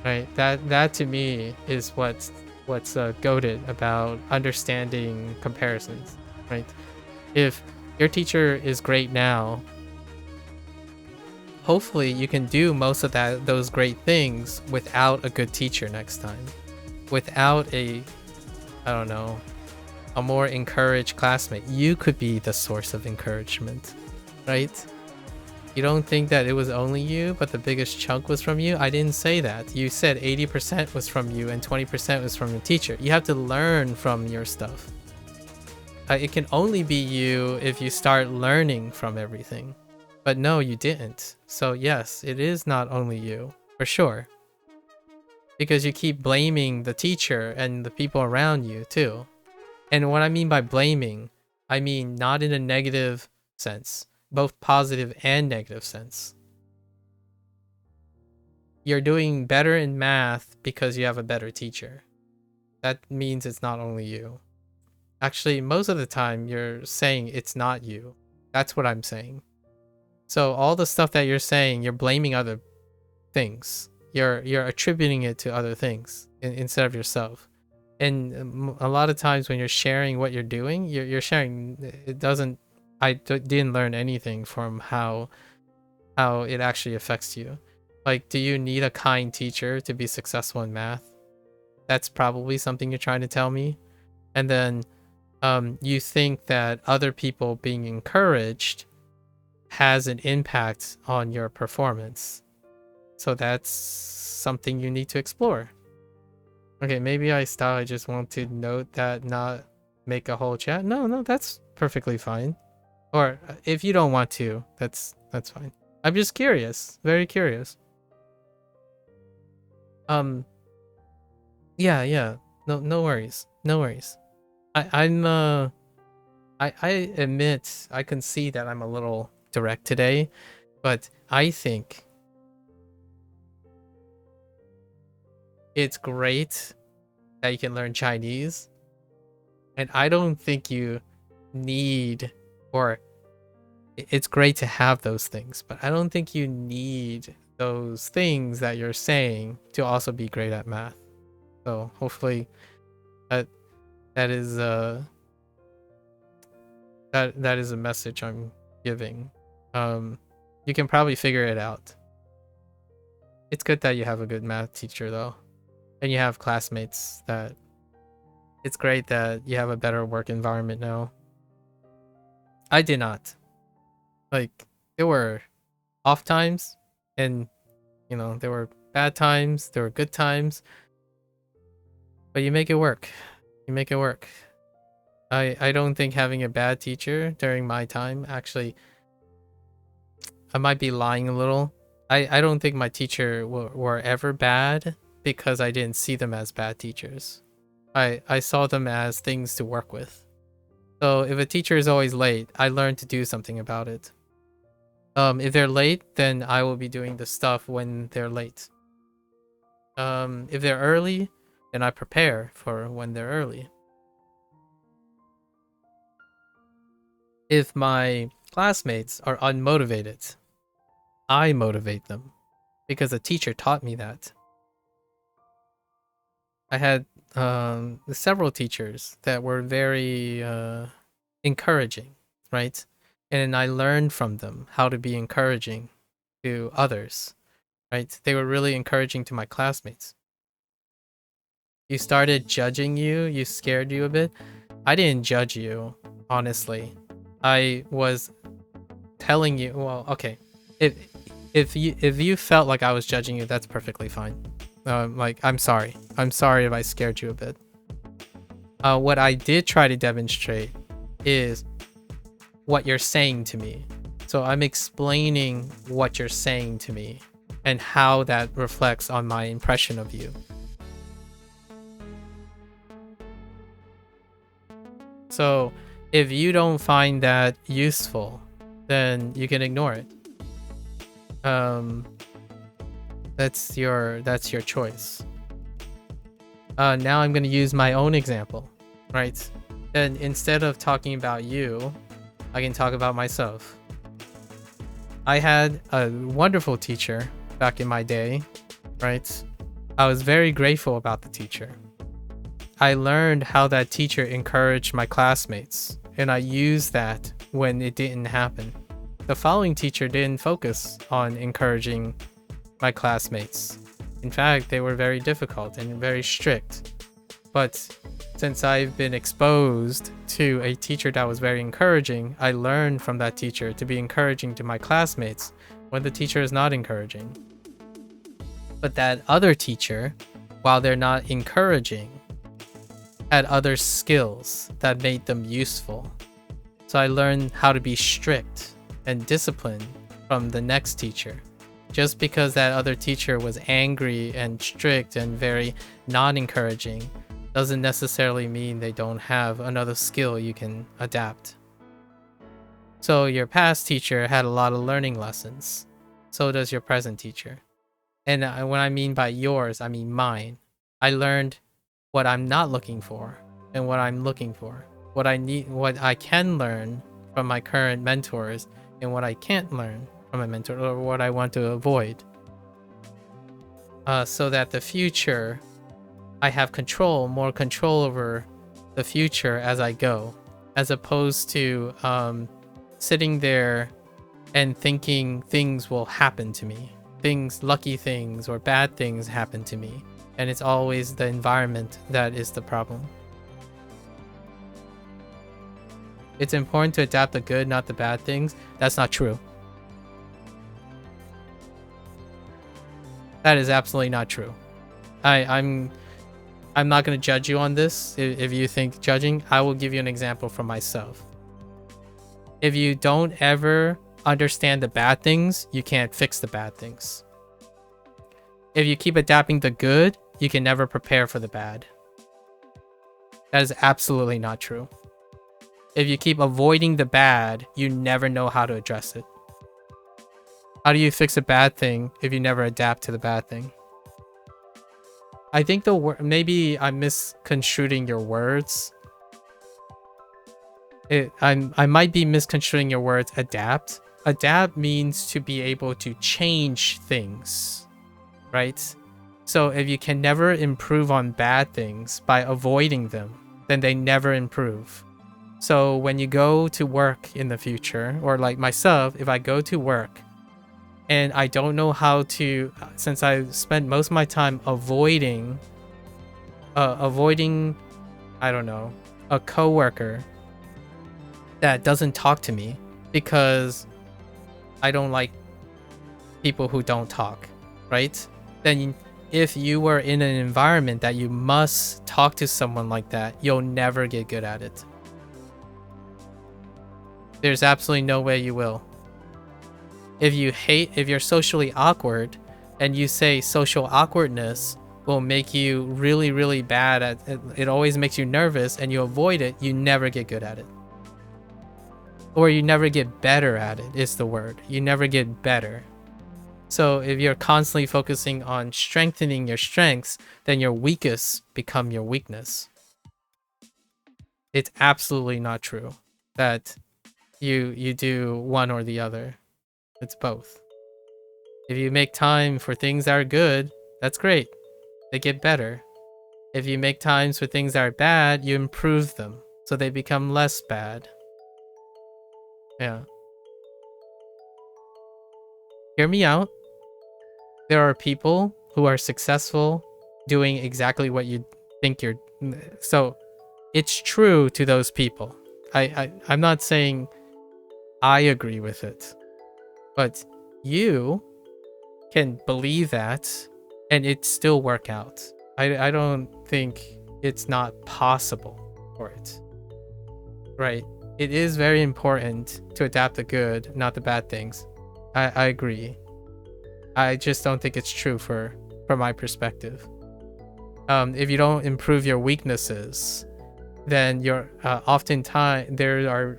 right? That to me is what's goated about understanding comparisons, right? If your teacher is great now, hopefully you can do most of those great things without a good teacher next time, without I don't know, a more encouraged classmate. You could be the source of encouragement, right? You don't think that it was only you, but the biggest chunk was from you? I didn't say that. You said 80% was from you and 20% was from your teacher. You have to learn from your stuff. It can only be you if you start learning from everything. But no, you didn't. So yes, it is not only you, for sure. Because you keep blaming the teacher and the people around you too. And what I mean by blaming, I mean not in a negative sense, both positive and negative sense. You're doing better in math because you have a better teacher. That means it's not only you. Actually, most of the time you're saying it's not you. That's what I'm saying. So all the stuff that you're saying, you're blaming other things. You're attributing it to other things instead of yourself. And a lot of times when you're sharing what you're doing, you're sharing, it doesn't, didn't learn anything from how it actually affects you. Like, do you need a kind teacher to be successful in math? That's probably something you're trying to tell me. And then you think that other people being encouraged has an impact on your performance. So that's something you need to explore. Okay, maybe I stop. I just want to note that, not make a whole chat. No, that's perfectly fine. Or if you don't want to, that's fine. I'm just curious, very curious. Yeah. No worries. I admit, I can see that I'm a little direct today, but I think it's great that you can learn Chinese, and I don't think you need, or it's great to have those things, but I don't think you need those things that you're saying to also be great at math. So hopefully that is that is a message I'm giving. You can probably figure it out. It's good that you have a good math teacher though, and you have classmates that. It's great that you have a better work environment now. I did not. Like, there were off times, and there were bad times, there were good times, but you make it work. You make it work. I don't think having a bad teacher during my time, actually, I might be lying a little. I don't think my teacher were ever bad because I didn't see them as bad teachers. I saw them as things to work with. So if a teacher is always late, I learned to do something about it. If they're late, then I will be doing the stuff when they're late. If they're early, then I prepare for when they're early. If my classmates are unmotivated, I motivate them because a teacher taught me that. I had several teachers that were very encouraging, right? And I learned from them how to be encouraging to others, right? They were really encouraging to my classmates. You started judging you scared you a bit. I didn't judge you, honestly. I was telling you, well, okay. If you felt like I was judging you, that's perfectly fine. Like, I'm sorry. I'm sorry if I scared you a bit. What I did try to demonstrate is what you're saying to me. So I'm explaining what you're saying to me and how that reflects on my impression of you. So if you don't find that useful, then you can ignore it. That's your choice. Now I'm going to use my own example, right? And instead of talking about you, I can talk about myself. I had a wonderful teacher back in my day, right? I was very grateful about the teacher. I learned how that teacher encouraged my classmates, and I used that when it didn't happen. The following teacher didn't focus on encouraging my classmates. In fact, they were very difficult and very strict. But since I've been exposed to a teacher that was very encouraging, I learned from that teacher to be encouraging to my classmates when the teacher is not encouraging. But that other teacher, while they're not encouraging, had other skills that made them useful. So I learned how to be strict and disciplined from the next teacher. Just because that other teacher was angry and strict and very non-encouraging doesn't necessarily mean they don't have another skill you can adapt. So your past teacher had a lot of learning lessons. So does your present teacher. And when I mean by yours, I mean mine. I learned what I'm not looking for and what I'm looking for. What I need, what I can learn from my current mentors and what I can't learn from a mentor, or what I want to avoid. So that the future, I have more control over the future as I go, as opposed to sitting there and thinking things will happen to me. Lucky things or bad things happen to me. And it's always the environment that is the problem. It's important to adapt the good, not the bad things. That's not true. That is absolutely not true. I'm not going to judge you on this. If you think judging, I will give you an example from myself. If you don't ever understand the bad things, you can't fix the bad things. If you keep adapting the good, you can never prepare for the bad. That is absolutely not true. If you keep avoiding the bad, you never know how to address it. How do you fix a bad thing if you never adapt to the bad thing? I think maybe I'm misconstruing your words. I might be misconstruing your words. Adapt. Adapt means to be able to change things, right? So if you can never improve on bad things by avoiding them, then they never improve. So when you go to work in the future, or like myself, if I go to work and I don't know how to, since I spent most of my time avoiding, I don't know, a coworker that doesn't talk to me because I don't like people who don't talk, right? Then if you were in an environment that you must talk to someone like that, you'll never get good at it. There's absolutely no way you will. If you're socially awkward and you say social awkwardness will make you really, really bad at it, it always makes you nervous and you avoid it, you never get good at it. Or you never get better at it is the word. You never get better. So if you're constantly focusing on strengthening your strengths, then your weakest become your weakness. It's absolutely not true that you do one or the other. It's both. If you make time for things that are good, that's great. They get better. If you make times for things that are bad, you improve them so they become less bad. Yeah. Hear me out. There are people who are successful doing exactly what you think you're. So it's true to those people. I'm not saying I agree with it, but you can believe that and it still work out. I don't think it's not possible for it. Right. It is very important to adapt the good, not the bad things. I agree. I just don't think it's true from my perspective. If you don't improve your weaknesses, then you're oftentimes there are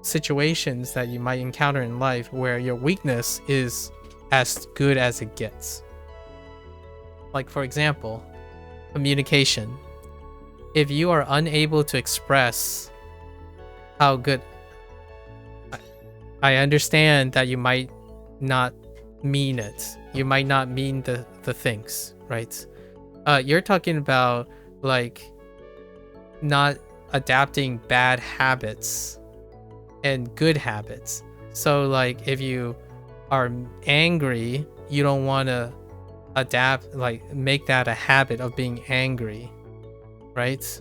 situations that you might encounter in life where your weakness is as good as it gets. Like, for example, communication. If you are unable to express how good, I understand that you might not mean it. You might not mean the things, right? You're talking about like not adapting bad habits and good habits. So like if you are angry, you don't want to adapt, like make that a habit of being angry, right?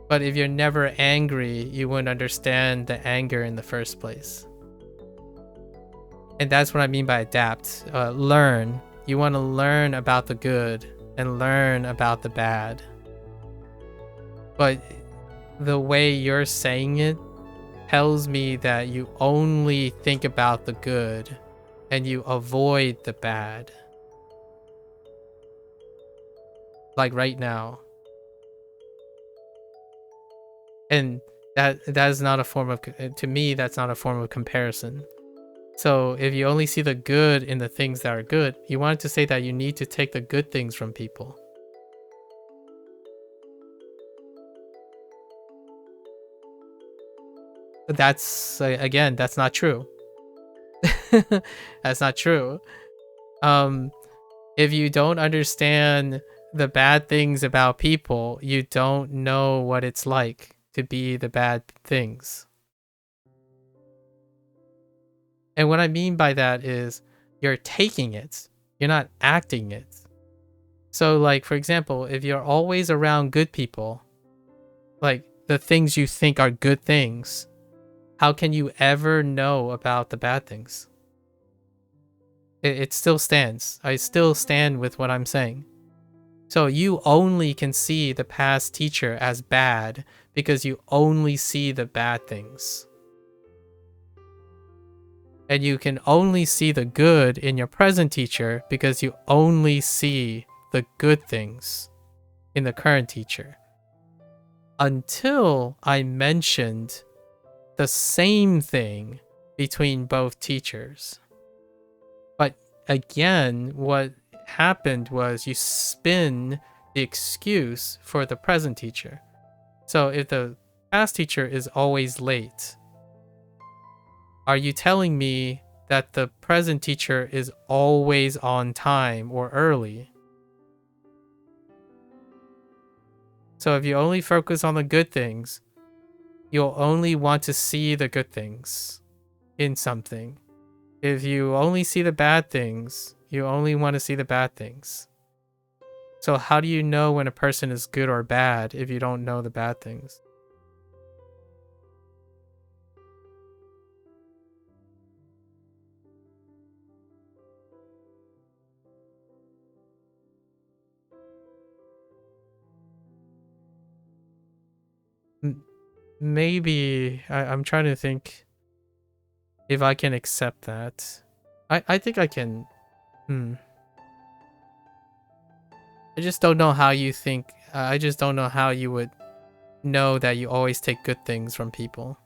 But if you're never angry, you wouldn't understand the anger in the first place. And that's what I mean by adapt. Learn. You want to learn about the good and learn about the bad. But the way you're saying it tells me that you only think about the good and you avoid the bad. Like right now. And that is not a form of, to me, that's not a form of comparison. So if you only see the good in the things that are good, you wanted to say that you need to take the good things from people. But that's, again, that's not true. That's not true. If you don't understand the bad things about people, you don't know what it's like to be the bad things. And what I mean by that is you're taking it, you're not acting it. So like, for example, if you're always around good people, like the things you think are good things, how can you ever know about the bad things? It still stands. I still stand with what I'm saying. So you only can see the past teacher as bad because you only see the bad things. And you can only see the good in your present teacher because you only see the good things in the current teacher. Until I mentioned the same thing between both teachers. But again, what happened was you spin the excuse for the present teacher. So if the past teacher is always late, are you telling me that the present teacher is always on time or early? So if you only focus on the good things, you'll only want to see the good things in something. If you only see the bad things, you only want to see the bad things. So how do you know when a person is good or bad if you don't know the bad things? Maybe I'm trying to think if I can accept that. I think I can. I just don't know how you think. I just don't know how you would know that you always take good things from people.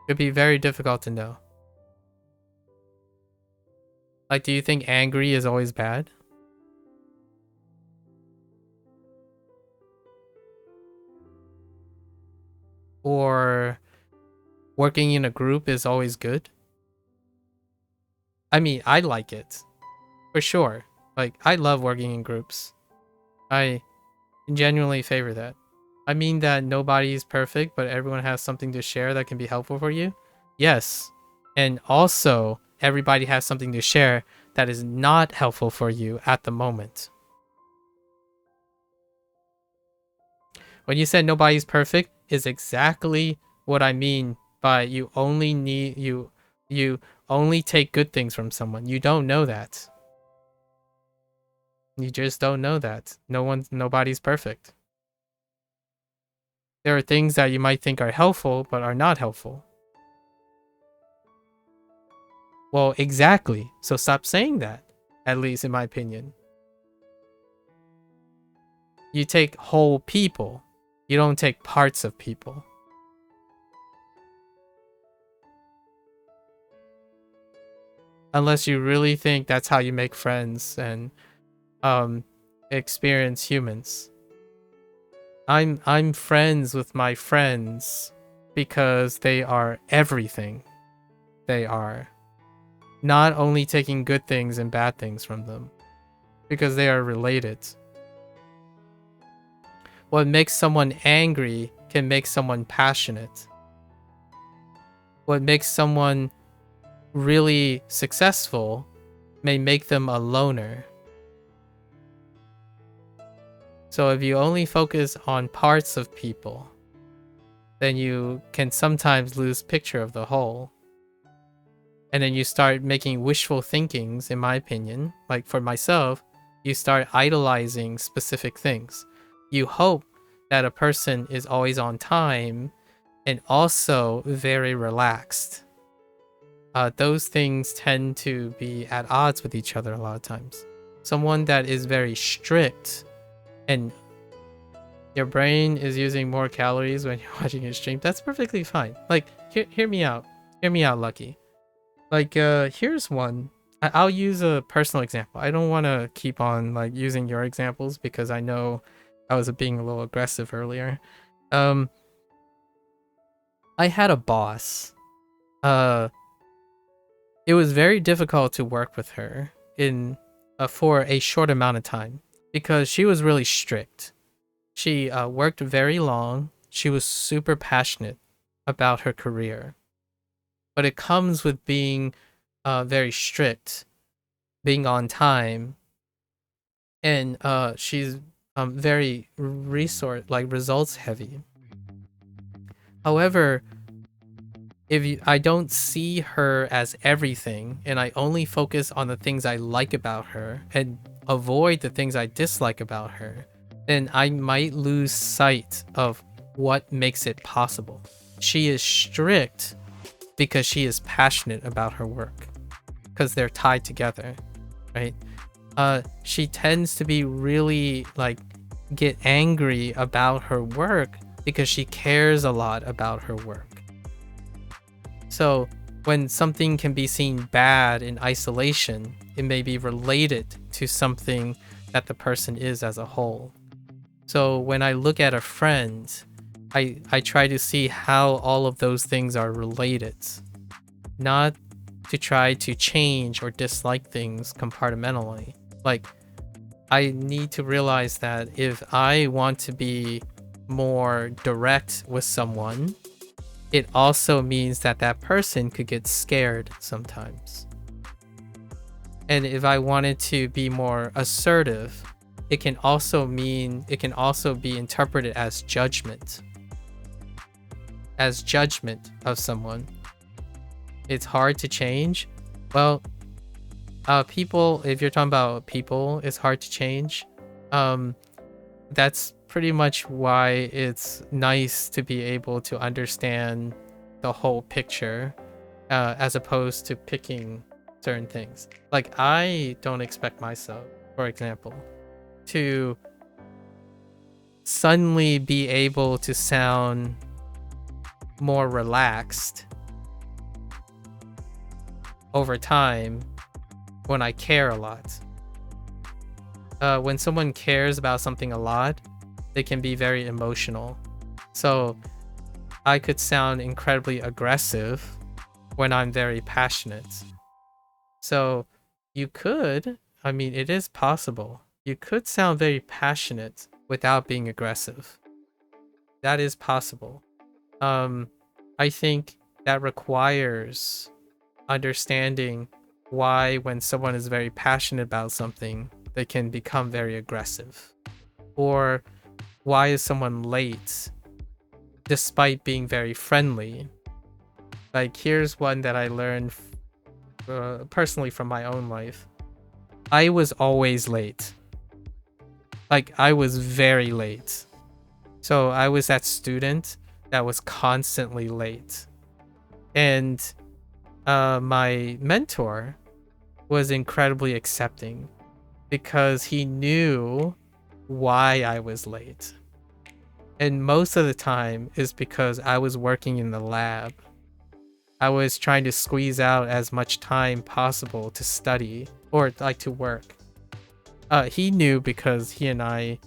It'd be very difficult to know. Like, do you think angry is always bad? Or working in a group is always good? I mean, I like it. For sure. Like, I love working in groups. I genuinely favor that. I mean that nobody's perfect, but everyone has something to share that can be helpful for you. Yes. And also, everybody has something to share that is not helpful for you at the moment. When you said nobody's perfect is exactly what I mean by you only take good things from someone. You don't know that. You just don't know that. Nobody's perfect. There are things that you might think are helpful but are not helpful. Well, exactly. So stop saying that, at least in my opinion. You take whole people. You don't take parts of people. Unless you really think that's how you make friends and experience humans. I'm friends with my friends because they are everything. They are not only taking good things and bad things from them, because they are related. What makes someone angry can make someone passionate. What makes someone really successful may make them a loner. So if you only focus on parts of people, then you can sometimes lose picture of the whole. And then you start making wishful thinkings, in my opinion. Like for myself, you start idolizing specific things. You hope that a person is always on time and also very relaxed. Those things tend to be at odds with each other a lot of times. Someone that is very strict and your brain is using more calories when you're watching a stream, that's perfectly fine. Like, hear me out. Hear me out, Lucky. Like, here's one. I'll use a personal example. I don't want to keep on like using your examples because I know I was being a little aggressive earlier. I had a boss. It was very difficult to work with her in for a short amount of time because she was really strict. She worked very long. She was super passionate about her career. But it comes with being very strict, being on time, and she's very results heavy. However, I don't see her as everything, and I only focus on the things I like about her and avoid the things I dislike about her, then I might lose sight of what makes it possible. She is strict because she is passionate about her work, because they're tied together, right? She tends to be really get angry about her work because she cares a lot about her work. So when something can be seen bad in isolation, it may be related to something that the person is as a whole. So when I look at a friend, I try to see how all of those things are related, not to try to change or dislike things compartmentally. Like, I need to realize that if I want to be more direct with someone, it also means that that person could get scared sometimes. And if I wanted to be more assertive, it can also be interpreted as judgment of someone. It's hard to change. Well, people, if you're talking about people, it's hard to change. That's pretty much why it's nice to be able to understand the whole picture, as opposed to picking certain things. Like, I don't expect myself, for example, to suddenly be able to sound more relaxed over time when I care a lot. When someone cares about something a lot, they can be very emotional. So I could sound incredibly aggressive when I'm very passionate. So you could, I mean, it is possible. You could sound very passionate without being aggressive. That is possible. I think that requires understanding why, when someone is very passionate about something, they can become very aggressive. Or why is someone late despite being very friendly? Like, here's one that I learned personally from my own life. I was always late. Like, I was very late. So I was that student that was constantly late. And my mentor was incredibly accepting because he knew why I was late. And most of the time is because I was working in the lab. I was trying to squeeze out as much time possible to study or like to work. He knew because he and I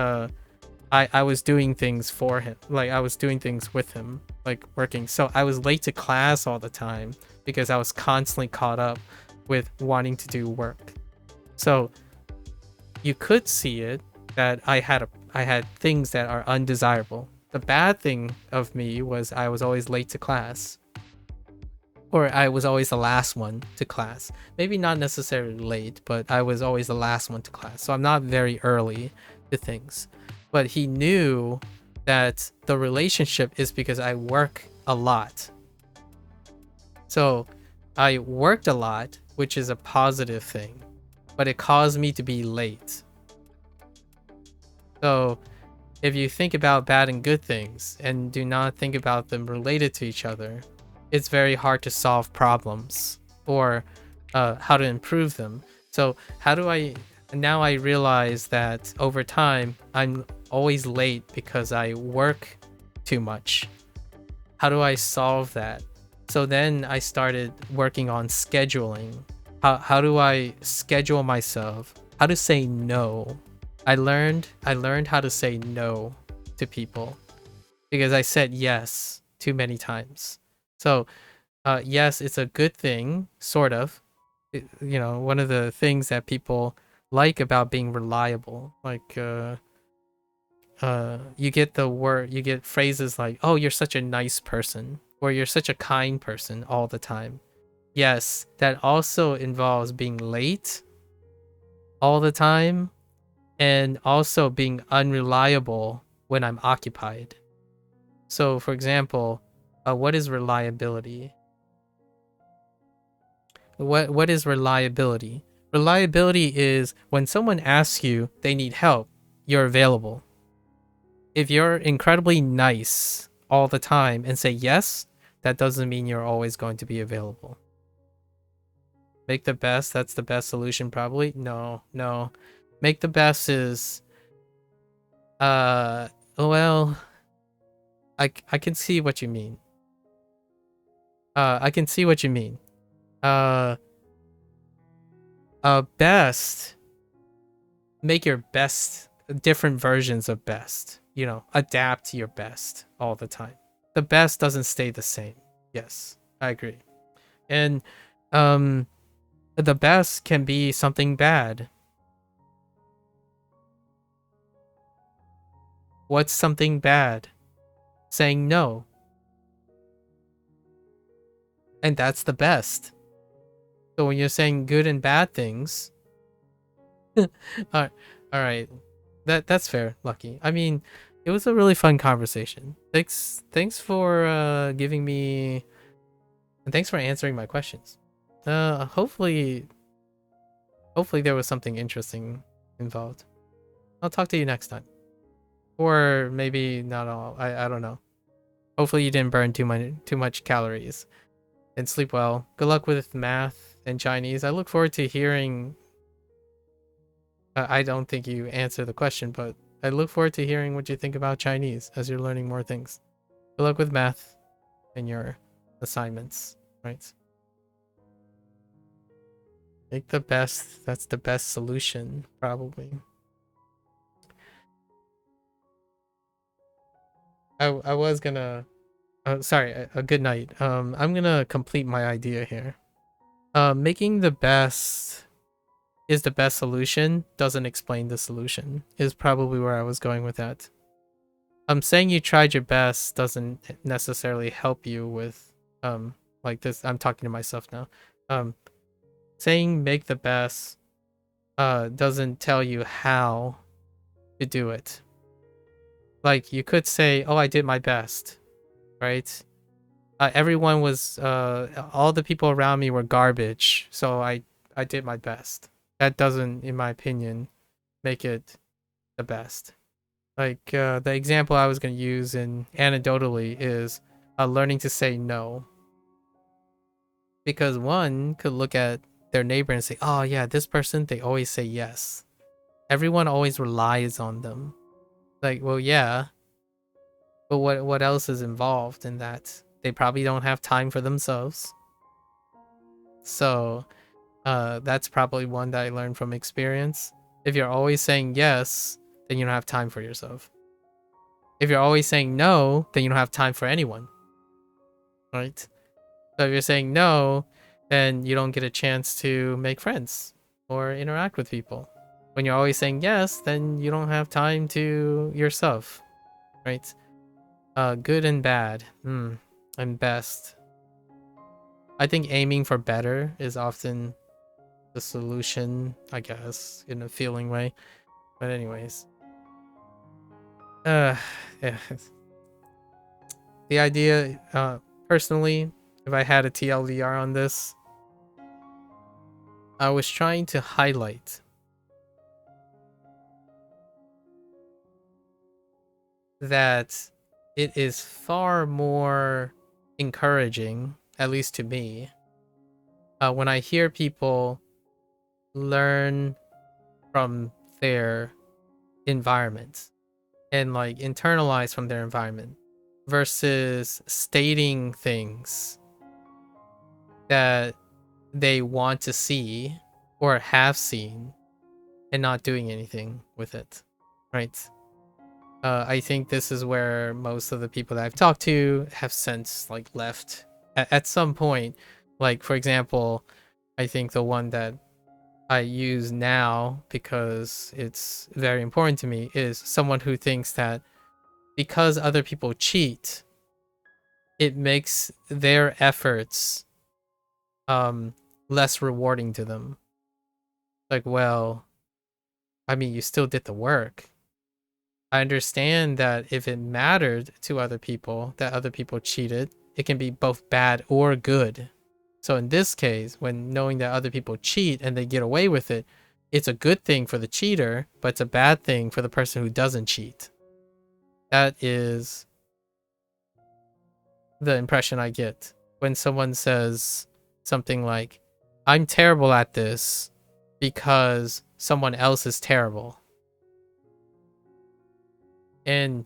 was doing things for him. Like, I was doing things with him, like working. So I was late to class all the time because I was constantly caught up with wanting to do work. So you could see it that I had things that are undesirable. The bad thing of me was I was always late to class. Or I was always the last one to class. Maybe not necessarily late, but I was always the last one to class. So I'm not very early to things. But he knew that the relationship is because I work a lot. So I worked a lot, which is a positive thing, but it caused me to be late. So if you think about bad and good things and do not think about them related to each other, it's very hard to solve problems or how to improve them. So now I realize that over time, I'm always late because I work too much. How do I solve that? So then I started working on scheduling. How do I schedule myself? How to say no. I learned how to say no to people because I said yes too many times. So yes, it's a good thing, sort of. One of the things that people like about being reliable, like you get phrases like, "Oh, you're such a nice person," or "You're such a kind person" all the time. Yes, that also involves being late all the time and also being unreliable when I'm occupied. So, for example, what is reliability? What is reliability? Reliability is when someone asks you they need help, you're available. If you're incredibly nice all the time and say yes, that doesn't mean you're always going to be available. Make the best, that's the best solution probably? No. Make the best is well, I can see what you mean. I can see what you mean. Best, make your best, different versions of best. Adapt to your best all the time. The best doesn't stay the same. Yes, I agree. And the best can be something bad. What's something bad? Saying no. And that's the best. So when you're saying good and bad things, all right, that's fair, Lucky. I mean, it was a really fun conversation. Thanks for giving me, and thanks for answering my questions. Hopefully there was something interesting involved. I'll talk to you next time, or maybe not all. I don't know. Hopefully you didn't burn too much calories and sleep well. Good luck with math and Chinese. I look forward to hearing. I don't think you answered the question, but I look forward to hearing what you think about Chinese as you're learning more things. Good luck with math and your assignments, right? Make the best. That's the best solution, probably. I was gonna. Sorry. A good night. I'm gonna complete my idea here. Making the best is the best solution doesn't explain the solution. Is probably where I was going with that. Saying you tried your best doesn't necessarily help you with like this. I'm talking to myself now. Saying make the best doesn't tell you how to do it. Like you could say, "Oh, I did my best," right? Everyone was all the people around me were garbage, so I did my best. That doesn't, in my opinion, make it the best. Like the example I was going to use in anecdotally is learning to say no. Because one could look at their neighbor and say, "Oh yeah, this person, they always say yes. Everyone always relies on them." Like, well, yeah, but what else is involved in that? They probably don't have time for themselves. So, that's probably one that I learned from experience. If you're always saying yes, then you don't have time for yourself. If you're always saying no, then you don't have time for anyone. Right? So if you're saying no, then you don't get a chance to make friends or interact with people. When you're always saying yes, then you don't have time to yourself. Right? Good and bad. And best. I think aiming for better is often the solution, I guess, in a feeling way. But anyways. Yeah. The idea, personally, if I had a TLDR on this, I was trying to highlight that it is far more encouraging, at least to me, when I hear people learn from their environment and like internalize from their environment versus stating things that they want to see or have seen and not doing anything with it, right? I think this is where most of the people that I've talked to have since like left at some point. Like, for example, I think the one that I use now because it's very important to me is someone who thinks that because other people cheat, it makes their efforts less rewarding to them. Like, well, I mean, you still did the work. I understand that if it mattered to other people that other people cheated, it can be both bad or good. So in this case, when knowing that other people cheat and they get away with it, it's a good thing for the cheater, but it's a bad thing for the person who doesn't cheat. That is the impression I get when someone says something like, "I'm terrible at this because someone else is terrible." And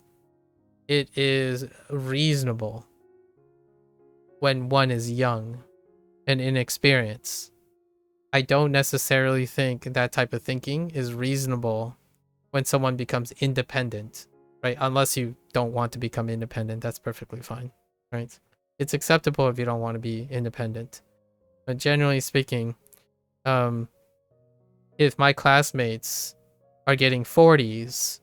it is reasonable when one is young and inexperienced. I don't necessarily think that type of thinking is reasonable when someone becomes independent, right? Unless you don't want to become independent, that's perfectly fine, right? It's acceptable if you don't want to be independent. But generally speaking, if my classmates are getting 40s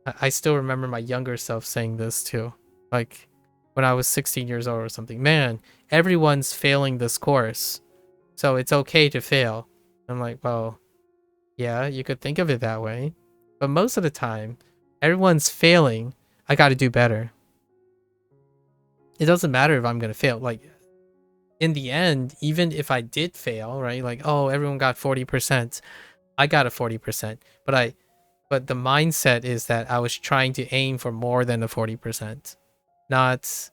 I still remember my younger self saying this too. Like when I was 16 years old or something. Man, everyone's failing this course, so it's okay to fail. I'm like, well, yeah, you could think of it that way. But most of the time, everyone's failing. I got to do better. It doesn't matter if I'm going to fail. Like, in the end, even if I did fail, right? Like, oh, everyone got 40%. I got a 40%. But the mindset is that I was trying to aim for more than the 40%. Not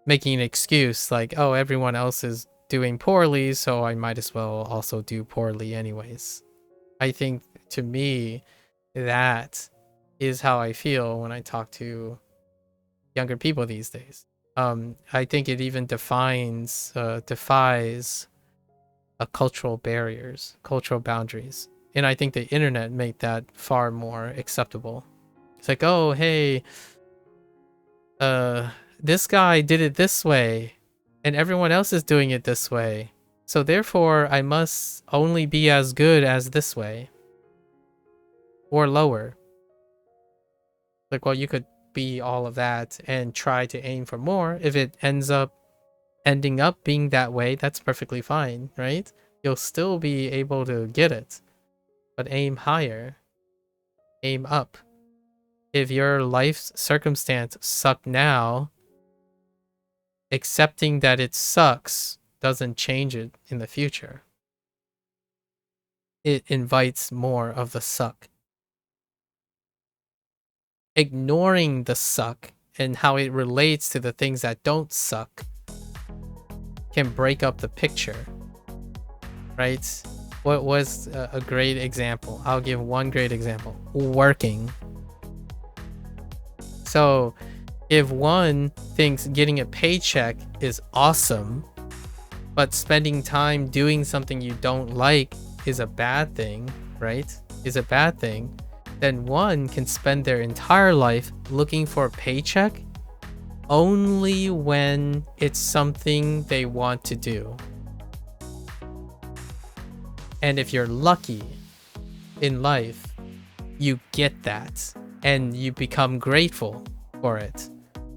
making an excuse like, oh, everyone else is doing poorly, so I might as well also do poorly anyways. I think, to me, that is how I feel when I talk to younger people these days. I think it even defies cultural barriers, cultural boundaries. And I think the internet made that far more acceptable. It's like, oh, hey, this guy did it this way, and everyone else is doing it this way. So therefore, I must only be as good as this way. Or lower. Like, well, you could be all of that and try to aim for more. If it ending up being that way, that's perfectly fine, right? You'll still be able to get it. But aim higher. Aim up. If your life's circumstance suck now, accepting that it sucks doesn't change it in the future. It invites more of the suck. Ignoring the suck and how it relates to the things that don't suck can break up the picture, right? What was a great example? I'll give one great example. Working. So if one thinks getting a paycheck is awesome, but spending time doing something you don't like is a bad thing, right? Is a bad thing, then one can spend their entire life looking for a paycheck only when it's something they want to do. And if you're lucky in life, you get that and you become grateful for it.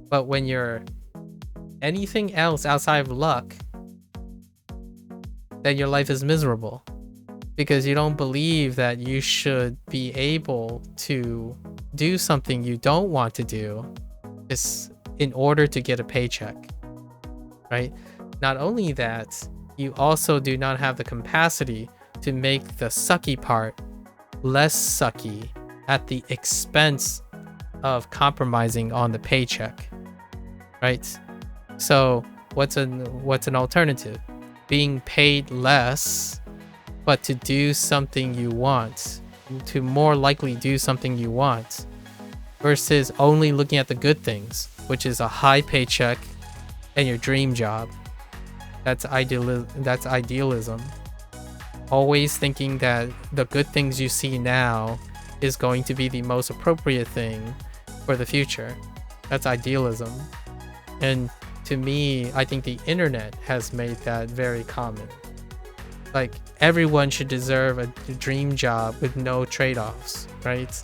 But when you're anything else outside of luck, then your life is miserable. Because you don't believe that you should be able to do something you don't want to do just in order to get a paycheck, right? Not only that, you also do not have the capacity to make the sucky part less sucky at the expense of compromising on the paycheck, right? So what's an alternative? Being paid less, but to do something you want, to more likely do something you want, versus only looking at the good things, which is a high paycheck and your dream job. That's idealism. Always thinking that the good things you see now is going to be the most appropriate thing for the future. That's idealism. And to me, I think the internet has made that very common. Like, everyone should deserve a dream job with no trade-offs, right?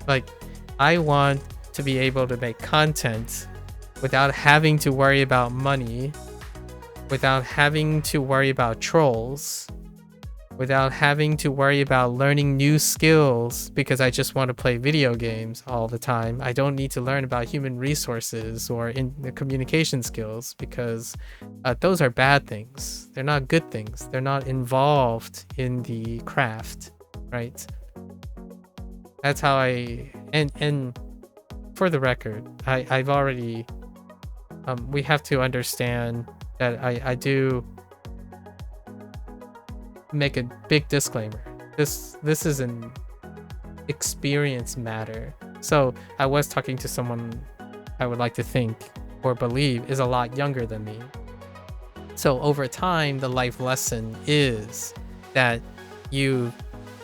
Like, I want to be able to make content without having to worry about money, without having to worry about trolls, without having to worry about learning new skills because I just want to play video games all the time. I don't need to learn about human resources or in the communication skills because those are bad things. They're not good things. They're not involved in the craft, right? That's how and for the record, I've already we have to understand that I do make a big disclaimer. This is an experience matter. So I was talking to someone I would like to think or believe is a lot younger than me. So over time, the life lesson is that you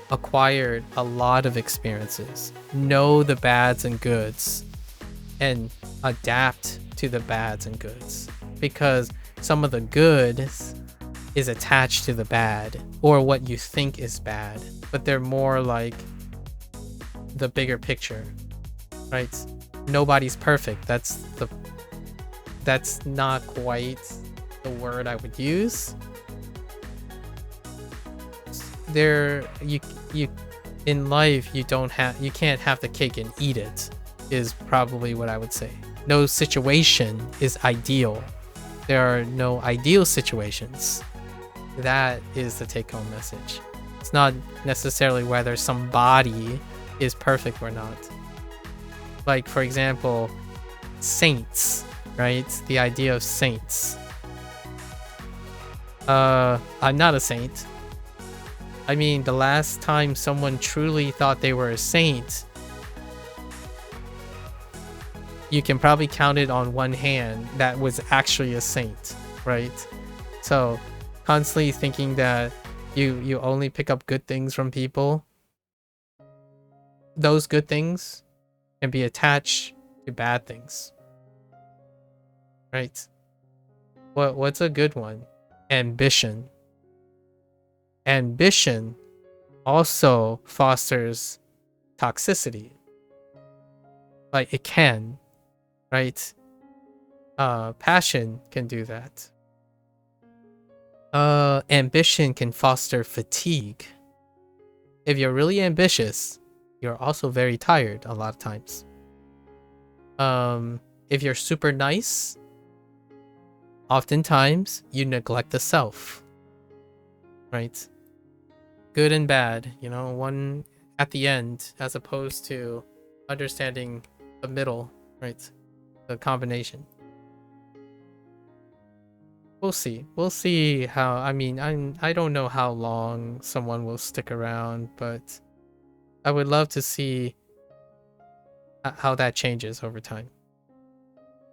acquired a lot of experiences, know the bads and goods, and adapt to the bads and goods, because some of the good is attached to the bad or what you think is bad, but they're more like the bigger picture. right? Nobody's perfect. That's not quite the word I would use. You in life you can't have the cake and eat it, is probably what I would say. No situation is ideal. There are no ideal situations. That is the take-home message. It's not necessarily whether somebody is perfect or not. Like, for example, saints, right? The idea of saints. I'm not a saint. I mean, the last time someone truly thought they were a saint, you can probably count it on one hand that was actually a saint, right? So constantly thinking that you only pick up good things from people, those good things can be attached to bad things, right? What's a good one? Ambition. Ambition also fosters toxicity. Like, it can, right? Passion can do that. Ambition can foster fatigue. If you're really ambitious, you're also very tired a lot of times. If you're super nice, oftentimes you neglect the self, right? Good and bad, one at the end, as opposed to understanding the middle, right? The combination. We'll see how. I mean, I don't know how long someone will stick around, but I would love to see how that changes over time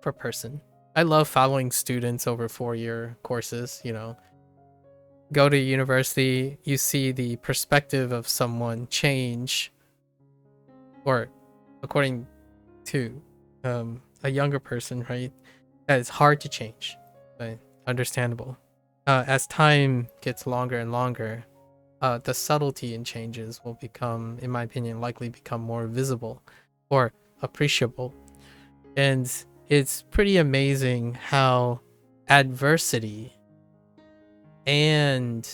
per person. I love following students over 4-year courses. Go to university, you see the perspective of someone change, or according to a younger person, right? That is hard to change, but understandable. As time gets longer and longer, the subtlety in changes will become, in my opinion, likely become more visible or appreciable. And it's pretty amazing how adversity and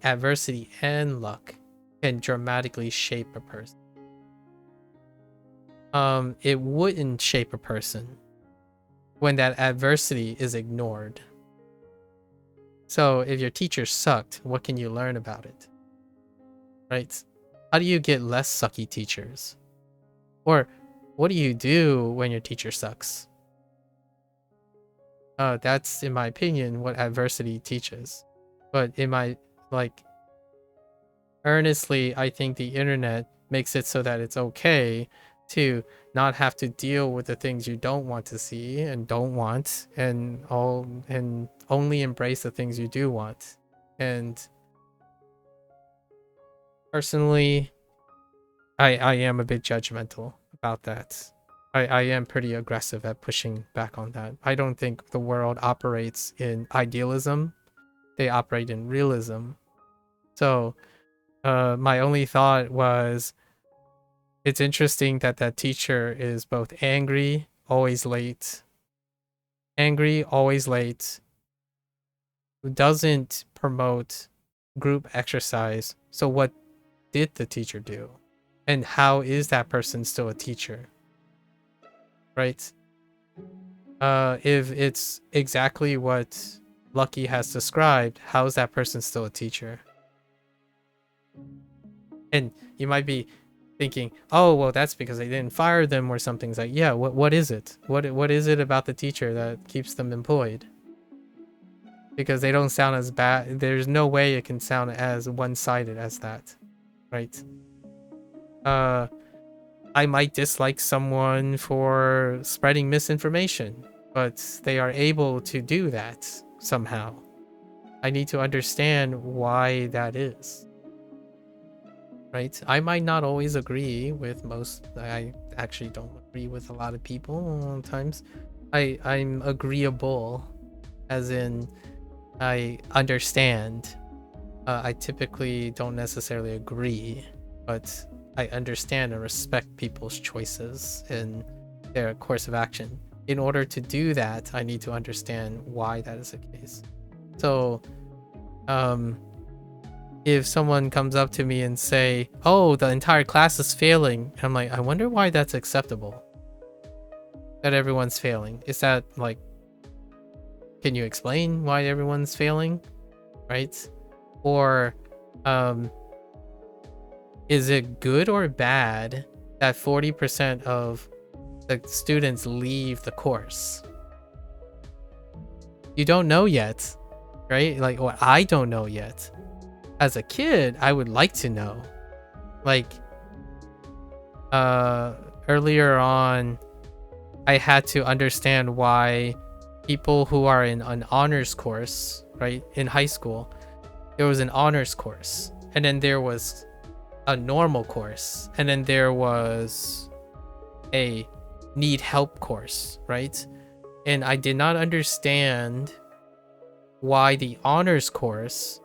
adversity and luck can dramatically shape a person. It wouldn't shape a person when that adversity is ignored. So if your teacher sucked, what can you learn about it? Right? How do you get less sucky teachers? Or what do you do when your teacher sucks? That's, in my opinion, what adversity teaches. But earnestly, I think the internet makes it so that it's okay to not have to deal with the things you don't want to see and don't want, and only embrace the things you do want. And personally, I am a bit judgmental about that. I am pretty aggressive at pushing back on that. I don't think the world operates in idealism. They operate in realism. So my only thought was, it's interesting that that teacher is both angry, always late, who doesn't promote group exercise. So what did the teacher do? And how is that person still a teacher? Right? If it's exactly what Lucky has described, how is that person still a teacher? And you might be thinking, oh, well, that's because they didn't fire them or something. It's like, yeah, what is it? What is it about the teacher that keeps them employed? Because they don't sound as bad. There's no way it can sound as one-sided as that, right? I might dislike someone for spreading misinformation, but they are able to do that somehow. I need to understand why that is. Right? I might not always agree with most. I actually don't agree with a lot of people sometimes. I'm agreeable, as in I understand. I typically don't necessarily agree, but I understand and respect people's choices in their course of action. In order to do that, I need to understand why that is the case. So, if someone comes up to me and say, "Oh, the entire class is failing," I'm like, I wonder why that's acceptable. That everyone's failing. Is that like, can you explain why everyone's failing? Right? Or, is it good or bad that 40% of the students leave the course? You don't know yet, right? Like, or I don't know yet. As a kid, I would like to know. Like, earlier on, I had to understand why people who are in an honors course, right, in high school, there was an honors course, and then there was a normal course, and then there was a need help course, right? And I did not understand why the honors course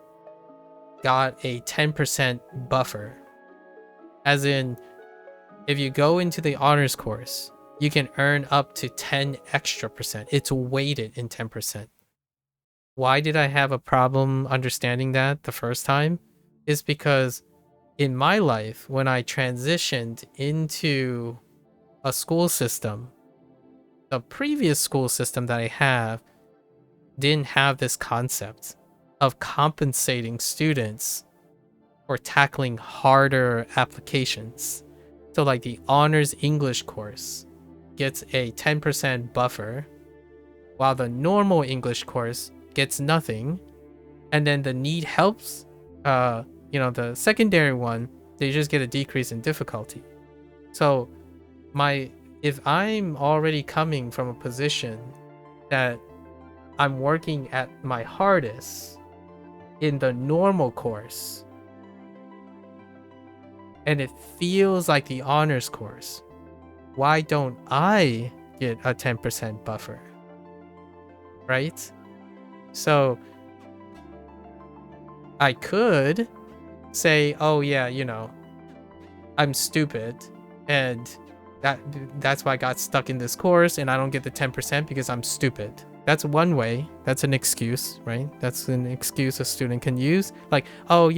got a 10% buffer. As in, if you go into the honors course, you can earn up to 10 extra percent. It's weighted in 10%. Why did I have a problem understanding that the first time? Is because in my life, when I transitioned into a school system, the previous school system that I have didn't have this concept of compensating students for tackling harder applications. So like the honors English course gets a 10% buffer, while the normal English course gets nothing. And then the need helps, the secondary one, they just get a decrease in difficulty. So if I'm already coming from a position that I'm working at my hardest in the normal course, and it feels like the honors course, why don't I get a 10% buffer? Right? So I could say, oh yeah, I'm stupid, and that's why I got stuck in this course and I don't get the 10% because I'm stupid. That's one way. That's an excuse, right? That's an excuse a student can use. Like, oh,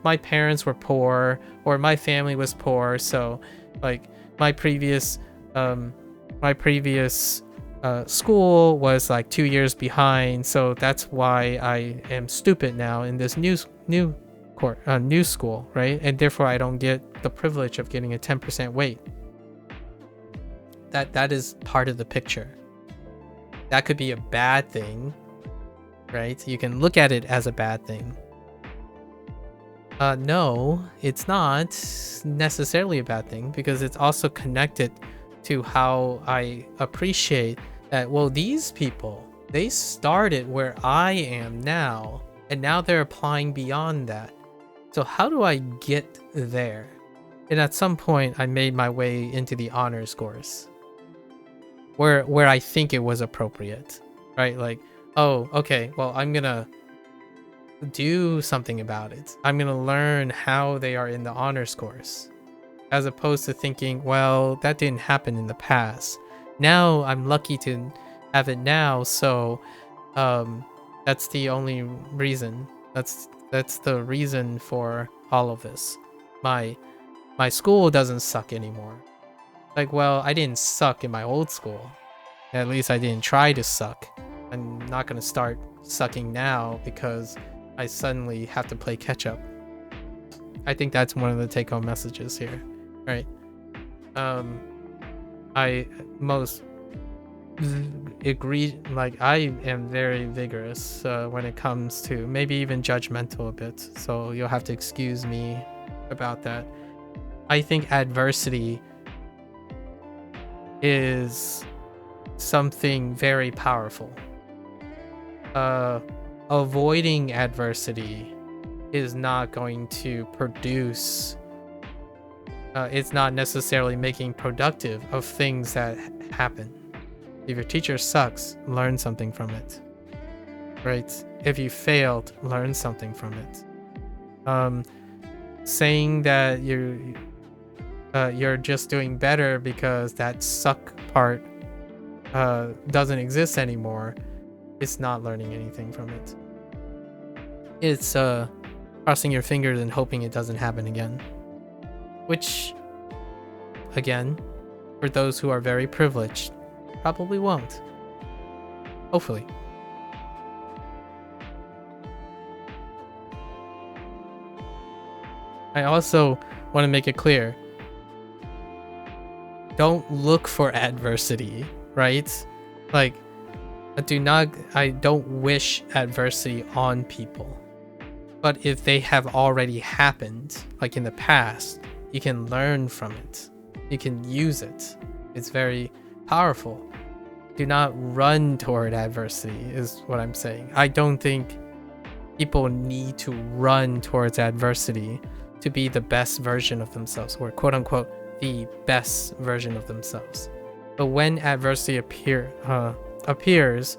my parents were poor, or my family was poor, so like my previous school was like 2 years behind, so that's why I am stupid now in this new school, right? And therefore I don't get the privilege of getting a 10% weight. That is part of the picture. That could be a bad thing, right? You can look at it as a bad thing. No, it's not necessarily a bad thing, because it's also connected to how I appreciate that, well, these people, they started where I am now, and now they're applying beyond that. So how do I get there? And at some point, I made my way into the honors course, where I think it was appropriate, right? Like, oh, okay, well, I'm gonna do something about it. I'm gonna learn how they are in the honors course, as opposed to thinking, well, that didn't happen in the past. Now I'm lucky to have it now, so that's the only reason. That's the reason for all of this. My school doesn't suck anymore. Like, well, I didn't suck in my old school. At least I didn't try to suck. I'm not gonna start sucking now because I suddenly have to play catch up. I think that's one of the take-home messages here, right? I most agree. Like, I am very vigorous when it comes to, maybe even judgmental a bit. So you'll have to excuse me about that. I think adversity is something very powerful. Avoiding adversity is not going to produce, it's not necessarily making productive of things that happen. If your teacher sucks, learn something from it, right? If you failed, learn something from it. Saying that you're just doing better because that suck part doesn't exist anymore, it's not learning anything from it. It's crossing your fingers and hoping it doesn't happen again. Which, again, for those who are very privileged, probably won't. Hopefully. I also want to make it clear, don't look for adversity, right? Like, I don't wish adversity on people. But if they have already happened, like in the past, you can learn from it. You can use it. It's very powerful. Do not run toward adversity, is what I'm saying. I don't think people need to run towards adversity to be the best version of themselves, or quote unquote, the best version of themselves. But when adversity appears,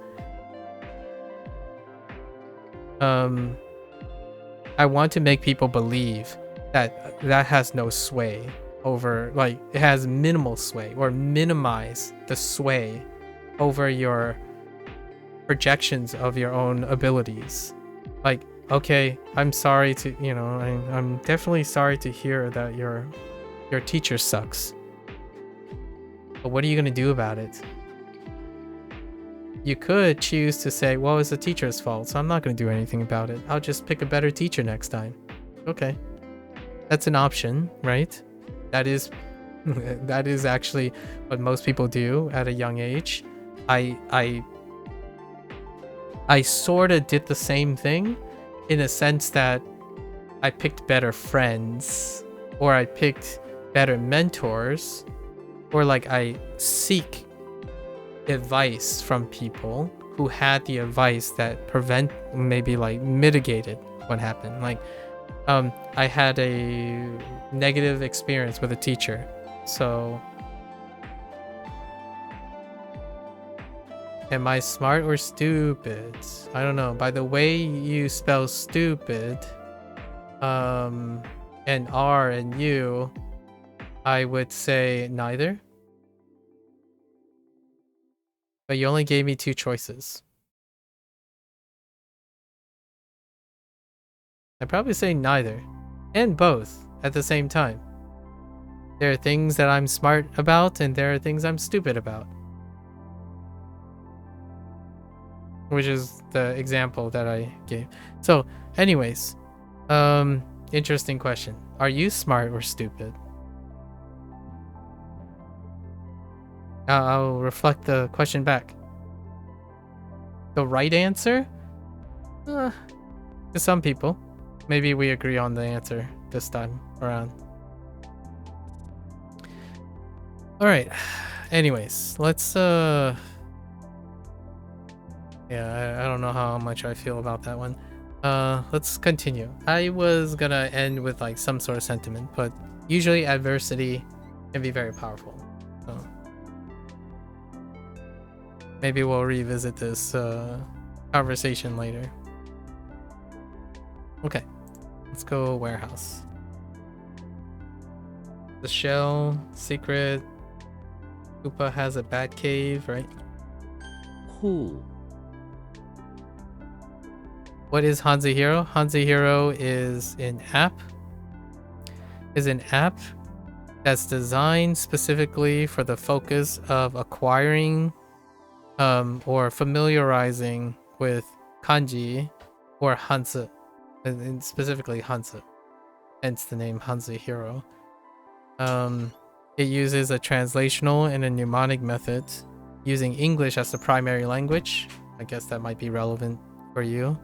I want to make people believe that that has no sway over, like, it has minimal sway, or minimize the sway over your projections of your own abilities. Like, okay, I'm sorry to, I'm definitely sorry to hear that your teacher sucks. But what are you going to do about it? You could choose to say, well, it's the teacher's fault, so I'm not going to do anything about it. I'll just pick a better teacher next time. Okay. That's an option, right? That is actually what most people do at a young age. I sort of did the same thing, in a sense that I picked better friends, or I picked better mentors, or like I seek advice from people who had the advice that mitigated what happened. Like, I had a negative experience with a teacher, so am I smart or stupid? I don't know. By the way you spell stupid, and R and U, I would say neither. But you only gave me 2 choices. I'd probably say neither, and both at the same time. There are things that I'm smart about, and there are things I'm stupid about. Which is the example that I gave. So, anyways, interesting question. Are you smart or stupid? I'll reflect the question back. The right answer? To some people. Maybe we agree on the answer this time around. Alright. Anyways, let's yeah, I don't know how much I feel about that one. Let's continue. I was gonna end with like some sort of sentiment, but usually adversity can be very powerful. So maybe we'll revisit this conversation later. Okay, let's go warehouse. The shell, secret. Koopa has a bat cave, right? Cool. What is HanziHero? HanziHero is an app. That's designed specifically for the focus of acquiring or familiarizing with kanji or Hanzi, and specifically Hanzi, hence the name HanziHero. It uses a translational and a mnemonic method using English as the primary language. I guess that might be relevant for you.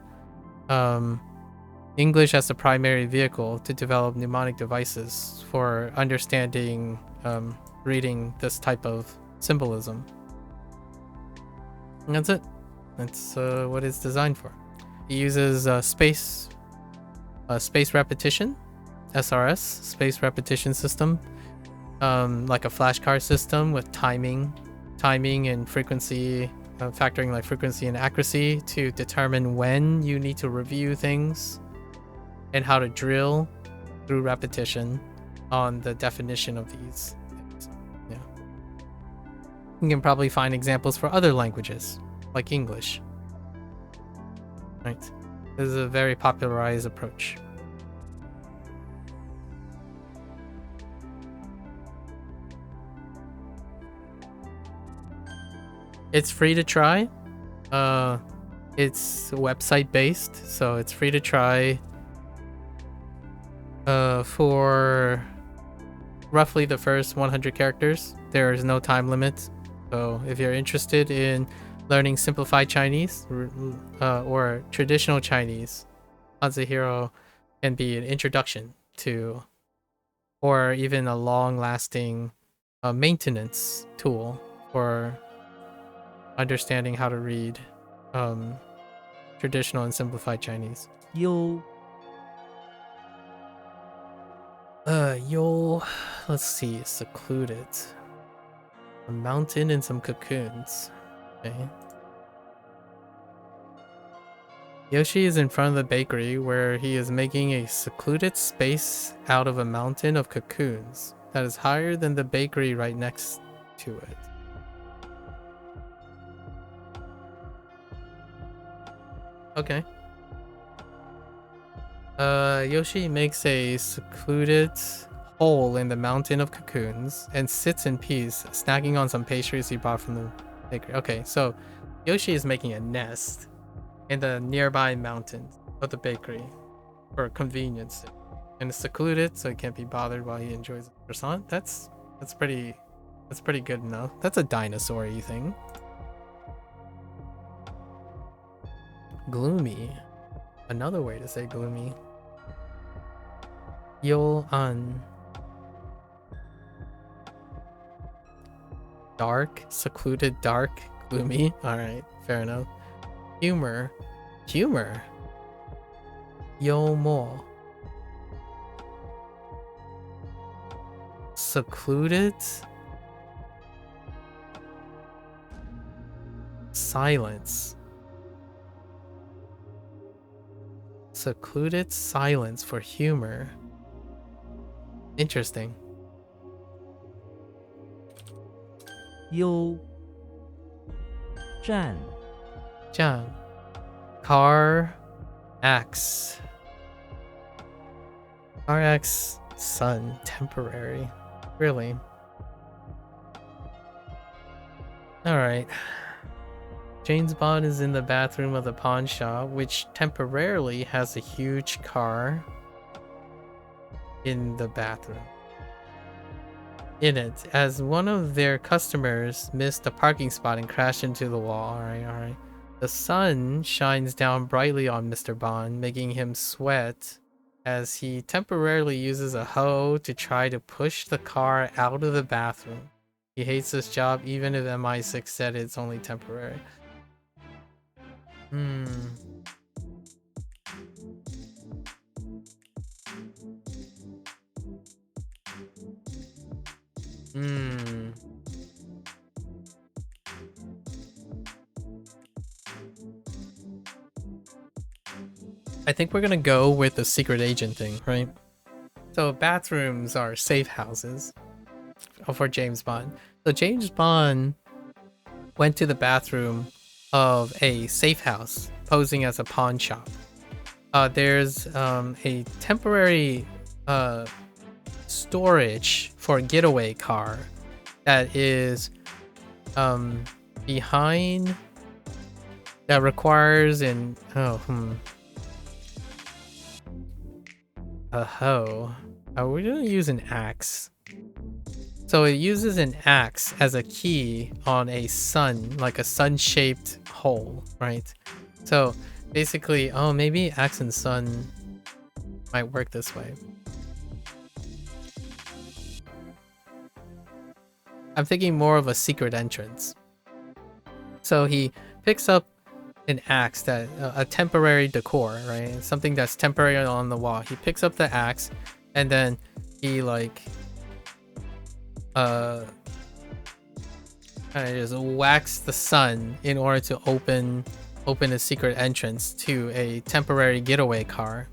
English as the primary vehicle to develop mnemonic devices for understanding, reading this type of symbolism. And that's it. That's what it's designed for. It uses space repetition, SRS, space repetition system, like a flashcard system with timing and frequency, factoring like frequency and accuracy to determine when you need to review things and how to drill through repetition on the definition of these things. Yeah. You can probably find examples for other languages, like English. Right. This is a very popularized approach. It's free to try. It's website based, so it's free to try for roughly the first 100 characters. There is no time limit. So if you're interested in learning simplified Chinese or traditional Chinese, HanziHero can be an introduction to, or even a long-lasting maintenance tool for understanding how to read traditional and simplified Chinese. 优 Let's see, secluded. A mountain and some cocoons. Okay. Yoshi is in front of the bakery where he is making a secluded space out of a mountain of cocoons that is higher than the bakery right next to it. Okay. Yoshi makes a secluded hole in the mountain of cocoons and sits in peace, snacking on some pastries he bought from the bakery. Okay, so Yoshi is making a nest in the nearby mountains of the bakery for convenience. And it's secluded, so he can't be bothered while he enjoys the croissant. That's pretty good enough. That's a dinosaur-y thing. Gloomy. Another way to say gloomy. Yo-an. Dark, secluded, dark, gloomy. Alright, fair enough. Humor. Humor. Yo-mo. Secluded. Silence. Secluded silence for humor. Interesting. 优站 Jam. Car. Axe. Car axe. Sun. Temporary. Really? Alright. James Bond is in the bathroom of the pawn shop, which temporarily has a huge car in the bathroom. In it, as one of their customers missed a parking spot and crashed into the wall. Alright. The sun shines down brightly on Mr. Bond, making him sweat as he temporarily uses a hoe to try to push the car out of the bathroom. He hates this job even if MI6 said it's only temporary. I think we're gonna go with the secret agent thing, right? So bathrooms are safe houses for James Bond. So James Bond went to the bathroom of a safe house posing as a pawn shop. There's a temporary storage for a getaway car that is behind, that requires an a hoe. We're gonna use an axe. So it uses an axe as a key on a sun, like a sun-shaped hole, right? So basically, maybe axe and sun might work this way. I'm thinking more of a secret entrance. So he picks up an axe, that a temporary decor, right? Something that's temporary on the wall. He picks up the axe and then he like kind of just whacks the sun in order to open a secret entrance to a temporary getaway car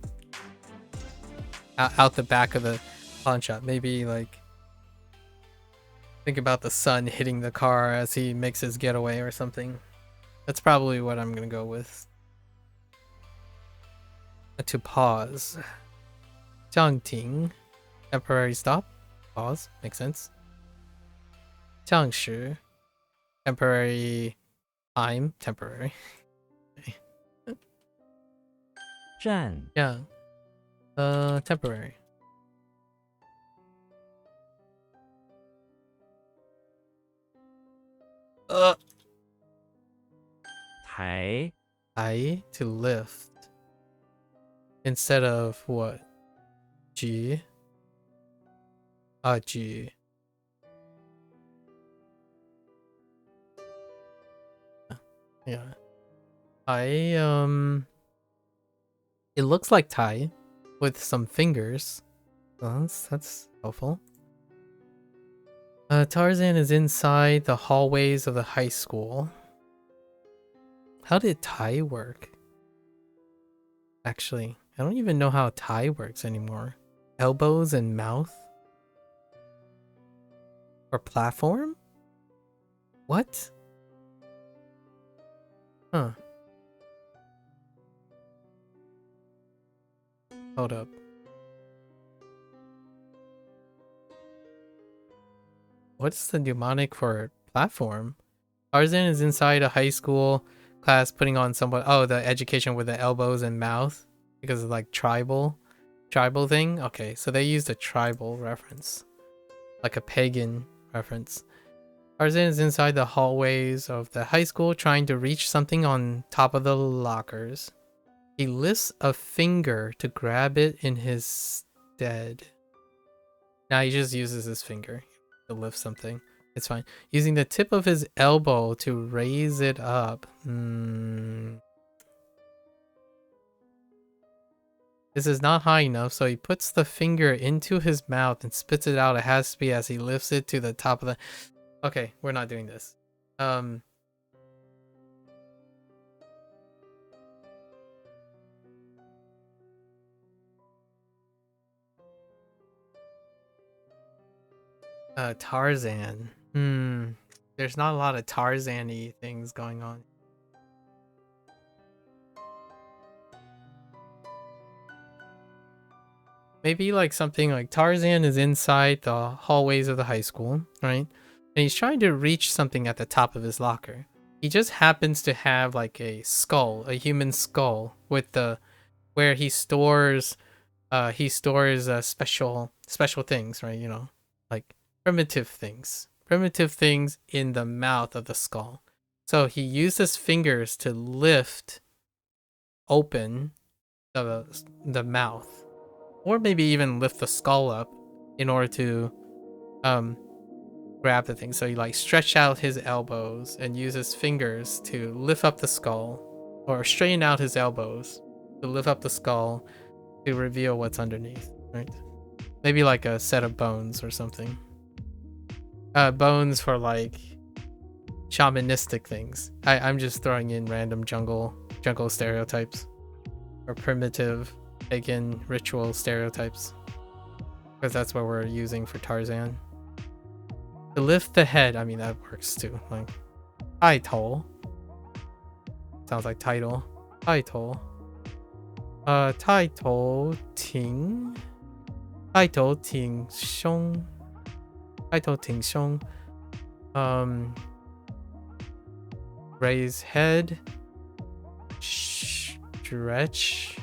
out the back of the pawn shop. Maybe like think about the sun hitting the car as he makes his getaway or something. That's probably what I'm gonna go with. To pause. 暂停. Temporary stop. Pause. Makes sense. 暂时. Temporary time. Temporary. 站 Yeah. Temporary.台 I to lift. Instead of what? G. G. Yeah. It looks like Thai with some fingers. That's helpful. Tarzan is inside the hallways of the high school. How did Thai work? Actually, I don't even know how Thai works anymore. Elbows and mouth? Or platform? What? Huh. Hold up. What's the mnemonic for platform? Tarzan is inside a high school class putting on somewhat. Oh, the education with the elbows and mouth because of like tribal thing. Okay, so they used a tribal reference, like a pagan reference. Tarzan is inside the hallways of the high school trying to reach something on top of the lockers. He lifts a finger to grab it in his stead. Now he just uses his finger to lift something. It's fine. Using the tip of his elbow to raise it up. This is not high enough, so he puts the finger into his mouth and spits it out. It has to be as he lifts it to the top of the... Okay, we're not doing this. Tarzan. There's not a lot of Tarzan-y things going on. Maybe like something like Tarzan is inside the hallways of the high school, right? And he's trying to reach something at the top of his locker. He just happens to have like a skull, a human skull with the where he stores special things, right? You know, like primitive things in the mouth of the skull. So he uses fingers to lift open the mouth, or maybe even lift the skull up in order to grab the thing. So he like stretch out his elbows and use his fingers to lift up the skull, or straighten out his elbows to lift up the skull to reveal what's underneath, right? Maybe like a set of bones or something. Bones for like shamanistic things. I'm just throwing in random jungle stereotypes or primitive pagan ritual stereotypes, because that's what we're using for Tarzan. To lift the head, I mean that works too. Like title. Sounds like title. Title. Title ting. Title ting shong. Title ting shong. Raise head. Stretch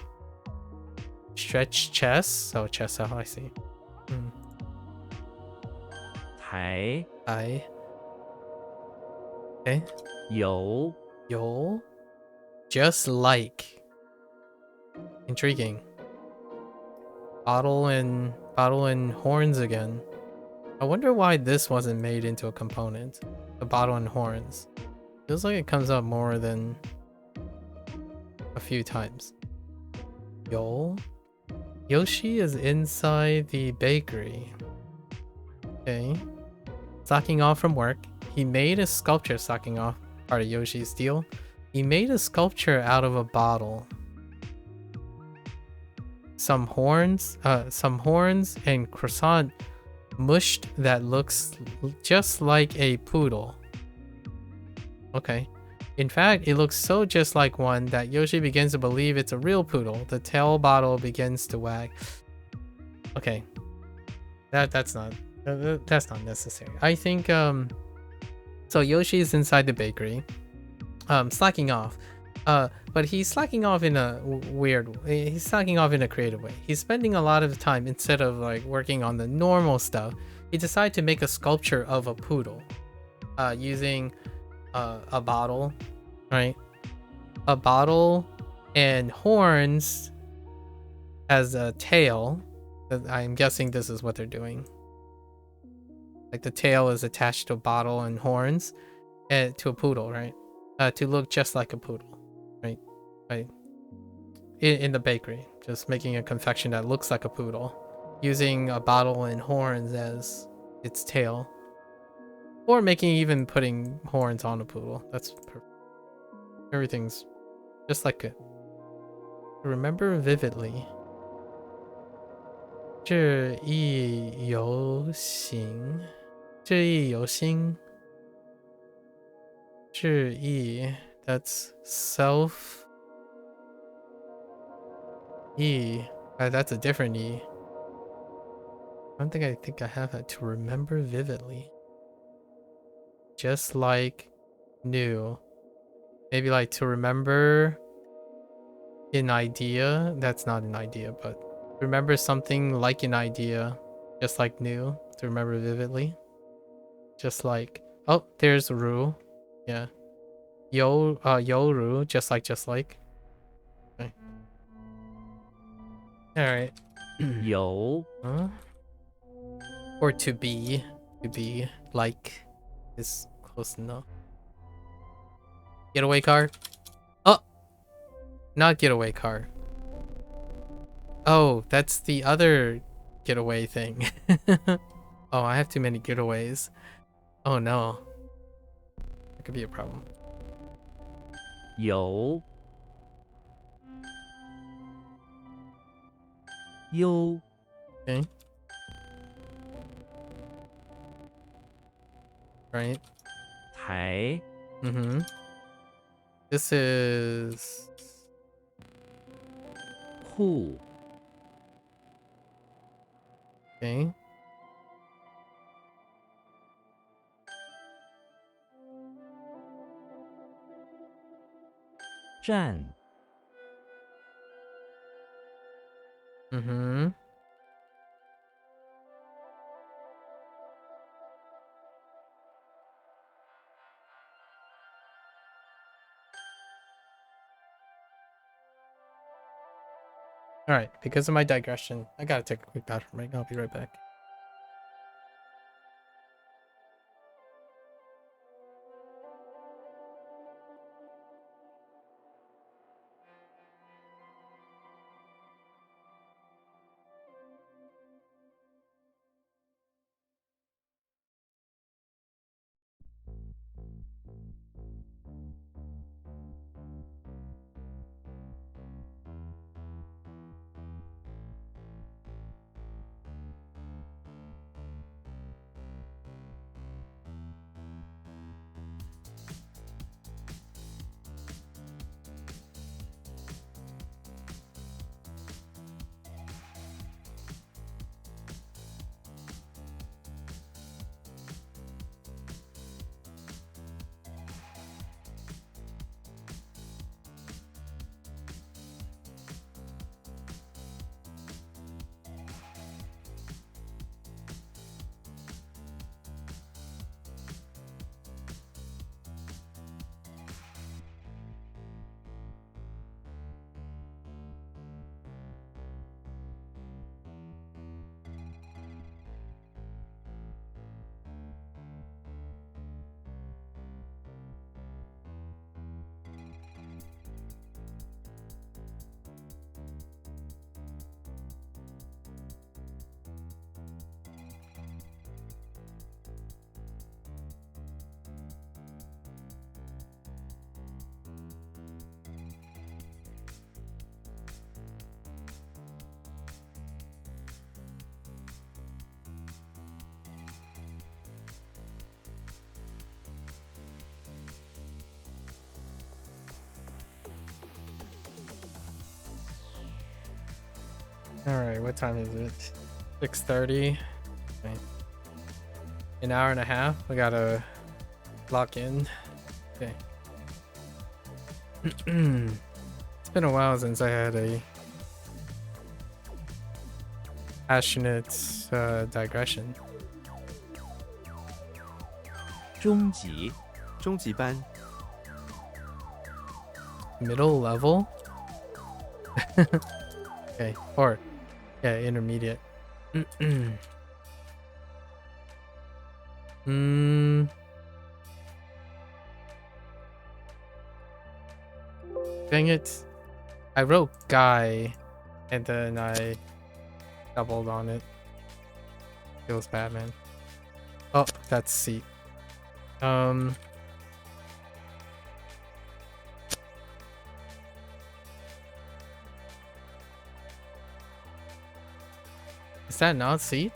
chest. Oh, chest. Oh, I see. 台 Okay. 有 Just like. Intriguing. Bottle and horns again. I wonder why this wasn't made into a component. The bottle and horns. Feels like it comes up more than a few times. Yoshi is inside the bakery. Okay. Slacking off from work. He made a sculpture, slacking off, part of Yoshi's deal. He made a sculpture out of a bottle. some horns and croissant mushed that looks just like a poodle. Okay. In fact, it looks so just like one that Yoshi begins to believe it's a real poodle. The tail bottle begins to wag. Okay. That's not necessary. I think so Yoshi is inside the bakery, slacking off. But he's slacking off in a weird way. He's slacking off in a creative way. He's spending a lot of time, instead of like working on the normal stuff, he decided to make a sculpture of a poodle, using a bottle, right? A bottle and horns as a tail. I'm guessing this is what they're doing. Like the tail is attached to a bottle and horns, to a poodle, right? To look just like a poodle, right? Right. In the bakery, just making a confection that looks like a poodle, using a bottle and horns as its tail, or even putting horns on a poodle. That's perfect. Everything's just like it. Remember vividly. 致意犹新，致意犹新，致意. That's self. E. That's a different E. I don't think I have that. To remember vividly. Just like new. Maybe like to remember an idea. That's not an idea, but remember something like an idea. Just like new. To remember vividly. Just like, oh, there's Ru. Yeah. Yoru, just like. Okay. Alright. 有 Huh? Or to be like is close enough. Getaway car. Oh, not getaway car. Oh, that's the other getaway thing. Oh, I have too many getaways. Oh no, that could be a problem. 有优 Okay. Right. 台 Mm-hmm. This is 户 okay. 站 Mm-hmm. All right, because of my digression, I gotta take a quick bathroom break. I'll be right back. All right, what time is it? 6:30. Okay. An hour and a half. We gotta lock in. Okay. It's been a while since I had a passionate digression. 中级 中级班 Middle level? Okay, or yeah, intermediate. Dang it. I wrote guy and then I doubled on it. Feels bad, man. Oh, that's C. Is that not C?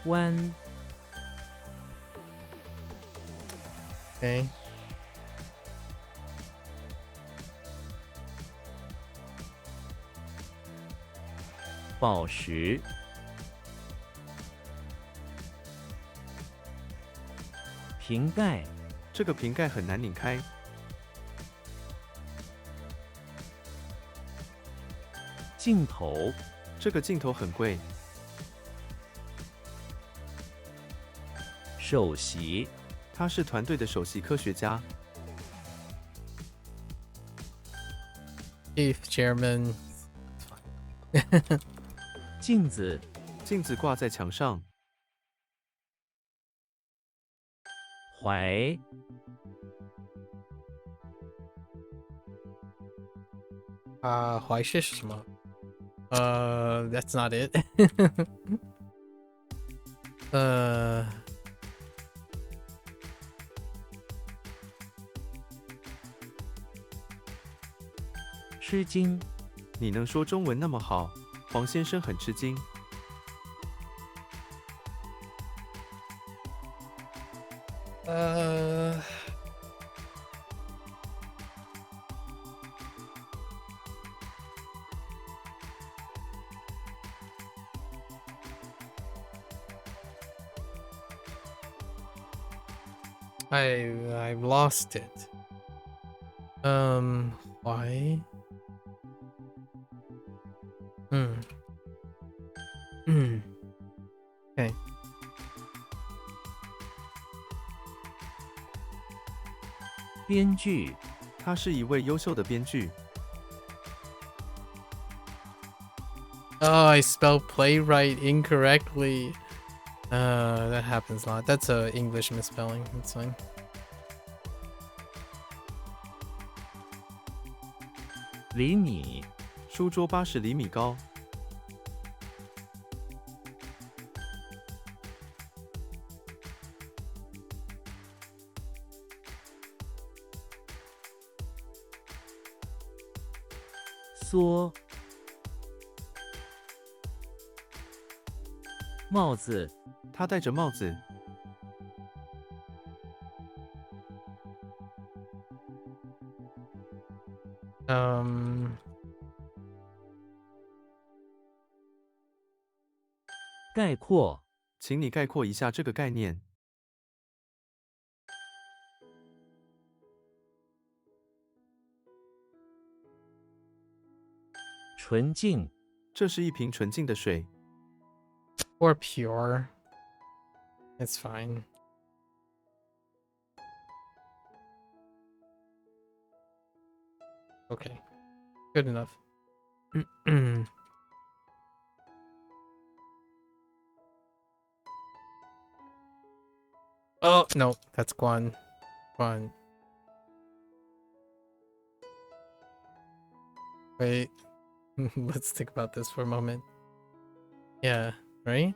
弯 Okay. 宝石 瓶盖 这个瓶盖很难拧开， 镜头 这个镜头很贵， 首席 他是团队的首席科学家， Chief Chairman. 镜子 镜子挂在墙上， 怀 怀是什么? That's not it. 吃惊 你能说中文那么好，黄先生很吃惊。 I've lost it. Why? Okay. 编剧 他是一位优秀的编剧， Oh, I spelled playwright incorrectly. That happens a lot. That's a English misspelling. That's fine. 厘米 书桌80厘米高， 缩帽子 他戴着帽子， 概括 请你概括一下这个概念。 纯净 这是一瓶纯净的水， Or pure. It's fine. Okay. Good enough. Oh, no. That's Guan. Guan. Wait. Let's think about this for a moment. Yeah, right?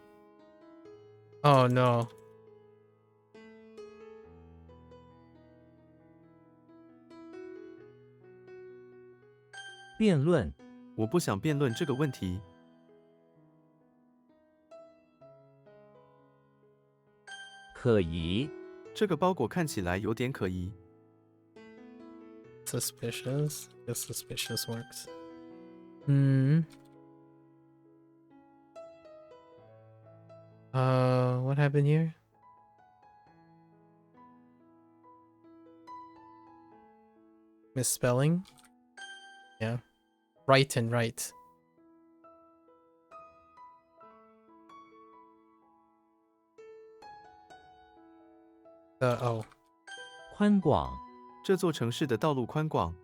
Oh, no. 辩论 我不想辩论这个问题。 可疑 这个包裹看起来有点可疑。 Suspicious. Yes, suspicious works. Hmm. What happened here? Misspelling? Yeah. Right and right. Oh. 宽广，这座城市的道路宽广，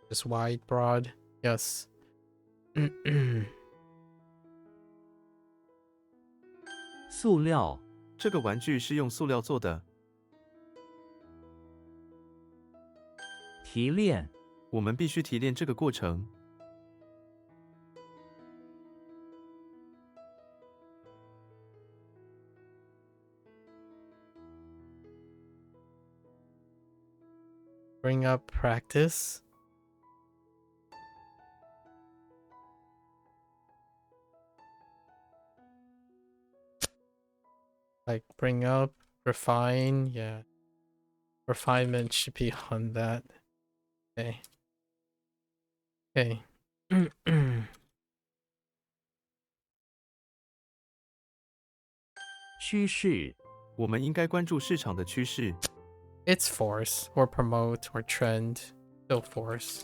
Just wide, broad. Yes. 塑料，这个玩具是用塑料做的。提炼，我们必须提炼这个过程。Bring up practice. Like bring up, refine, yeah. Refinement should be on that. Okay. Okay. 趋势，我们应该关注市场的趋势。 It's force or promote or trend. Still force.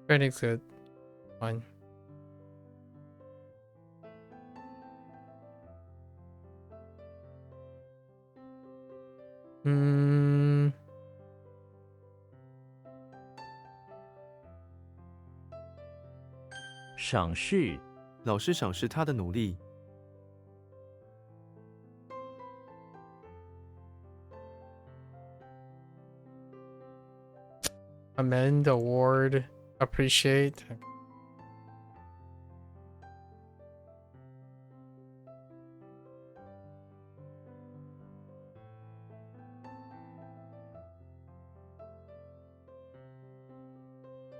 Trending's good. Fine. Hmm. 赏识，老师赏识他的努力。 Amend, award, appreciate.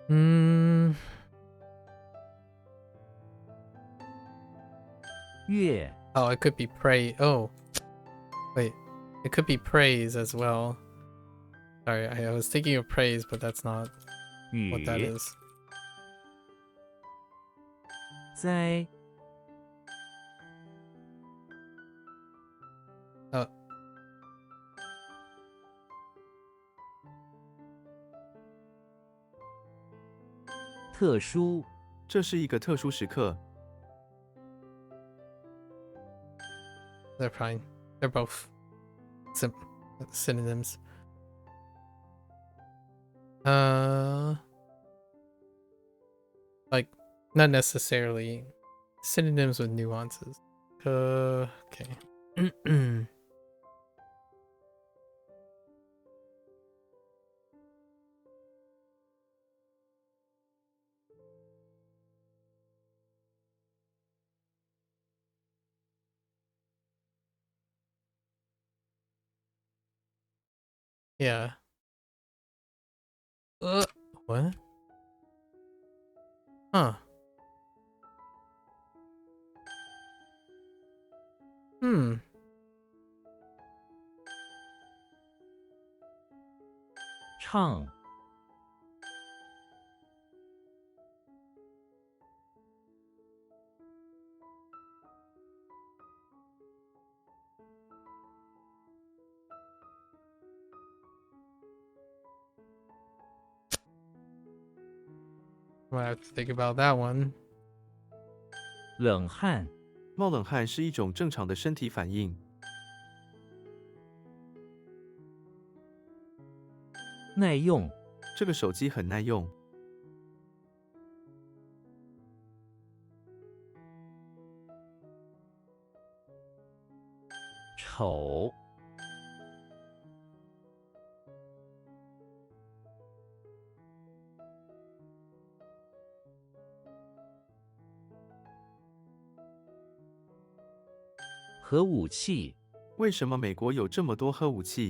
Hmm. 悦， Oh, it could be praise. Oh, wait. It could be praise as well. Sorry, I was thinking of praise, but that's not what that 雨， is. 栽， 特殊，这是一个特殊时刻。 They're fine. They're both synonyms. Like not necessarily synonyms with nuances. Okay. Yeah. What? Huh. Hmm. 唱， I have to think about that one. 冷汗， 冒冷汗是一种正常的身体反应。 耐用，这个手机很耐用。 丑， 核武器， 为什么美国有这么多核武器？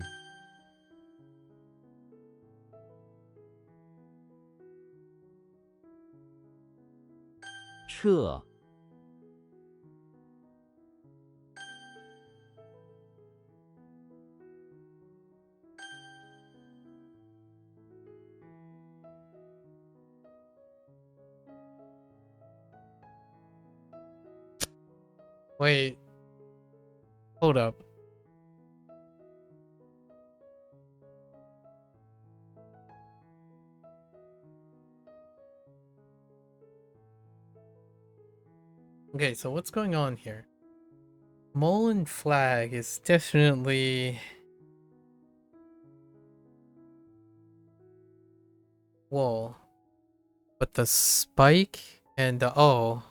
撤， Wait. Hold up. Okay, so what's going on here? Mole and flag is definitely wool. But the spike and the oh.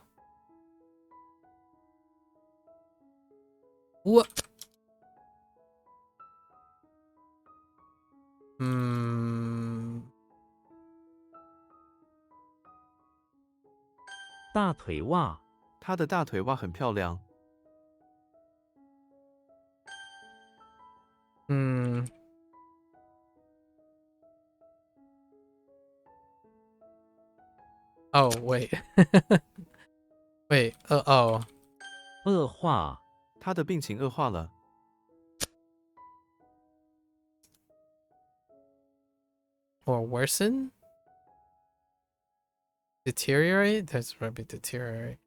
What? Hmm. 大腿袜，她的大腿袜很漂亮。Hmm. Oh, wait. Wait, oh. 恶化，她的病情恶化了。Or worsen? Deteriorate? That's probably deteriorate.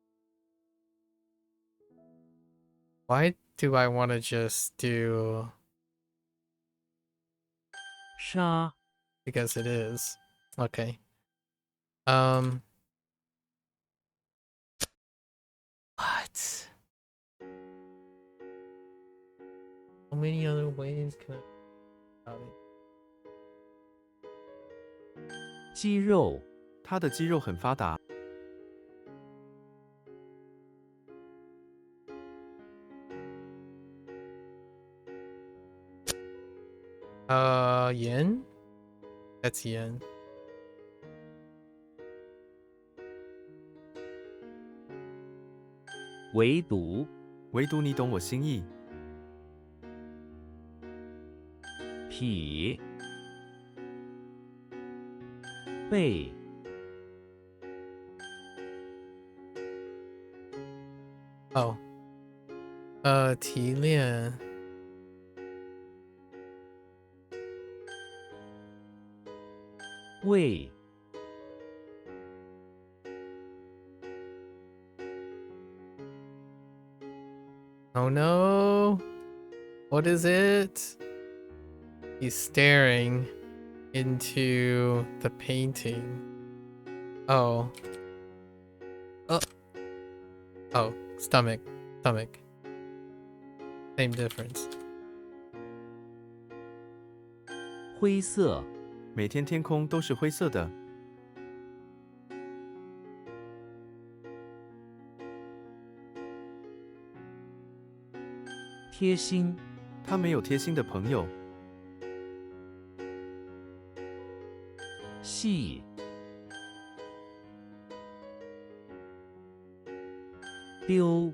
Why do I want to just do... 杀， Because it is. Okay. What? How many other ways can I... 肌肉，她的肌肉很发达。yen? That's yen. 围堵，唯独你懂我心意。脾，背， Oh. 提炼 胃， Oh no. What is it? He's staring into the painting. Oh. Oh, stomach. Stomach. Same difference. 灰色，每天天空都是灰色的。贴心，她没有贴心的朋友。细，丢，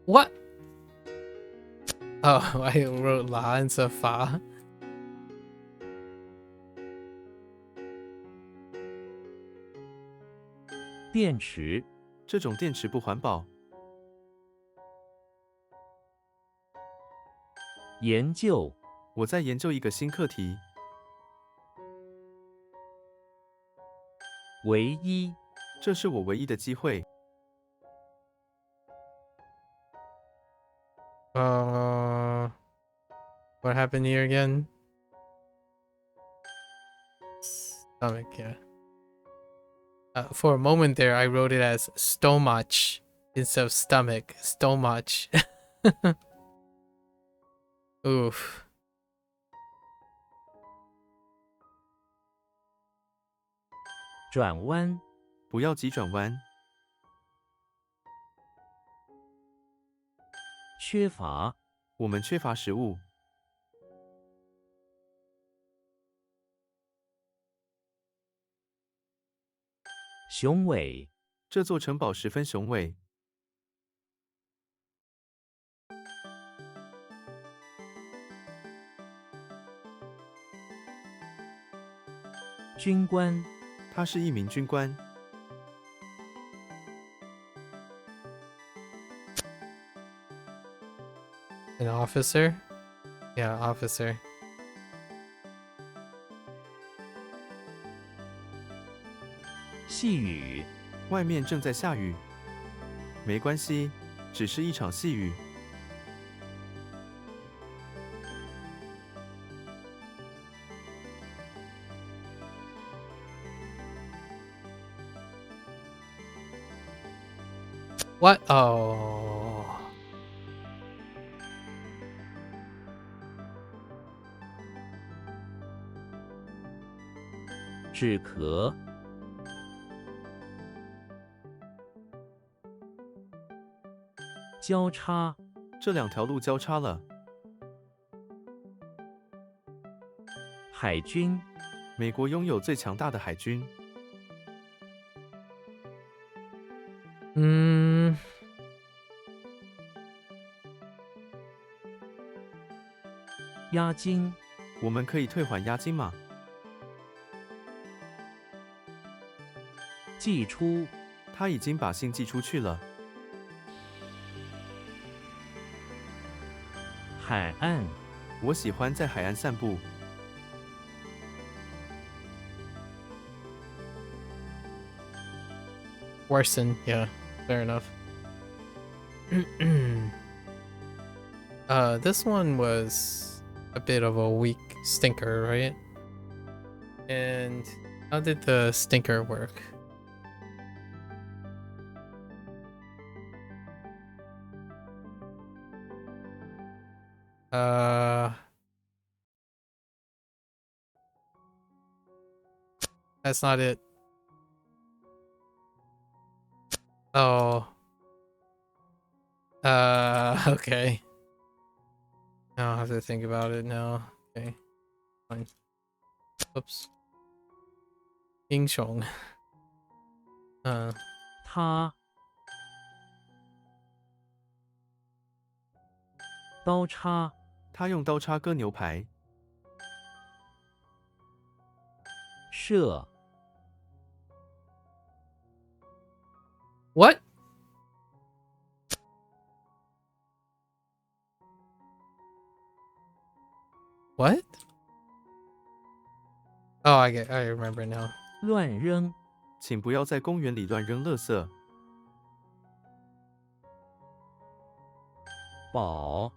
What? Oh, I wrote la instead of fa. 电池，这种电池不环保。研究，我在研究一个新课题。唯一，这是我唯一的机会。What happened here again? Stomach, yeah. For a moment there, I wrote it as stomach instead of stomach. Stomach. Oof. 转弯，不要急转弯。缺乏，我们缺乏食物。雄伟，这座城堡十分雄伟。军官，他是一名军官。An officer? Yeah, officer. 细雨，外面正在下雨。没关系，只是一场细雨。What? Oh. 止咳，交叉，这两条路交叉了。海军，美国拥有最强大的海军。押金，我们可以退还押金吗？寄出，他已经把信寄出去了。海岸，我喜欢在海岸散步。Worsen, yeah, fair enough. This one was a bit of a weak stinker, right? And how did the stinker work? That's not it. Oh. Okay. Now I have to think about it now. Okay. Fine. Oops. 英雄。他，刀叉，他用刀叉割牛排。射， What? What? Oh, I remember now. 乱扔，请不要在公园里乱扔垃圾。宝，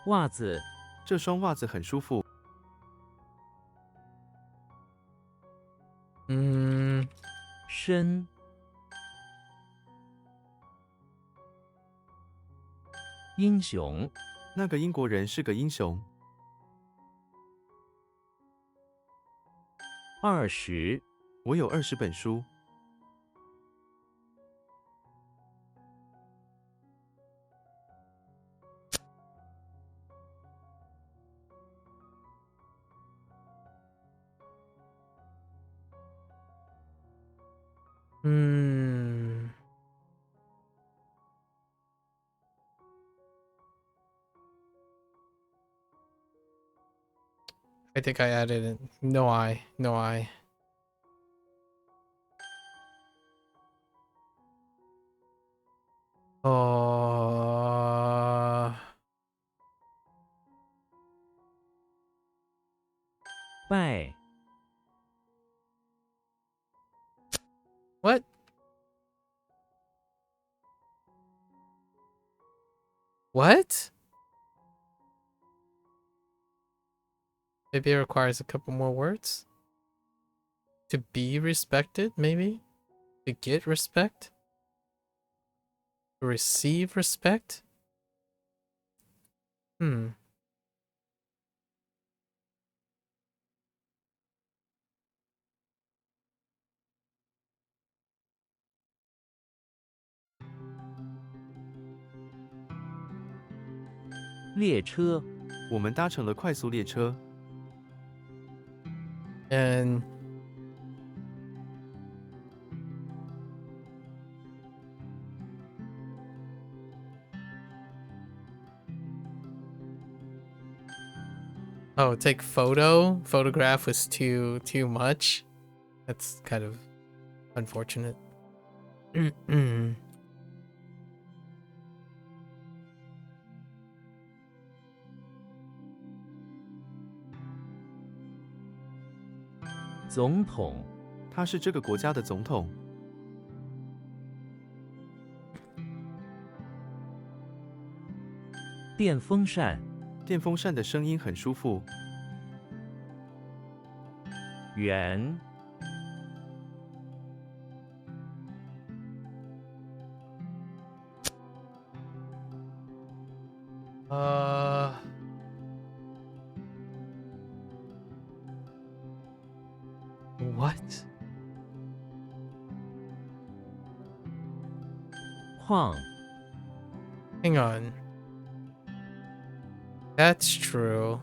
袜子，这双袜子很舒服。深，英雄，那个英国人是个英雄。20，我有20本书。I think I added it. No I. No I. Oh. 拜， What? What? Maybe it requires a couple more words? To be respected, maybe? To get respect? To receive respect? Hmm. 列车，我们搭乘了快速列车。And oh, take photo? Photograph was too much? That's kind of unfortunate. 总统，他是这个国家的总统。电风扇，电风扇的声音很舒服。圆， What? 矿， Hang on. That's true.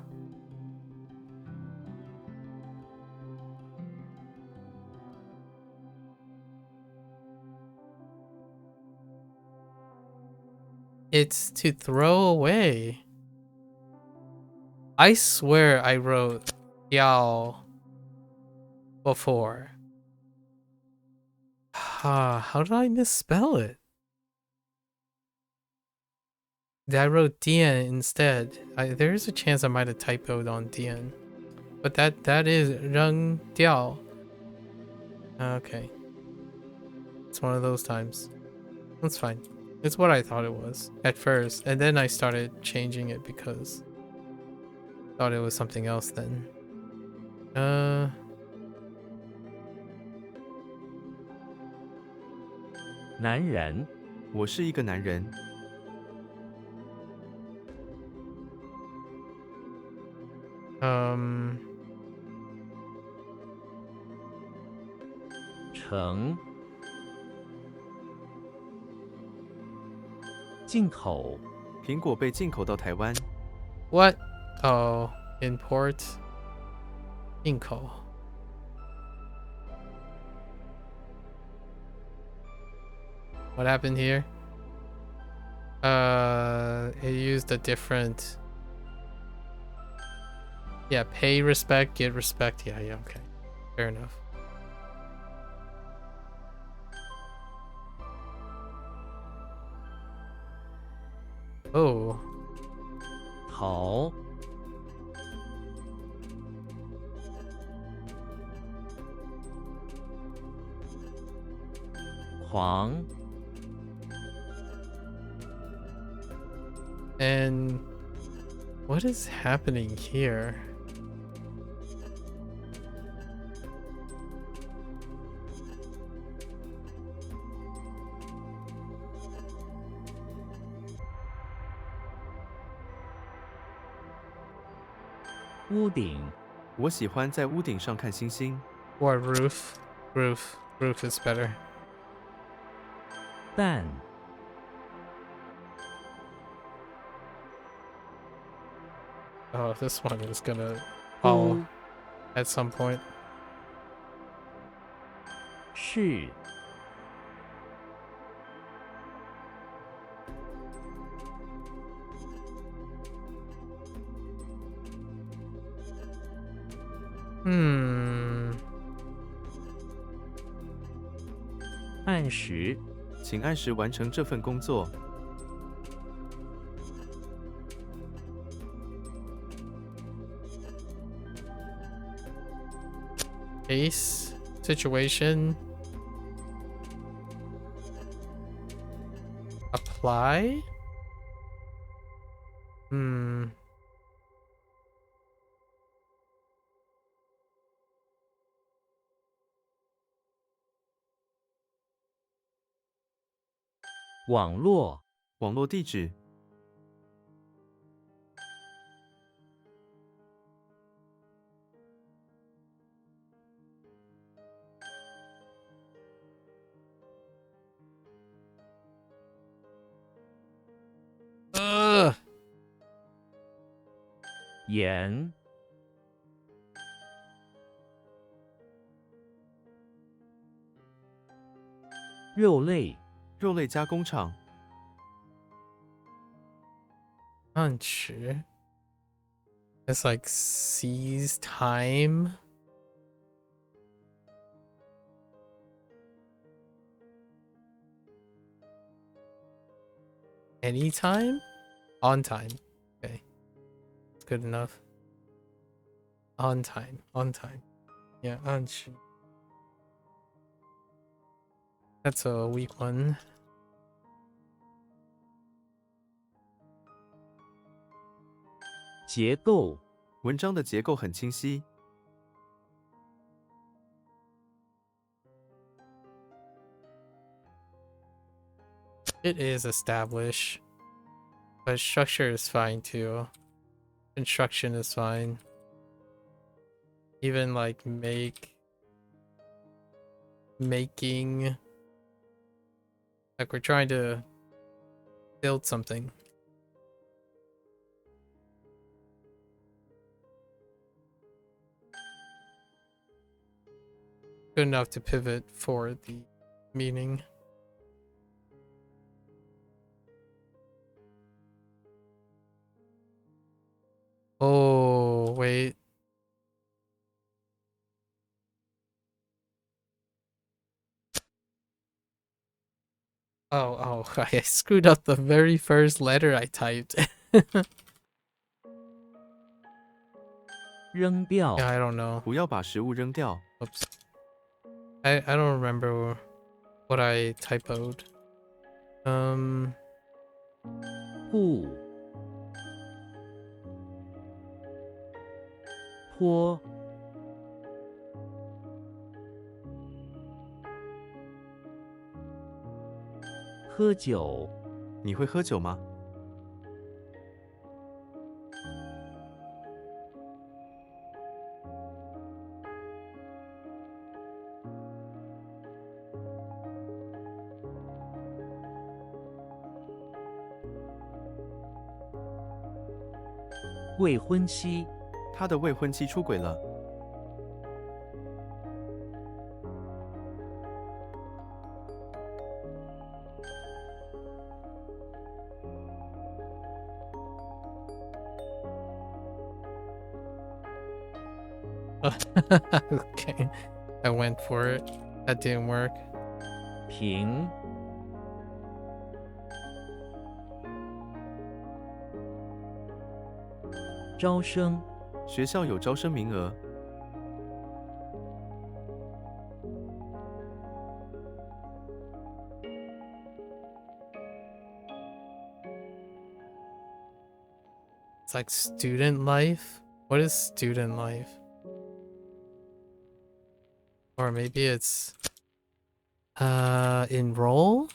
It's to throw away. I swear I wrote Yao before. How did I misspell it? I wrote Dian instead. There is a chance I might have typoed on Dian. But that is Reng Diao. Okay. It's one of those times. That's fine. It's what I thought it was at first. And then I started changing it because I thought it was something else then. 男人，我是一个男人。城，进口，苹果被进口到台湾。What? Oh, import. 进口. What happened here? It used a different. Yeah, pay respect, get respect. Yeah, okay. Fair enough. Oh. 桃，狂， And what is happening here? "屋顶，我喜欢在屋顶上看星星。 Or roof? Roof is better. 蛋， Oh, this one is gonna follow 屋， at some point. 是， 按时， 请按时完成这份工作。 Case, situation, apply. 网络，网络地址。 盐， 肉类， 肉类加工厂。 Punch. It's like seize time. Anytime? On time. Okay. It's good enough. On time. On time. Yeah, anshi. That's a weak one. 结构 文章的结构很清晰。 It is established, but structure is fine too. Construction is fine. Even like making, like we're trying to build something. Good enough to pivot for the meaning. Oh, wait. Oh, I screwed up the very first letter I typed. 扔掉 Yeah, I don't know. 不要把食物扔掉。 Oops. I don't remember what I typoed. 故坡喝酒你会喝酒吗？ 未婚妻他的未婚妻出轨了。 Okay, I went for it. That didn't work. 平招生学校有招生名额。 It's like student life. What is student life? Or maybe it's enroll?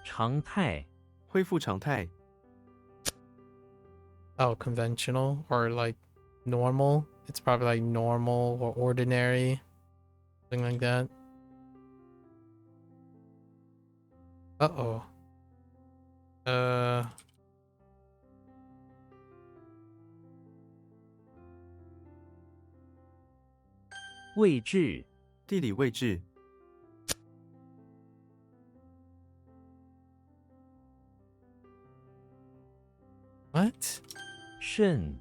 常态恢复常态。 Oh, conventional or like normal. It's probably like normal or ordinary. Something like that. Uh-oh. 位置地理位置。 What? 肾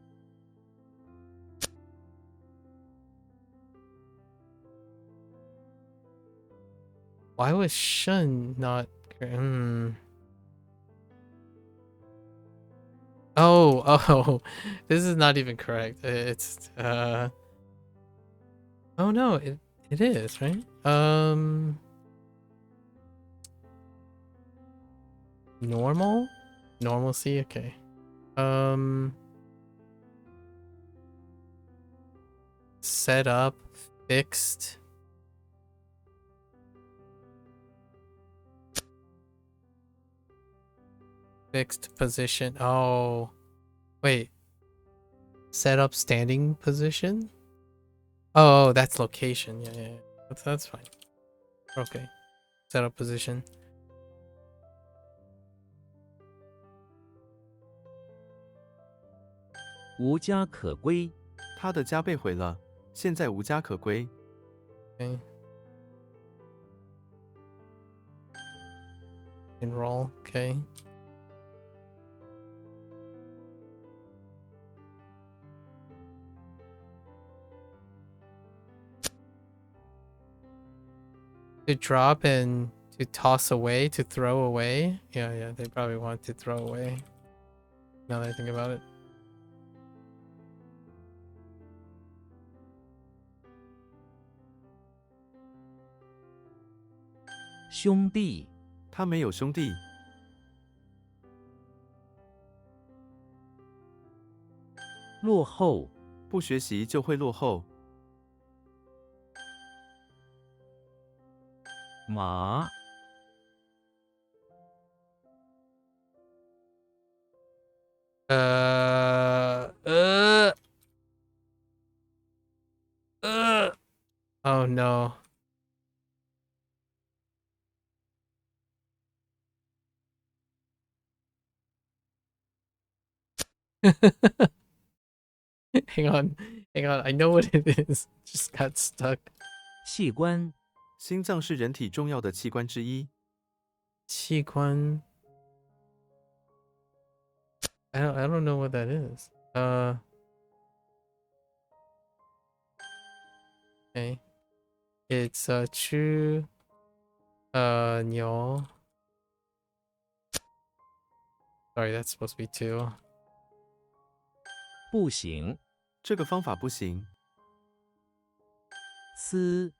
Why was shun not Oh, this is not even correct. It's oh no, it is, right? Normal? Normalcy, okay. Set up, fixed. Fixed position. Oh, wait. Set up standing position? Oh, that's location. Yeah. That's fine. Okay. Set up position. 无家可归他的家被毁了，现在无家可归。 Okay. Enroll. Okay. To drop and To toss away, to throw away. Yeah, they probably want to throw away. Now that I think about it. 兄弟，他没有兄弟。落后，不学习就会落后。马，Oh no. Hang on. I know what it is. Just got stuck. 器官，心脏是人体重要的器官之一。器官. I don't know what that is. Okay. It's 吃牛. Sorry, that's supposed to be 2. 不行，这个方法不行。丝，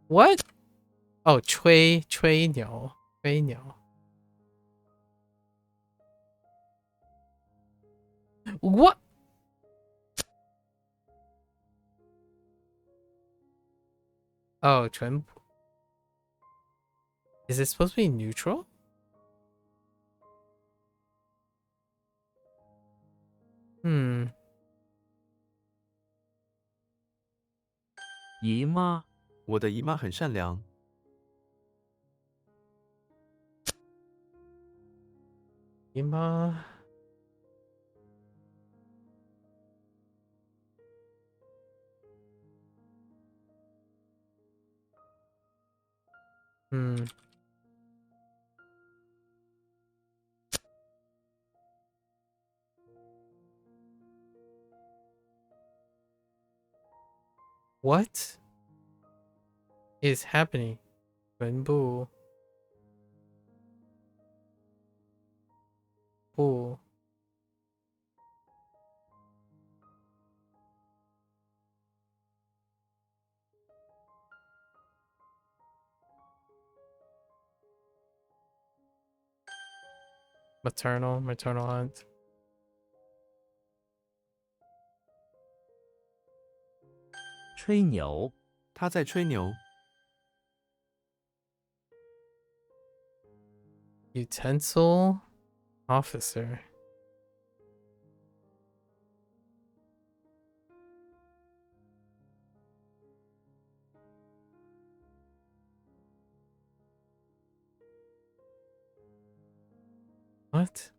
What? Oh, 吹牛. What? Oh, 全部. Is it supposed to be neutral? Hmm. 姨妈，我的姨妈很善良。姨妈. Hmm. What is happening? 全部不 maternal aunt. 吹牛，他在吹牛。Utensil officer. What?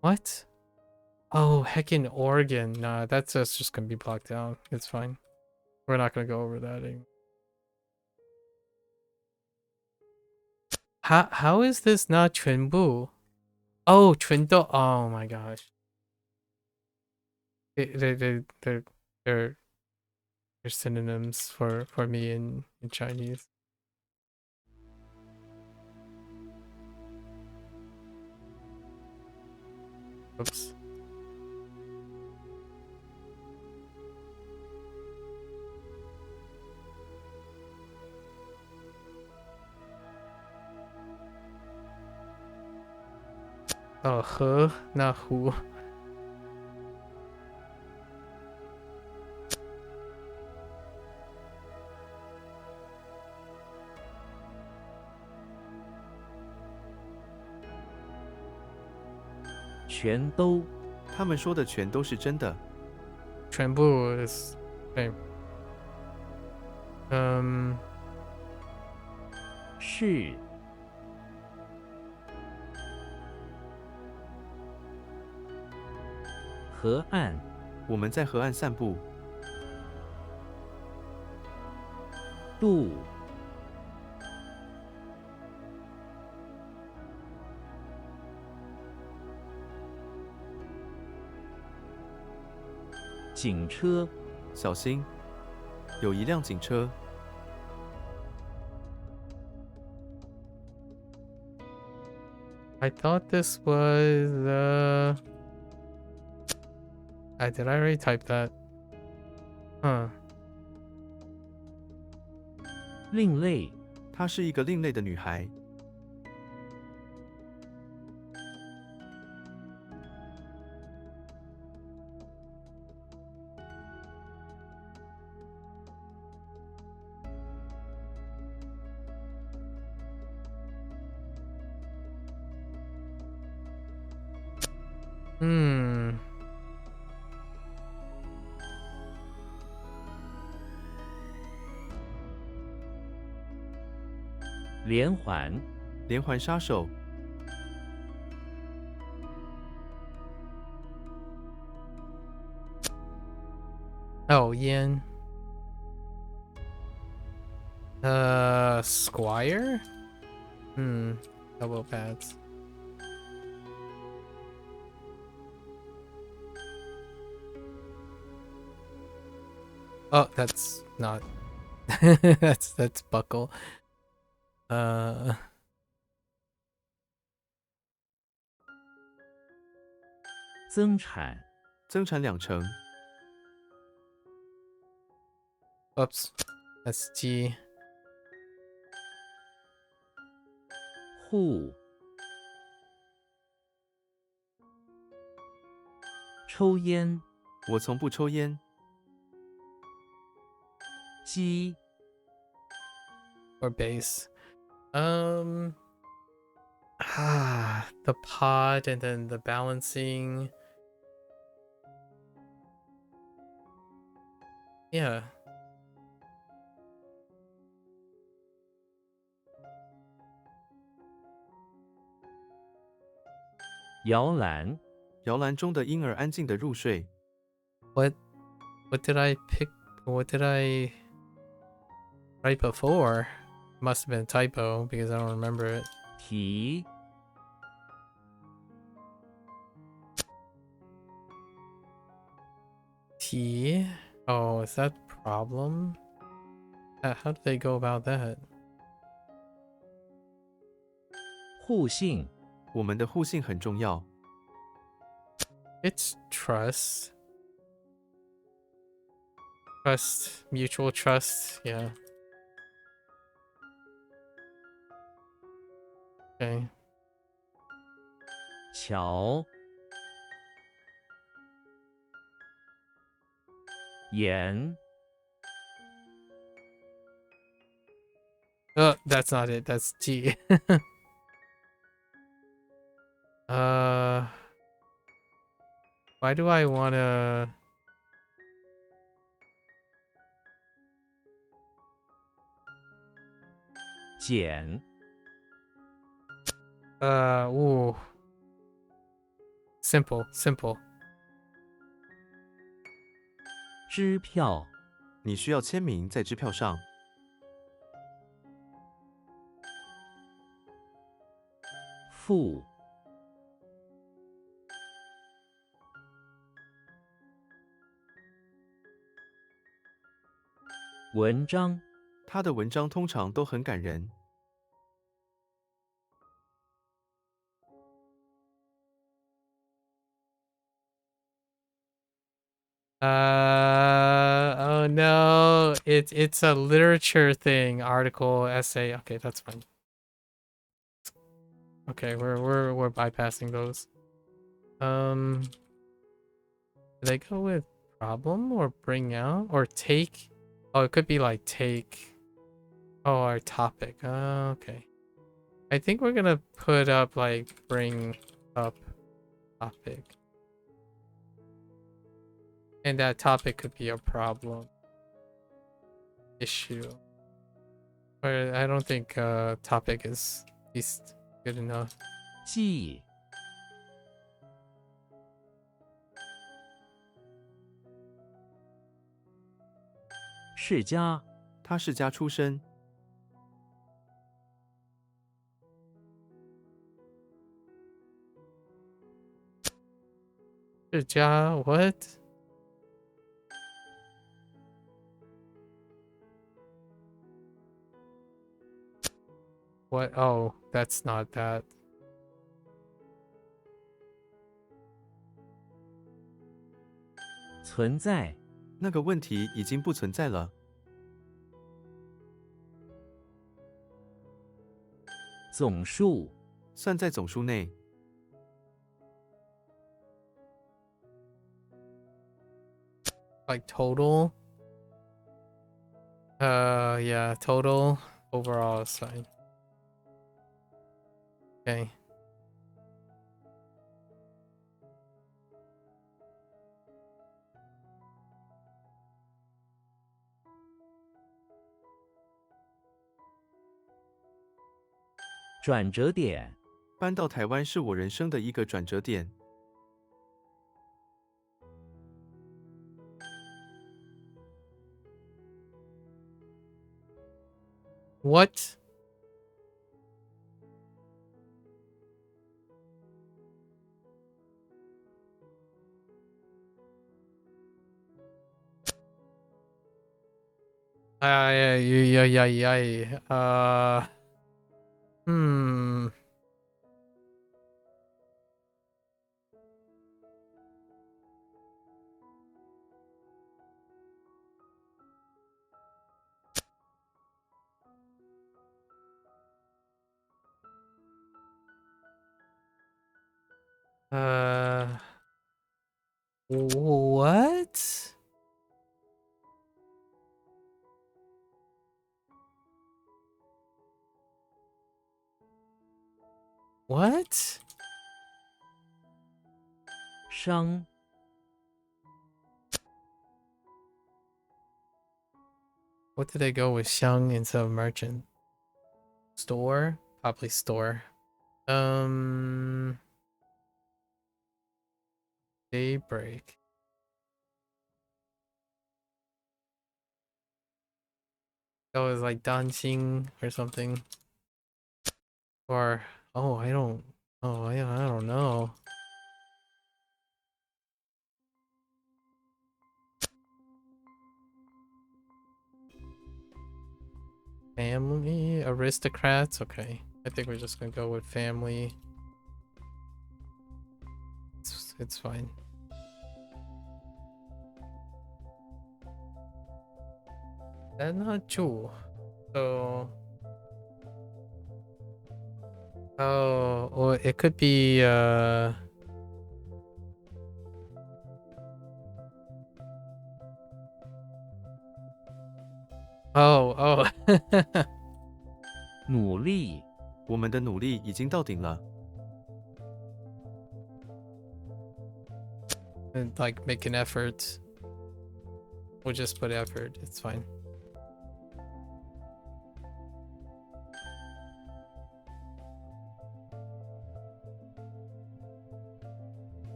What? Oh, heckin' organ. Nah, that's just gonna be blocked out. It's fine. We're not gonna go over that anymore. How is this not 全部? Oh, 全都. Oh my gosh. They're synonyms for me in Chinese. Oops. Oh, 和 not 湖. 全都，他们说的全都是真的。全部 is same. 是，河岸，我们在河岸散步。渡，警车，小心，有一辆警车。I thought this was did I already type that? Huh. 另类，她是一个另类的女孩。连环，连环杀手。Oh, Yin. Squire? Double pads. Oh, that's not. that's buckle. 增产，增产2成。Oops. That's G. 户，抽烟，我从不抽烟。鸡， Or base. The pod and then the balancing. Yeah. 摇篮，摇篮中的婴儿安静地入睡。What did I pick? What did I write before? Must have been a typo because I don't remember it. 提， T? Oh, is that a problem? How do they go about that? 互信，我们的互信很重要。It's trust. Trust, mutual trust, yeah. Okay. 桥，盐， That's not it. That's G. Why do I wanna? 减， Ooh. Simple. 支票，你需要签名在支票上。付，文章，他的文章通常都很感人。Oh no, it's a literature thing, article, essay. Okay, that's fine. Okay, we're bypassing those. Did I go with problem or bring out or take? Oh, it could be like take. Oh, our topic. Okay. I think we're gonna put up like bring up topic. And that topic could be a problem. Issue. But I don't think topic is at least good enough. 记，世家，他世家出身。世家 what? What? Oh, that's not that. 存在，那个问题已经不存在了。总数，算在总数内。Like total. Yeah, total overall is fine. Okay. 转折点，搬到台湾是我人生的一个转折点。What? Yeah. Hmm. What? What? 商， What did I go with Xiang instead of merchant? Store? Probably store. Daybreak. That was like dancing or something. Or oh, I don't. Oh, I don't know. Family aristocrats. Okay, I think we're just gonna go with family. It's fine. That's not true. So. Oh, or it could be oh. 努力，我们的努力已经到顶了。And like make an effort. We'll just put effort. It's fine.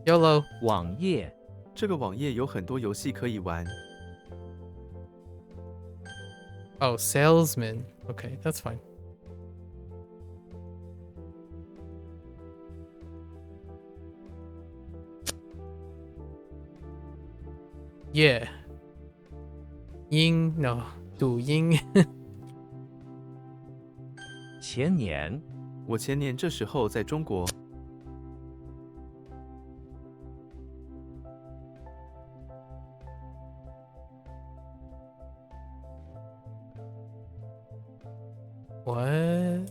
YOLO. 网页，这个网页有很多游戏可以玩。Oh, salesman. Okay, that's fine. Yeah. Ying, no. 赌音。前年，我前年这时候在中国。What? “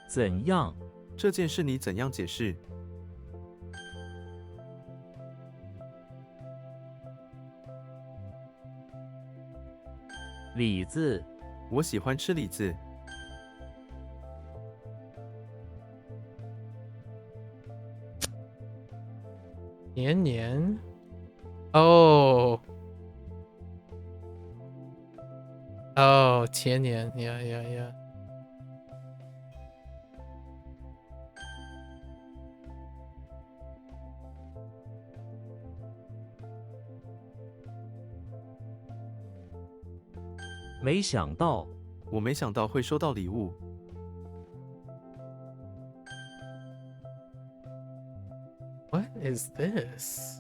怎样这件事你怎样解释？”李子，我喜欢吃李子。年年 Oh. Oh, 前年 Yeah. 没想到，我没想到会收到礼物。What is this?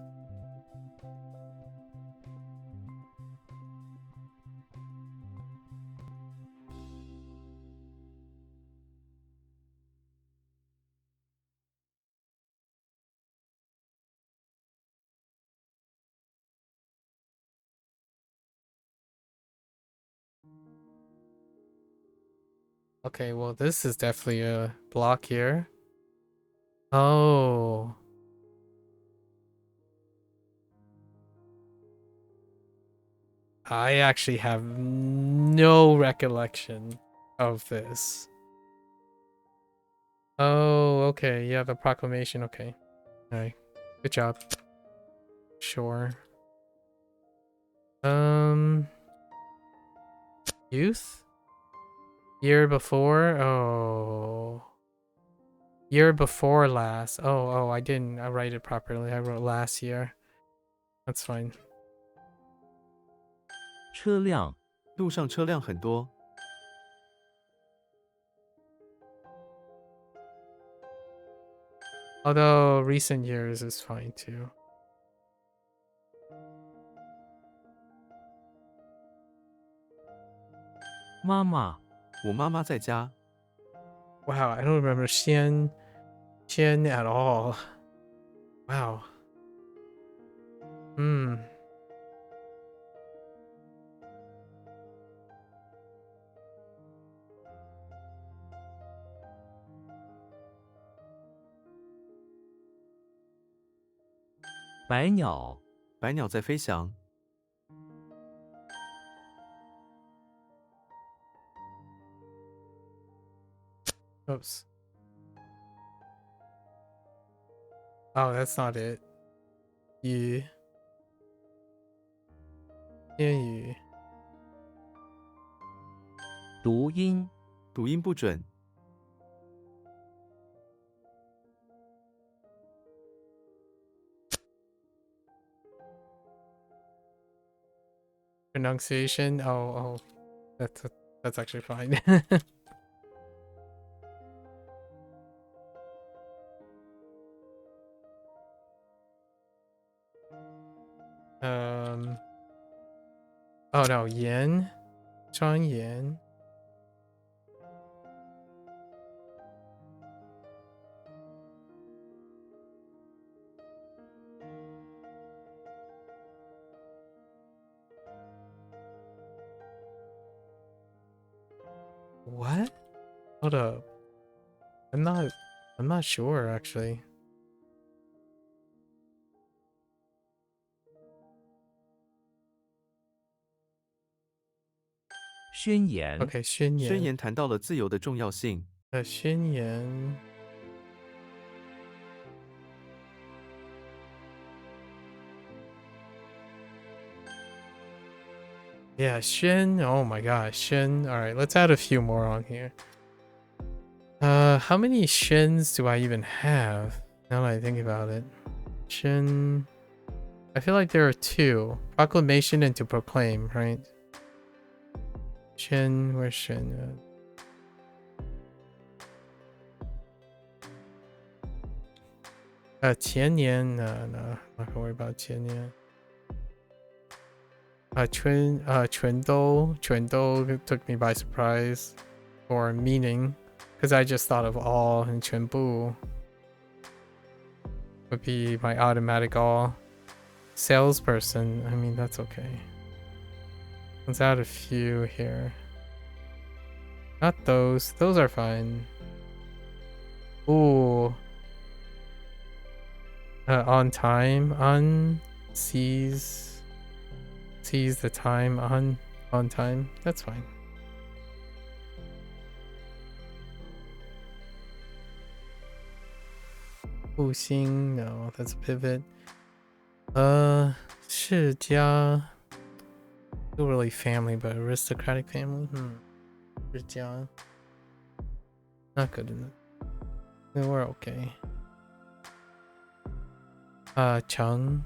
Okay, well, this is definitely a block here. Oh. I actually have no recollection of this. Oh, okay. Yeah, the proclamation. Okay. All right. Good job. Sure. Youth? Year before? Oh. Year before last. Oh, I didn't write it properly. I wrote last year. That's fine. 车辆路上车辆很多。 Although recent years is fine too. 妈妈我妈妈在家。 Wow, I don't remember Xian at all. Wow. Hmm. 百鸟百鸟在飞翔。 Oops. Oh, that's not it. Yu. 烟雨. 读音读音不准。 Pronunciation. Oh, that's actually fine. Oh no, Yan. 张岩. What? Hold up. I'm not sure actually. 宣言 Okay, 宣言.宣言谈到了自由的重要性。宣言. Yeah, Shen. Oh my gosh, Shen. All right, let's add a few more on here. How many Shens do I even have? Now that I think about it, Shen. I feel like there are two: proclamation and to proclaim, right? Shen, where's Shen? 前年, no, not gonna worry about 前年. 全都 took me by surprise for meaning, because I just thought of all, and 全部 would be my automatic all. Salesperson, I mean, that's okay. Let's add a few here. Not those are fine. Ooh. On time, sees the time, on time. That's fine. Xing, no, that's a pivot. 世家, still really family, but aristocratic family. 世家, not good enough. We're okay. Cheng,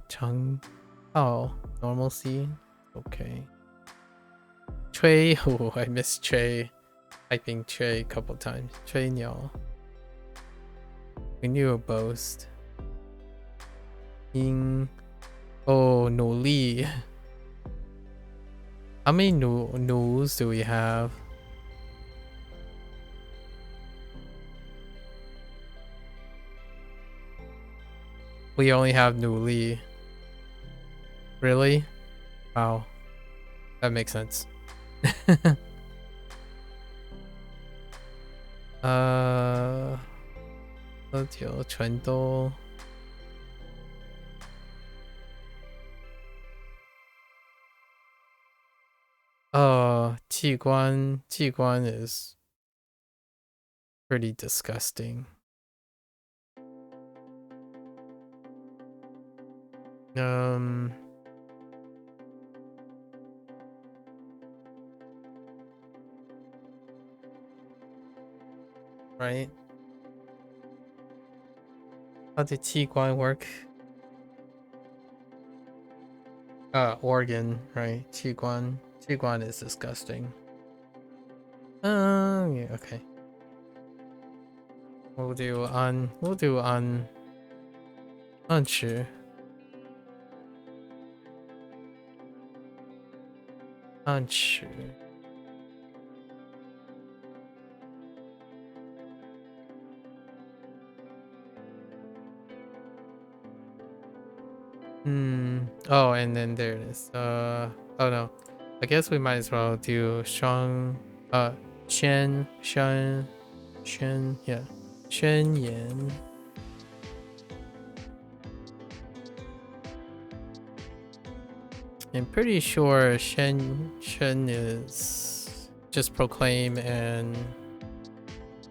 oh, normalcy, okay. 吹. Oh, I missed 吹. Typing 吹 a couple times. 吹鸟. We knew a boast. 因 Oh, 努力. How many no's do we have? We only have 努力. Really? Wow. That makes sense. 喝酒全都器官 is pretty disgusting. Right? How did 器官 work? Organ, right? 器官 is disgusting. Yeah, okay. We'll do on 吃 on 吃 Oh, and then there it is. Oh no. I guess we might as well do 宣 yeah. 宣言 I'm pretty sure 宣 is just proclaim and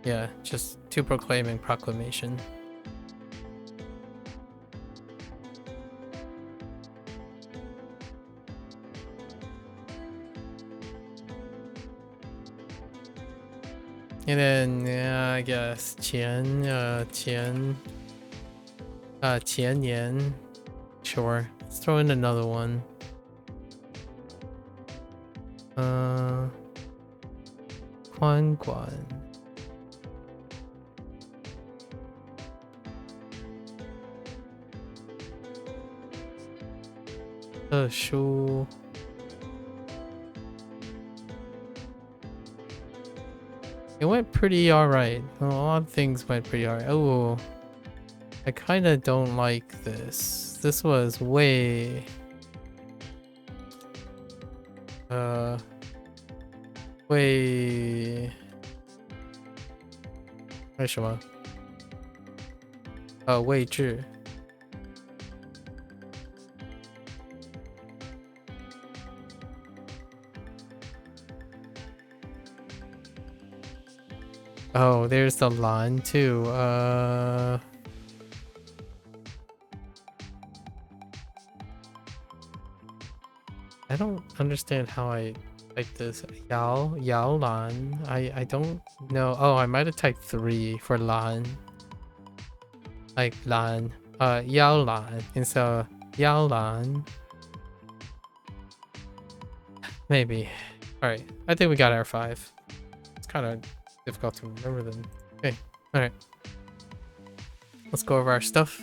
yeah, just to proclaim and proclamation. And then I guess 前年 sure. Let's throw in another one. 宽管 特殊 It went pretty alright. A lot of things went pretty alright. Oh, I kind of don't like this. This was way... way... 为什么？位置 Oh, there's the line too. I don't understand how I type this. Yao lan. I don't know. Oh, I might have typed 3 for lan. Like lan. Yao lan. And so Yao lan. Maybe. Alright. I think we got our 5. It's kind of difficult to remember them. Okay. Alright. Let's go over our stuff.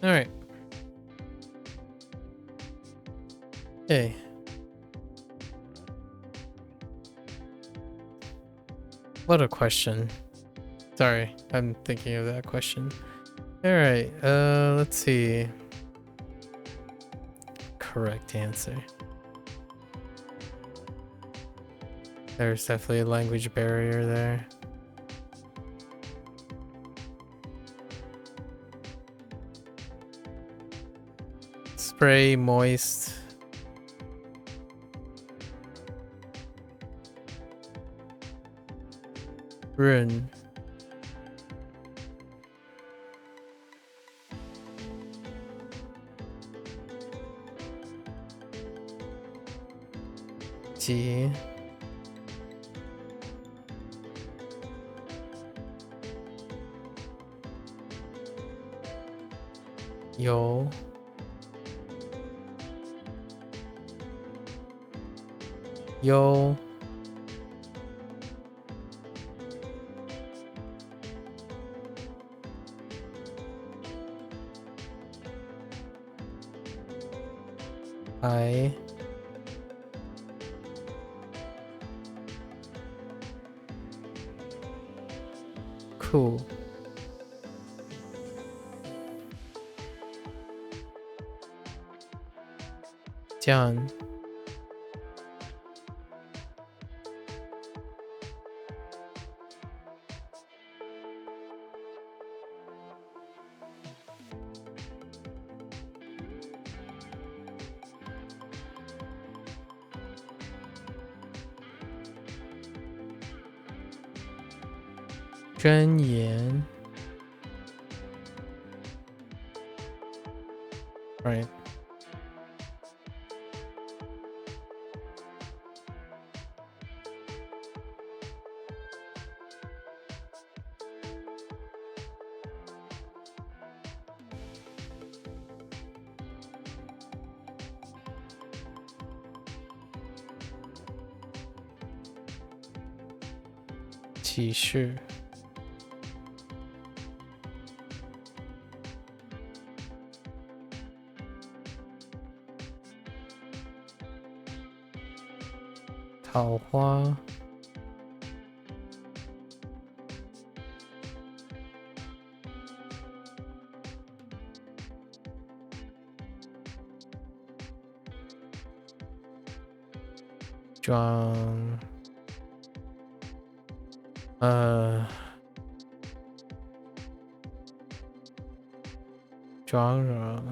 Alright. Okay. What a question. Sorry, I'm thinking of that question. Alright, let's see. Correct answer. There's definitely a language barrier there. Spray, moist. 润及由优白库酱真言 right 启示桃花装装嚷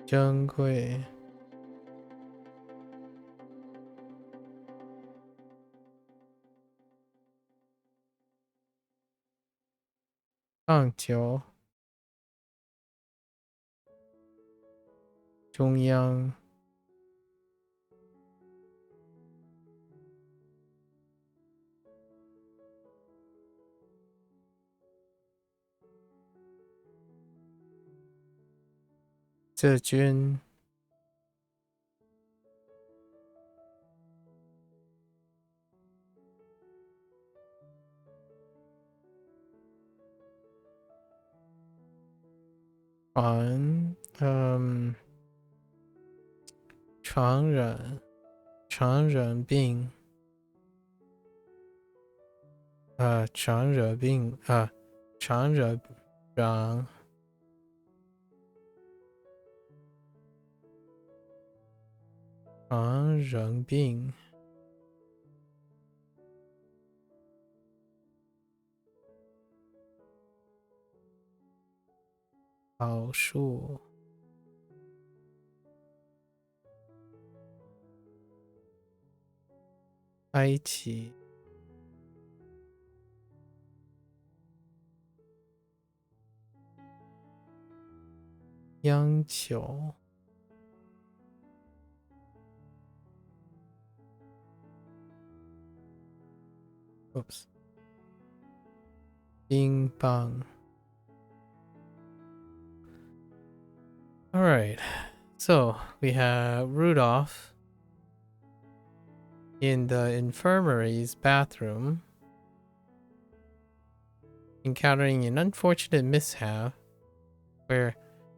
珍贵棒球中央这军传染病传染病传染传染病草树开启央求，oops，冰棒。All right, so we have Rudolph in the infirmary's bathroom, encountering an unfortunate mishap where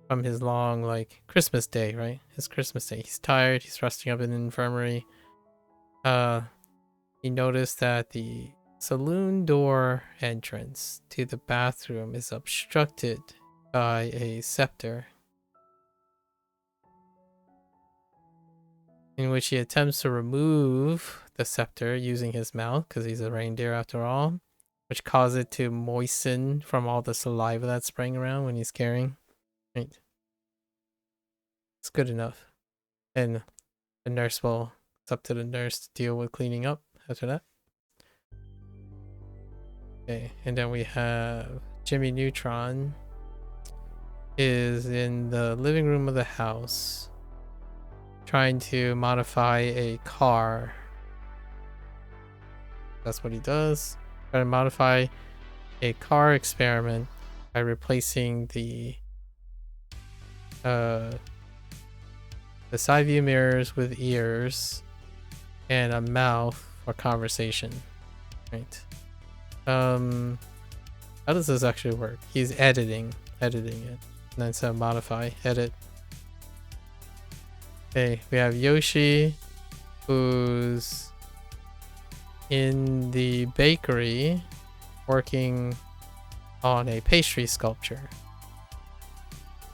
from his long Christmas day, right? His Christmas day. He's tired, he's resting up in the infirmary. He noticed that the saloon door entrance to the bathroom is obstructed by a scepter. in which he attempts to remove the scepter using his mouth, because he's a reindeer after all, which causes it to moisten from all the saliva that's spraying around when he's carrying. Right. It's good enough. And the nurse will, it's up to the nurse to deal with cleaning up after that. Okay, and then we have Jimmy Neutron is in the living room of the house trying to modify a car. That's what he does. Trying to modify a car experiment by replacing the side view mirrors with ears and a mouth for conversation. Right. How does this actually work? He's editing it. And then so modify, edit. Okay, we have Yoshi, who's in the bakery working on a pastry sculpture.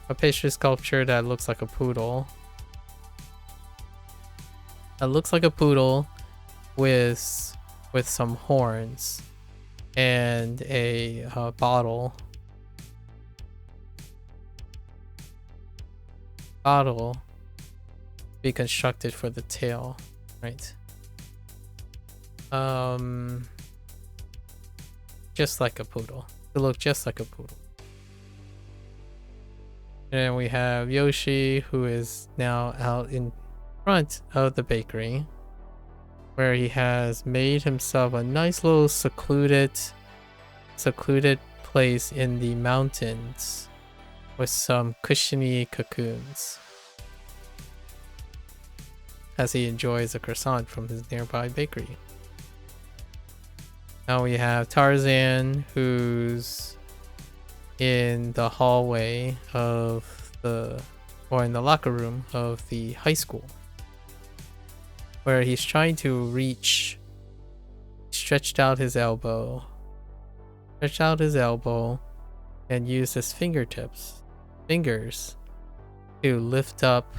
A pastry sculpture that looks like a poodle. It looks like a poodle with some horns and a bottle be constructed for the tail, right? Just like a poodle. It look just like a poodle. And then we have Yoshi, who is now out in front of the bakery, where he has made himself a nice little secluded place in the mountains with some cushiony cocoons, as he enjoys a croissant from his nearby bakery. Now we have Tarzan, who's in the hallway of or in the locker room of the high school, where he's trying to reach, stretched out his elbow and use his fingers to lift up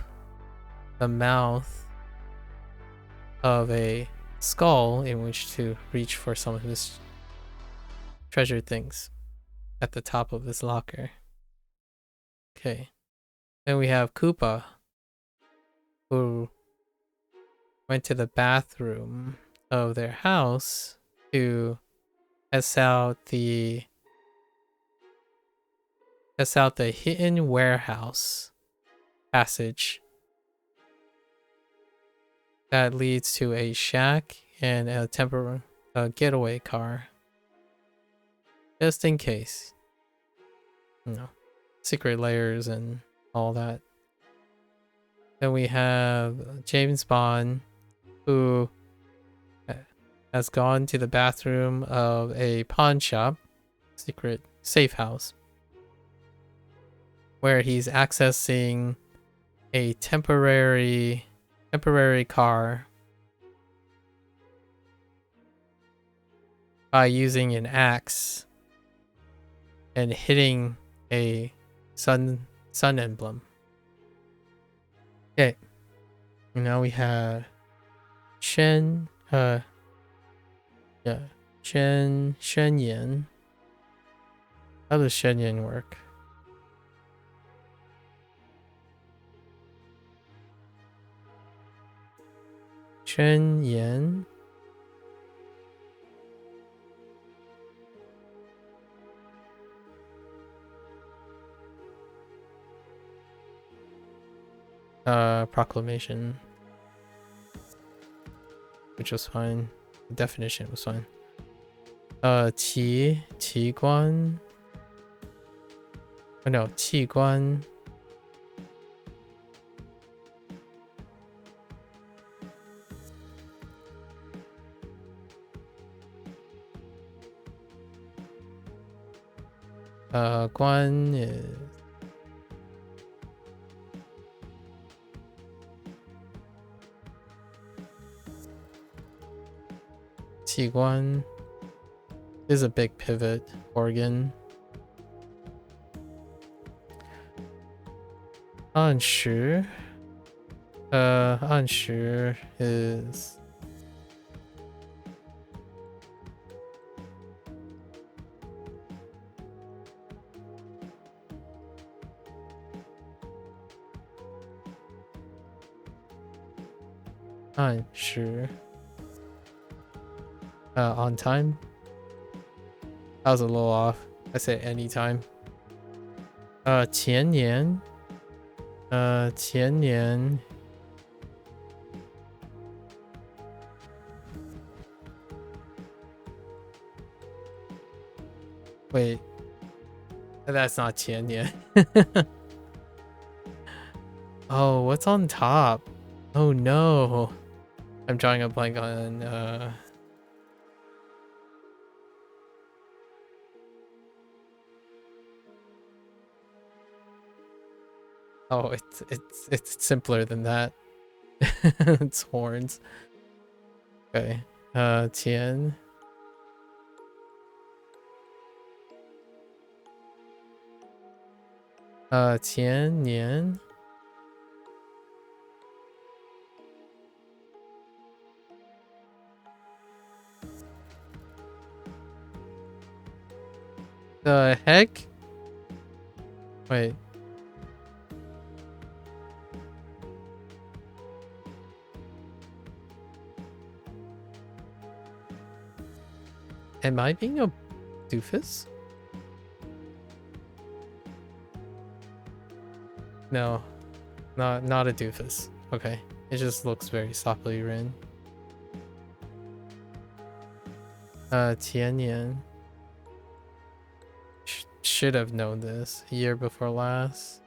the mouth of a skull in which to reach for some of his treasured things at the top of his locker. Okay. Then we have Koopa, who went to the bathroom of their house to test out the hidden warehouse passage that leads to a shack and a getaway car, just in case, secret layers and all that. Then we have James Bond, who has gone to the bathroom of a pawn shop, secret safe house, where he's accessing a temporary car by using an axe and hitting a sun emblem. Okay. Now we have Shen Yan. How does Shen Yan work? Shen Yan. Proclamation, which was fine. The definition was fine. Qi Guan. Oh no, Qi Guan. Guan is Qi Guan is a big pivot organ. Anshi 按时 is 按时 on time. I was a little off. I said anytime. 前年前年 wait, that's not 前年. Oh, what's on top? Oh no. I'm drawing a blank on oh, it's simpler than that. It's horns. Okay. 前前年 The heck? Wait. Am I being a doofus? No. Not a doofus. Okay. It just looks very sloppily written. 前年 should have known this. Year before last.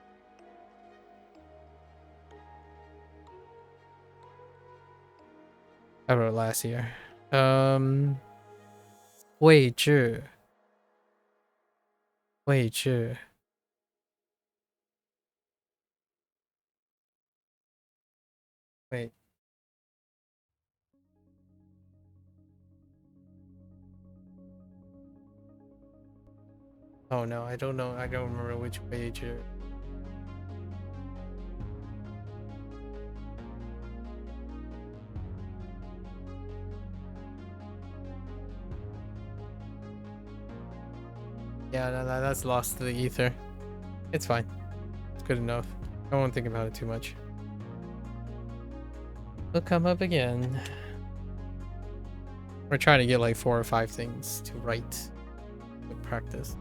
I wrote last year. 位置 位置 Wait. Oh no, I don't know. I don't remember which page. Yeah, no, that's lost to the ether. It's fine. It's good enough. I won't think about it too much. It'll come up again. We're trying to get like 4 or 5 things to write to practice.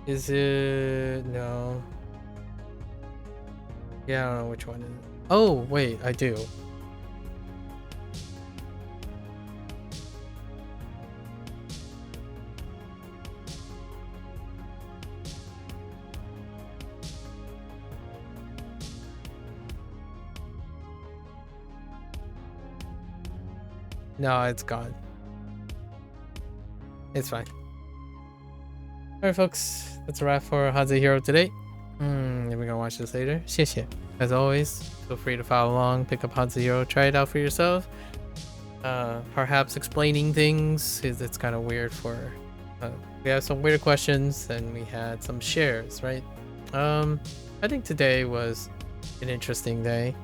Is it... no. Yeah, I don't know which one is it. Oh, wait, I do. No, it's gone. It's fine. Alright, folks. That's a wrap for HanziHero today. We're gonna watch this later. 谢谢. As always, feel free to follow along, pick up HanziHero, try it out for yourself. Perhaps explaining things, is it's kind of weird for... we have some weird questions, and we had some shares, right? I think today was an interesting day.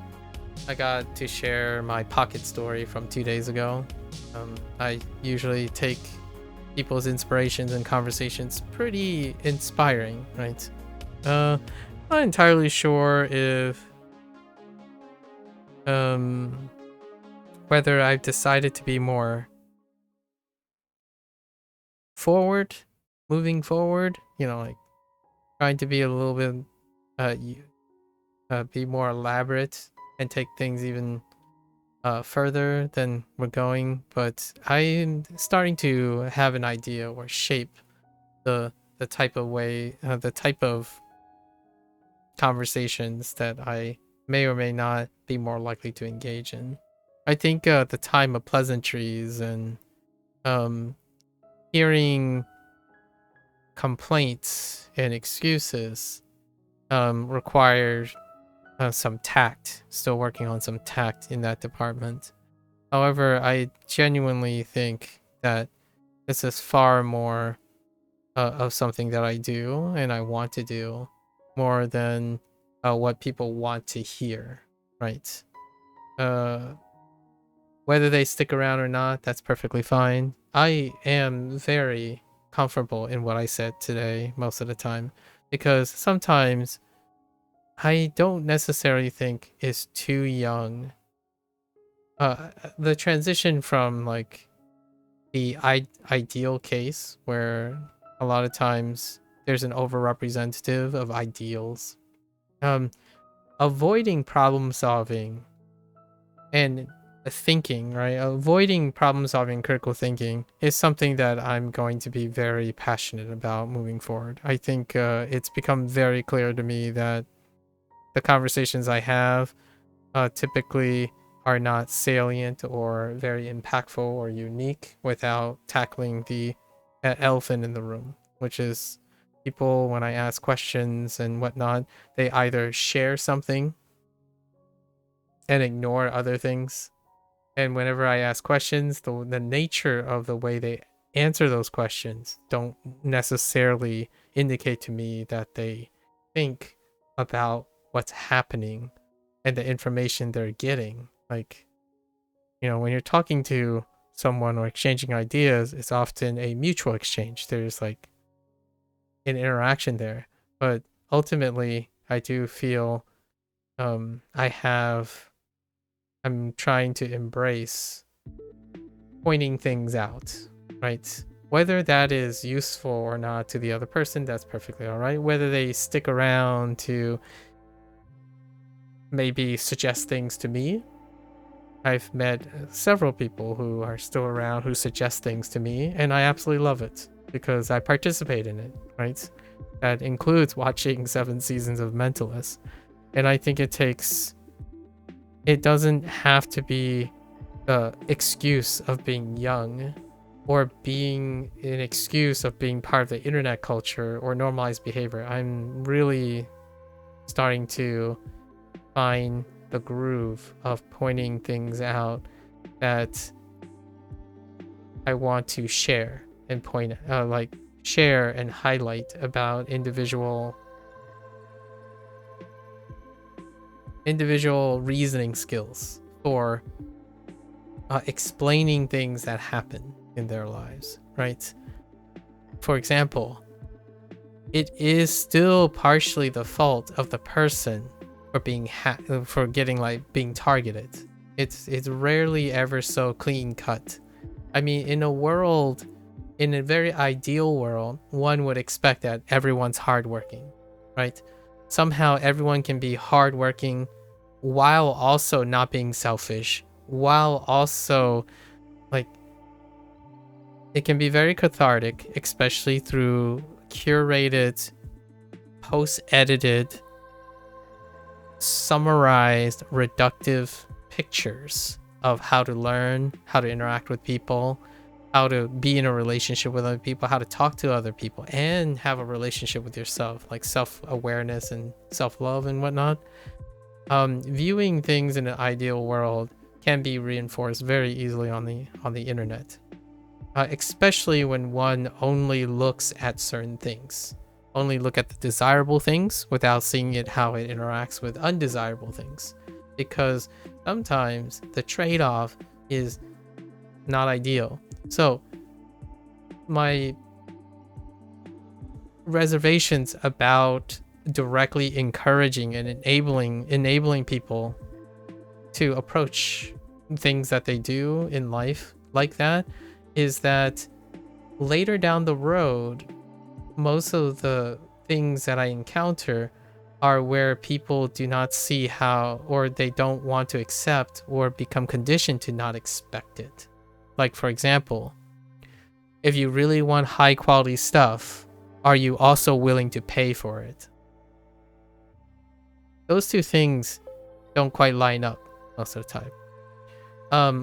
I got to share my pocket story from 2 days ago. I usually take people's inspirations and conversations pretty inspiring, right? Not entirely sure if whether I've decided to be more moving forward, you know, like trying to be a little bit be more elaborate and take things even further than we're going, but I'm starting to have an idea or shape the type of way, the type of conversations that I may or may not be more likely to engage in. I think the time of pleasantries and hearing complaints and excuses requires some tact. Still working on some tact in that department. However, I genuinely think that this is far more of something that I do and I want to do more than what people want to hear, right? Whether they stick around or not, that's perfectly fine. I am very comfortable in what I said today most of the time, because sometimes I don't necessarily think it's too young. The transition from like the ideal case where a lot of times there's an overrepresentative of ideals. Avoiding problem solving and thinking, right? Avoiding problem solving, critical thinking is something that I'm going to be very passionate about moving forward. I think it's become very clear to me that the conversations I have typically are not salient or very impactful or unique without tackling the elephant in the room, which is people, when I ask questions and whatnot, they either share something and ignore other things. And whenever I ask questions, the nature of the way they answer those questions don't necessarily indicate to me that they think about what's happening and the information they're getting. Like, when you're talking to someone or exchanging ideas, it's often a mutual exchange. There's like an interaction there. But ultimately, I do feel I'm trying to embrace pointing things out, right? Whether that is useful or not to the other person, that's perfectly all right. Whether they stick around to maybe suggest things to me, I've met several people who are still around who suggest things to me, and I absolutely love it because I participate in it, right? That includes watching 7 seasons of Mentalist. And I think it doesn't have to be the excuse of being young or being an excuse of being part of the internet culture or normalized behavior. I'm really starting to find the groove of pointing things out that I want to share and share and highlight about individual reasoning skills for explaining things that happen in their lives, right? For example, it is still partially the fault of the person for being being targeted. It's rarely ever so clean cut. I mean, in a very ideal world, one would expect that everyone's hardworking, right? Somehow everyone can be hardworking while also not being selfish, while also it can be very cathartic, especially through curated, post-edited, summarized, reductive pictures of how to learn, how to interact with people, how to be in a relationship with other people, how to talk to other people, and have a relationship with yourself, like self-awareness and self-love and whatnot. Viewing things in an ideal world can be reinforced very easily on the internet, especially when one only looks at certain things, only look at the desirable things without seeing how it interacts with undesirable things, because sometimes the trade-off is not ideal. So my reservations about directly encouraging and enabling people to approach things that they do in life like that is that later down the road, most of the things that I encounter are where people do not see how, or they don't want to accept, or become conditioned to not expect it. Like, for example, if you really want high quality stuff, are you also willing to pay for it? Those two things don't quite line up most of the time.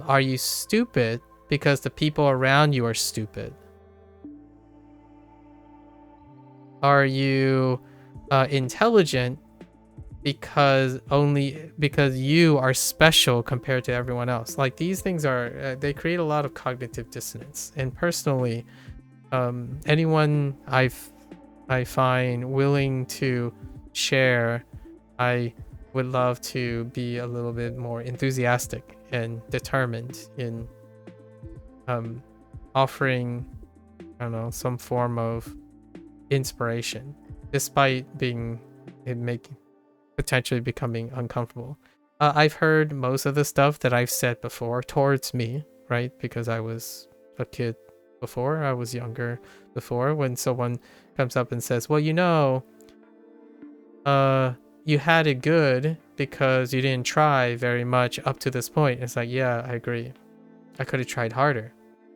Are you stupid because the people around you are stupid? Are you intelligent because you are special compared to everyone else? Like, these things they create a lot of cognitive dissonance. And personally, Anyone I find willing to share, I would love to be a little bit more enthusiastic and determined in offering, I don't know, some form of inspiration, despite potentially becoming uncomfortable. I've heard most of the stuff that I've said before towards me, right? Because I was a kid before, I was younger before. When someone comes up and says, well, you had it good because you didn't try very much up to this point. It's like, yeah, I agree. I could have tried harder.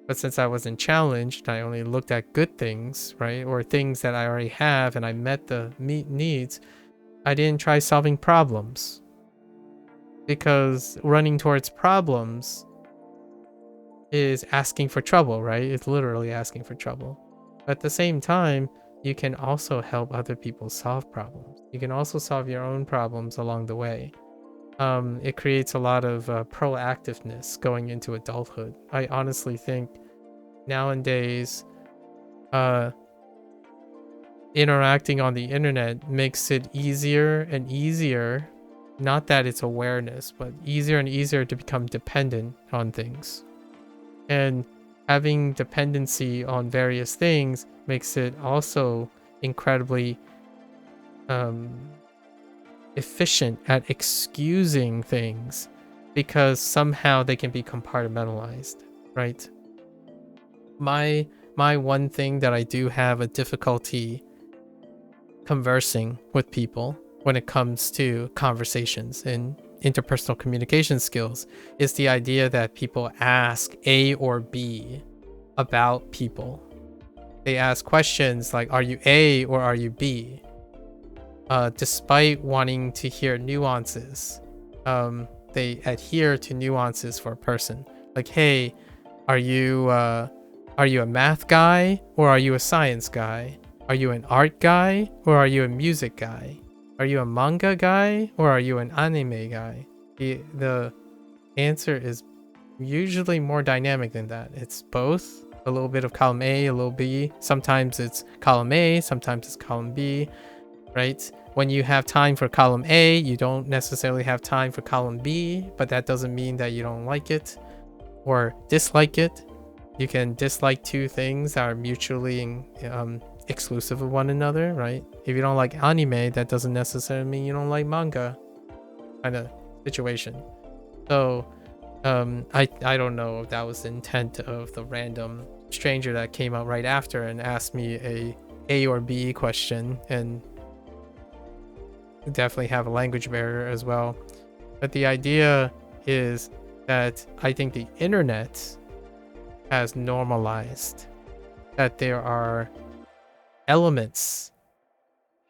But since I wasn't challenged, I only looked at good things, right? Or things that I already have and I met the needs. I didn't try solving problems. Because running towards problems is asking for trouble, right? It's literally asking for trouble. But at the same time, you can also help other people solve problems. You can also solve your own problems along the way. It creates a lot of proactiveness going into adulthood. I honestly think nowadays, interacting on the internet makes it easier and easier, not that it's awareness, but easier and easier to become dependent on things. And having dependency on various things makes it also incredibly efficient at excusing things because somehow they can be compartmentalized, right? My one thing that I do have a difficulty conversing with people when it comes to conversations and interpersonal communication skills is the idea that people ask A or B about people. They ask questions like, are you A or are you B? Despite wanting to hear nuances, they adhere to nuances for a person. Like, hey, are you a math guy or are you a science guy? Are you an art guy or are you a music guy? Are you a manga guy or are you an anime guy? The answer is usually more dynamic than that. It's both. A little bit of column A, a little B. Sometimes it's column A, sometimes it's column B, right? When you have time for column A, you don't necessarily have time for column B, but that doesn't mean that you don't like it or dislike it. You can dislike two things that are mutually exclusive of one another, right? If you don't like anime, that doesn't necessarily mean you don't like manga, kind of situation. So I don't know if that was the intent of the random stranger that came out right after and asked me a or B question, and definitely have a language barrier as well. But the idea is that I think the internet has normalized that there are elements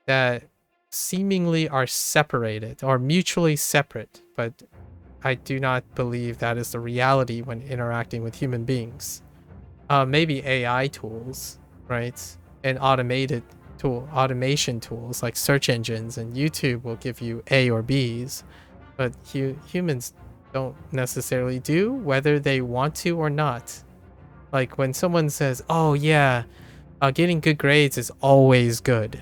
that seemingly are separated or mutually separate, but I do not believe that is the reality when interacting with human beings. Maybe AI tools, right? And automation tools like search engines and YouTube will give you A or Bs, but humans don't necessarily do, whether they want to or not. Like when someone says, oh yeah, getting good grades is always good.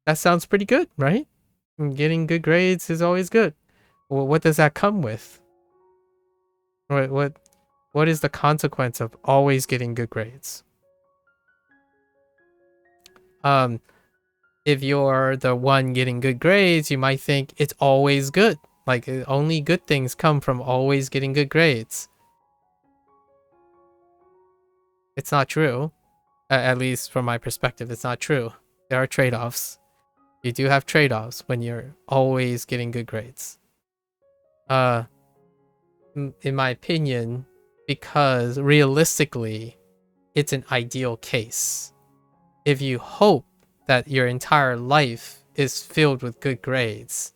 That sounds pretty good, right? Getting good grades is always good. Well, what does that come with? What is the consequence of always getting good grades? If you're the one getting good grades, you might think it's always good. Like only good things come from always getting good grades. It's not true. At least from my perspective, it's not true. There are trade-offs. You do have trade-offs when you're always getting good grades. In my opinion, because realistically, it's an ideal case. If you hope that your entire life is filled with good grades,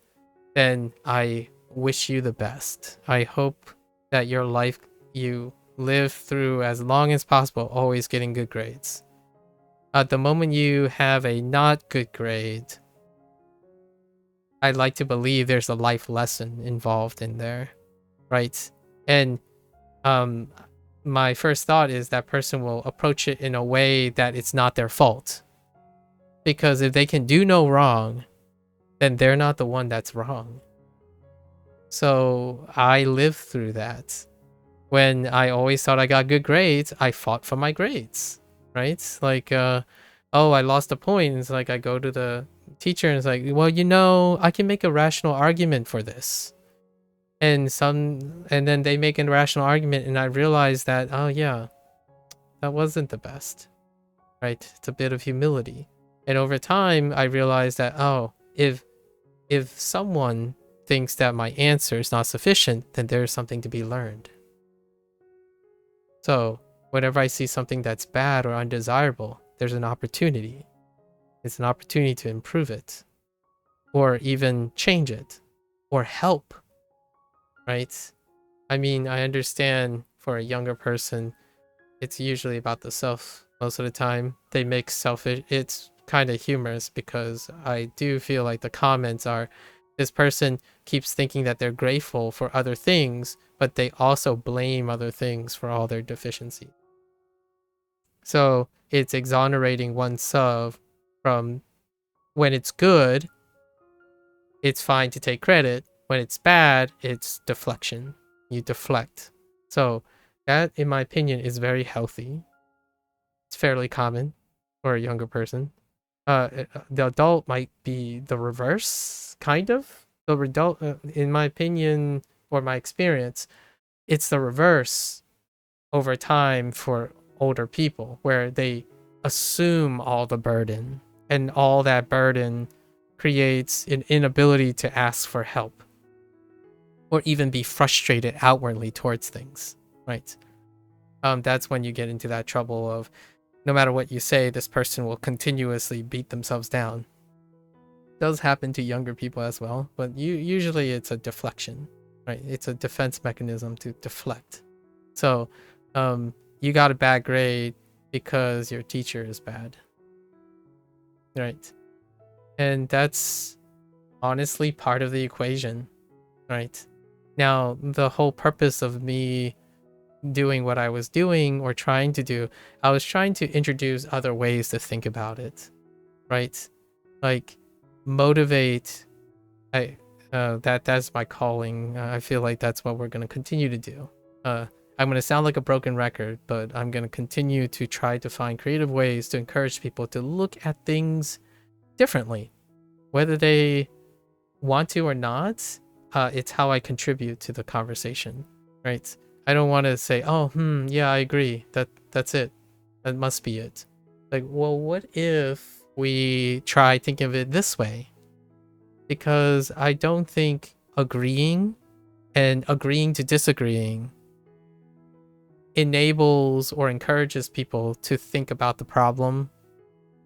then I wish you the best. I hope that your life you live through as long as possible, always getting good grades. At the moment you have a not good grade, I'd like to believe there's a life lesson involved in there, right? And my first thought is that person will approach it in a way that it's not their fault. Because if they can do no wrong, then they're not the one that's wrong. So I lived through that. When I always thought I got good grades, I fought for my grades, right? Like, oh, I lost a point. It's like I go to the teacher and it's like, well, I can make a rational argument for this. And then they make a rational argument and I realize that, oh yeah, that wasn't the best, right? It's a bit of humility. And over time, I realized that, oh, if someone thinks that my answer is not sufficient, then there's something to be learned. So whenever I see something that's bad or undesirable, there's an opportunity. It's an opportunity to improve it, or even change it, or help, right? I mean, I understand for a younger person, it's usually about the self most of the time. They make selfish, it's kind of humorous because I do feel like the comments are, this person keeps thinking that they're grateful for other things, but they also blame other things for all their deficiency. So it's exonerating oneself from, when it's good, it's fine to take credit. When it's bad, it's deflection. You deflect. So that, in my opinion, is very healthy. It's fairly common for a younger person. The adult might be the reverse, kind of. The adult, in my opinion, or my experience, it's the reverse over time for older people, where they assume all the burden, and all that burden creates an inability to ask for help or even be frustrated outwardly towards things, right? That's when you get into that trouble of, no matter what you say, this person will continuously beat themselves down. It does happen to younger people as well, but usually it's a deflection, right? It's a defense mechanism to deflect. So you got a bad grade because your teacher is bad, right? And that's honestly part of the equation, right? Now, the whole purpose of me doing what I was doing or trying to do, I was trying to introduce other ways to think about it, right? Like motivate. That's my calling. I feel like that's what we're going to continue to do. I'm going to sound like a broken record, but I'm going to continue to try to find creative ways to encourage people to look at things differently, whether they want to or not. It's how I contribute to the conversation, right? I don't want to say, oh, yeah, I agree. That's it. That must be it. Like, well, what if we try thinking of it this way? Because I don't think agreeing and agreeing to disagreeing enables or encourages people to think about the problem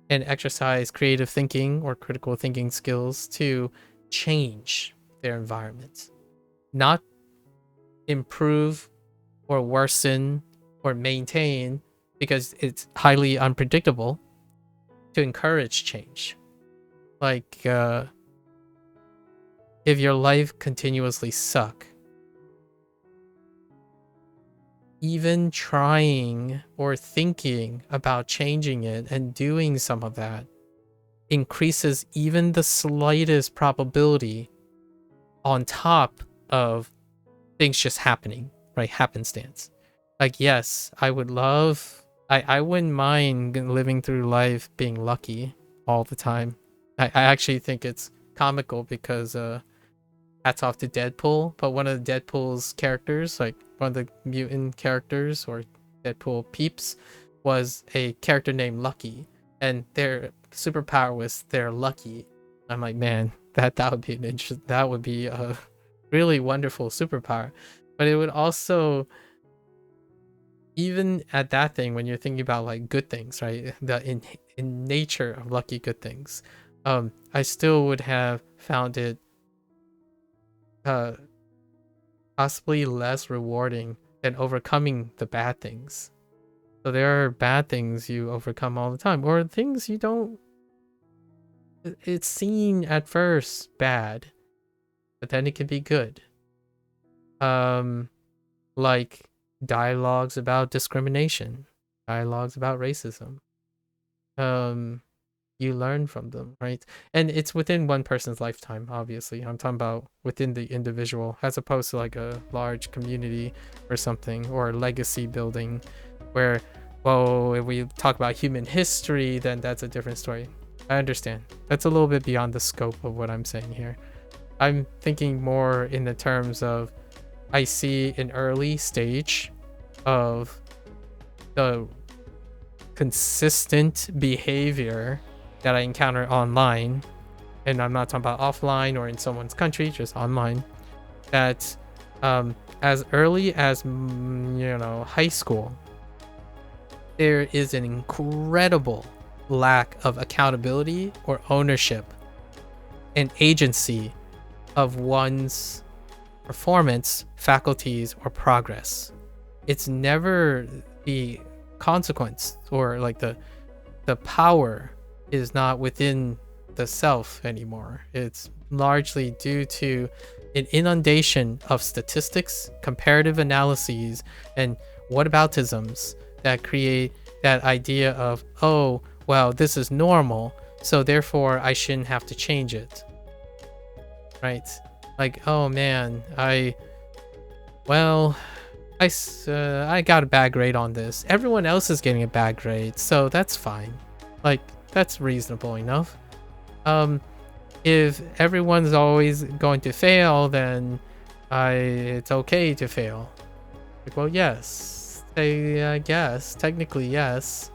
and exercise creative thinking or critical thinking skills to change their environment, not improve or worsen or maintain, because it's highly unpredictable, to encourage change. Like, if your life continuously suck, even trying or thinking about changing it and doing some of that increases even the slightest probability on top of things just happening, right? Happenstance. Like, yes, I wouldn't mind living through life being lucky all the time. I actually think it's comical because hats off to Deadpool, but one of the Deadpool's characters, like one of the mutant characters or Deadpool peeps, was a character named Lucky, and their superpower was they're lucky. I'm like, man, that would be a really wonderful superpower. But it would also, even at that thing, when you're thinking about like good things, right? The in nature of lucky good things, I still would have found it possibly less rewarding than overcoming the bad things. So there are bad things you overcome all the time, or things you don't. It's seen at first bad, but then it can be good. Like dialogues about discrimination, dialogues about racism. You learn from them, right? And it's within one person's lifetime, obviously. I'm talking about within the individual, as opposed to like a large community or something, or legacy building, where, well, if we talk about human history, then that's a different story. I understand. That's a little bit beyond the scope of what I'm saying here. I'm thinking more in the terms of, I see an early stage of the consistent behavior that I encounter online, and I'm not talking about offline or in someone's country, just online, that as early as high school, there is an incredible lack of accountability or ownership and agency of one's performance, faculties, or progress. It's never the consequence, or like the power is not within the self anymore. It's largely due to an inundation of statistics, comparative analyses, and whataboutisms that create that idea of, oh, well, this is normal, so therefore I shouldn't have to change it. Right? Like, oh man, I got a bad grade on this. Everyone else is getting a bad grade, so that's fine. Like, that's reasonable enough. If everyone's always going to fail, then it's okay to fail. Like, well, yes, I guess technically yes.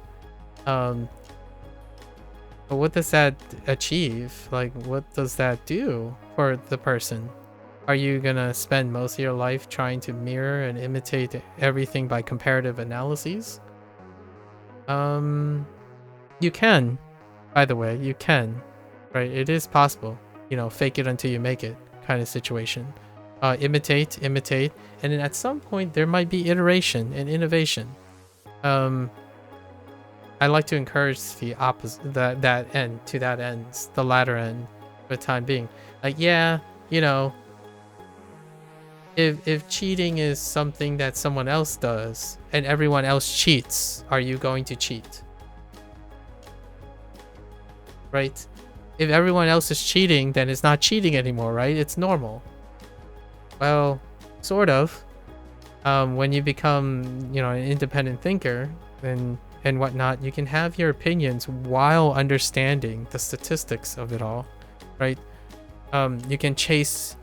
But what does that achieve? Like, what does that do for the person? Are you gonna spend most of your life trying to mirror and imitate everything by comparative analyses? You can, by the way, you can, right? It is possible, fake it until you make it kind of situation. Imitate, and then at some point there might be iteration and innovation. I like to encourage the opposite, that end, to that end, the latter end, for the time being. Like, yeah, if cheating is something that someone else does and everyone else cheats, are you going to cheat? Right? If everyone else is cheating, then it's not cheating anymore, right? It's normal. Well, sort of. When you become, an independent thinker and whatnot, you can have your opinions while understanding the statistics of it all, right? You can chase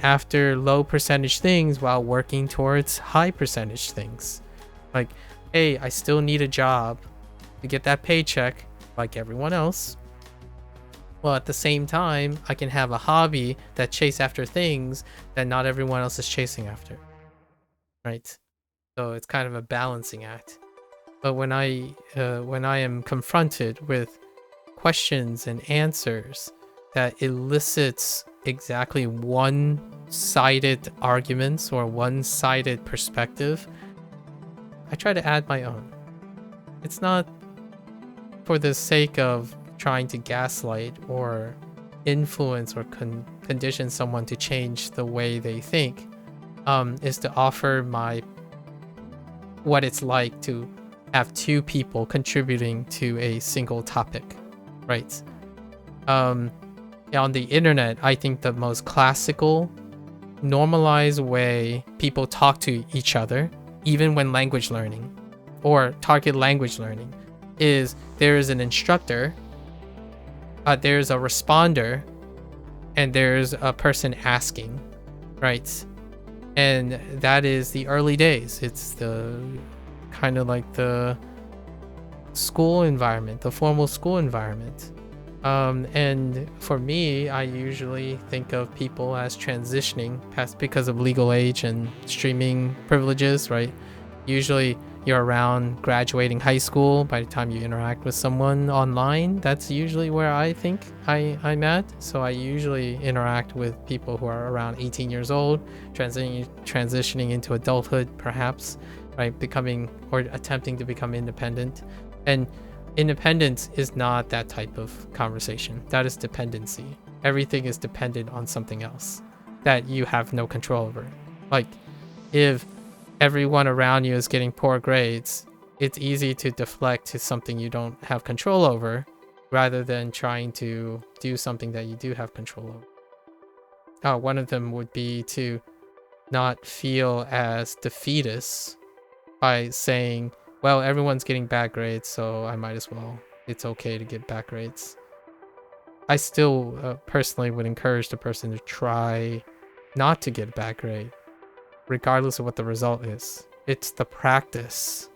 after low percentage things while working towards high percentage things. Like, hey, I still need a job to get that paycheck like everyone else. Well, at the same time, I can have a hobby that chase after things that not everyone else is chasing after, right? So it's kind of a balancing act. But when I am confronted with questions and answers that elicits exactly one-sided arguments or one-sided perspective, I try to add my own. It's not for the sake of trying to gaslight or influence or condition someone to change the way they think. Is to offer what it's like to have two people contributing to a single topic, right? On the internet, I think the most classical, normalized way people talk to each other, even when language learning or target language learning, is there is an instructor, there's a responder, and there's a person asking, right? And that is the early days. It's the kind of like the school environment, the formal school environment. And for me, I usually think of people as transitioning past because of legal age and streaming privileges, right? Usually you're around graduating high school by the time you interact with someone online. That's usually where I think I'm at. So I usually interact with people who are around 18 years old, transitioning into adulthood, perhaps, right? Becoming or attempting to become independent. And independence is not that type of conversation. That is dependency. Everything is dependent on something else that you have no control over. Like, if everyone around you is getting poor grades, it's easy to deflect to something you don't have control over rather than trying to do something that you do have control over. One of them would be to not feel as defeatist by saying, well, everyone's getting bad grades, so I might as well. It's okay to get bad grades. I still personally would encourage the person to try not to get a bad grade, regardless of what the result is. It's the practice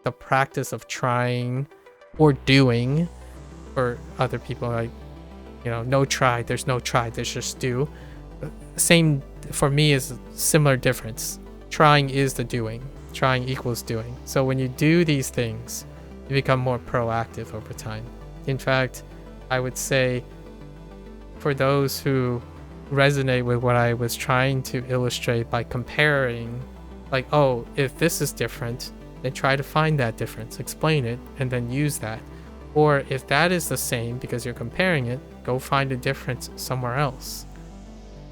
of trying or doing. For other people, like, no try, there's no try, there's just do. Same for me is a similar difference. Trying is the doing. Trying equals doing. So when you do these things, you become more proactive over time. In fact, I would say for those who resonate with what I was trying to illustrate by comparing, like, oh, if this is different, then try to find that difference, explain it, and then use that. Or if that is the same because you're comparing it, go find a difference somewhere else.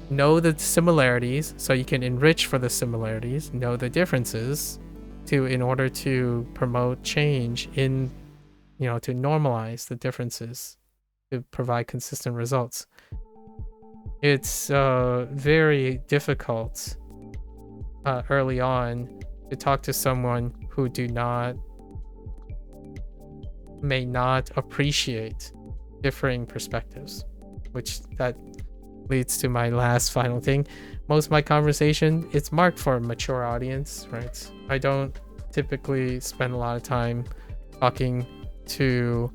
Know the similarities so you can enrich for the similarities, know the differences in order to promote change to normalize the differences, to provide consistent results. It's very difficult early on to talk to someone who may not appreciate differing perspectives, which that leads to my last final thing. Most of my conversation, it's marked for a mature audience, right? I don't typically spend a lot of time talking to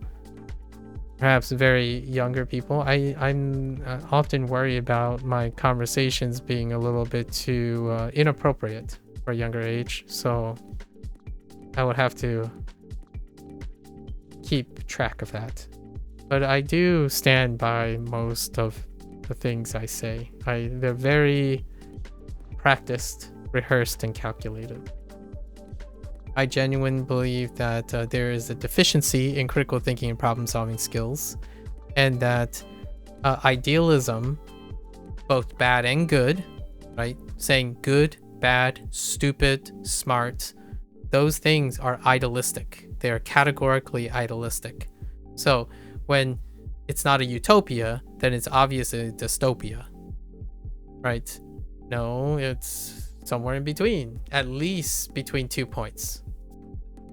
perhaps very younger people. I'm often worried about my conversations being a little bit too inappropriate for a younger age, so I would have to keep track of that. But I do stand by most of the things I say. They're very practiced, rehearsed, and calculated. I genuinely believe that there is a deficiency in critical thinking and problem solving skills, and that idealism, both bad and good, right? Saying good, bad, stupid, smart, those things are idealistic. They are categorically idealistic. So when it's not a utopia, then it's obviously a dystopia, right? No, it's somewhere in between, at least between 2 points.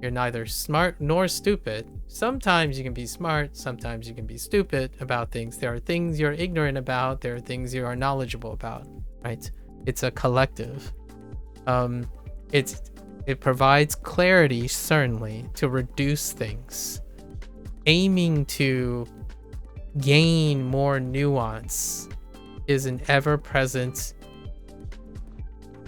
You're neither smart nor stupid. Sometimes you can be smart, sometimes you can be stupid about things. There are things you're ignorant about, there are things you are knowledgeable about, right? It's a collective. It provides clarity, certainly, to reduce things, aiming to gain more nuance is an ever-present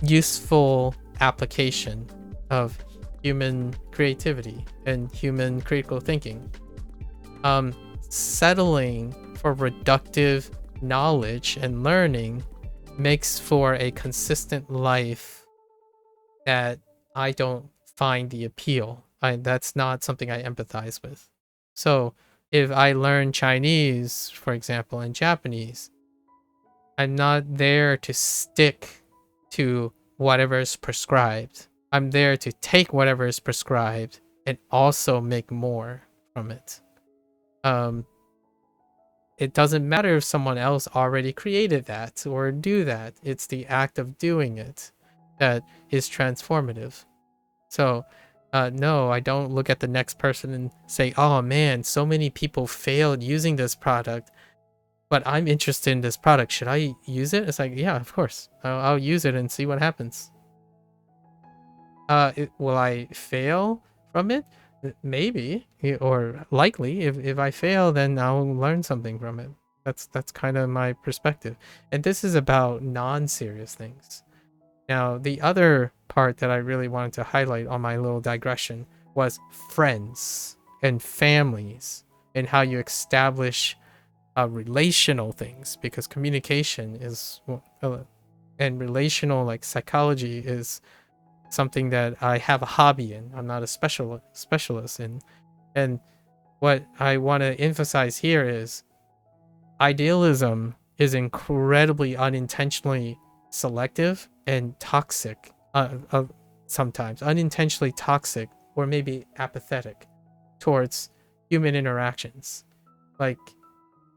useful application of human creativity and human critical thinking. Settling for reductive knowledge and learning makes for a consistent life that I don't find the appeal. That's not something I empathize with. So if I learn Chinese, for example, and Japanese, I'm not there to stick to whatever is prescribed. I'm there to take whatever is prescribed and also make more from it. It doesn't matter if someone else already created that or do that. It's the act of doing it that is transformative. So no, I don't look at the next person and say, oh man, so many people failed using this product, but I'm interested in this product. Should I use it? It's like, yeah, of course. I'll use it and see what happens. Will I fail from it? Maybe, or likely. If I fail, then I'll learn something from it. That's kind of my perspective. And this is about non-serious things. Now, the other part that I really wanted to highlight on my little digression was friends and families and how you establish relational things, because communication is and relational, like psychology, is something that I have a hobby in. I'm not a specialist in. And what I want to emphasize here is idealism is incredibly unintentionally selective and toxic sometimes, unintentionally toxic or maybe apathetic towards human interactions. Like,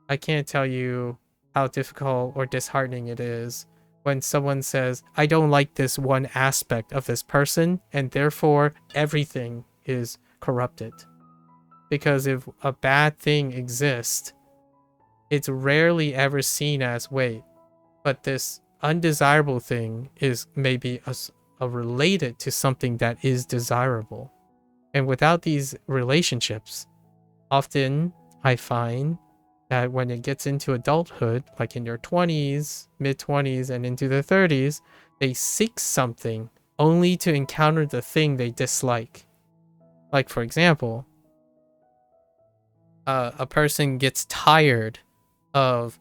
I can't tell you how difficult or disheartening it is when someone says, I don't like this one aspect of this person, and therefore everything is corrupted. Because if a bad thing exists, it's rarely ever seen as, wait, but this undesirable thing is maybe a related to something that is desirable. And without these relationships, often I find that when it gets into adulthood, like in your 20s, mid-20s, and into their 30s, they seek something only to encounter the thing they dislike. Like, for example, a person gets tired of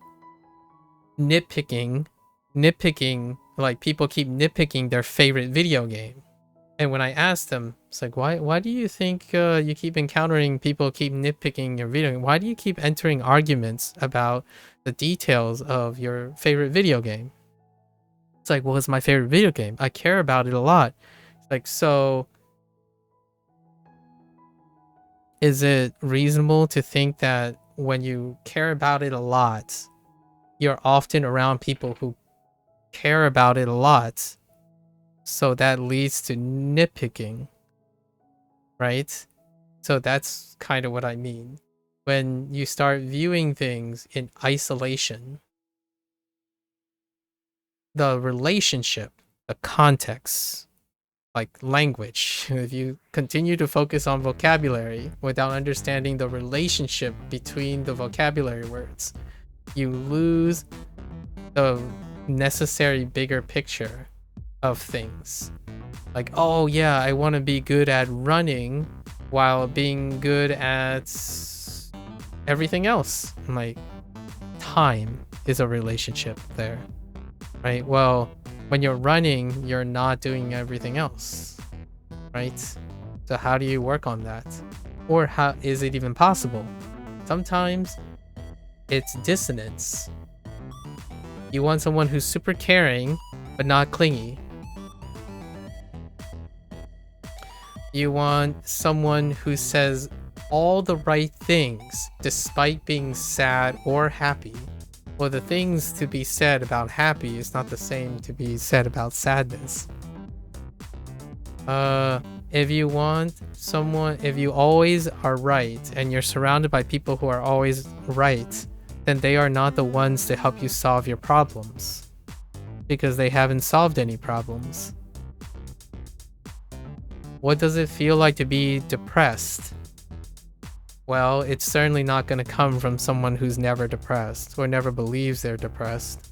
nitpicking, like people keep nitpicking their favorite video game. And when I asked them, it's like, why do you think you keep encountering people keep nitpicking your video game? Why do you keep entering arguments about the details of your favorite video game? It's like, well, it's my favorite video game. I care about it a lot. It's like, so is it reasonable to think that when you care about it a lot, you're often around people who care about it a lot? So that leads to nitpicking, right? So that's kind of what I mean. When you start viewing things in isolation, the relationship, the context, like language, if you continue to focus on vocabulary without understanding the relationship between the vocabulary words, you lose the necessary bigger picture of things. Like, oh yeah, I want to be good at running while being good at everything else. And like, time is a relationship there, right? Well, when you're running, you're not doing everything else, right? So how do you work on that? Or how is it even possible? Sometimes it's dissonance. You want someone who's super caring but not clingy. You want someone who says all the right things despite being sad or happy. Well, the things to be said about happy is not the same to be said about sadness. If you want someone, if you always are right and you're surrounded by people who are always right, then they are not the ones to help you solve your problems, because they haven't solved any problems. What does it feel like to be depressed? Well, it's certainly not going to come from someone who's never depressed or never believes they're depressed.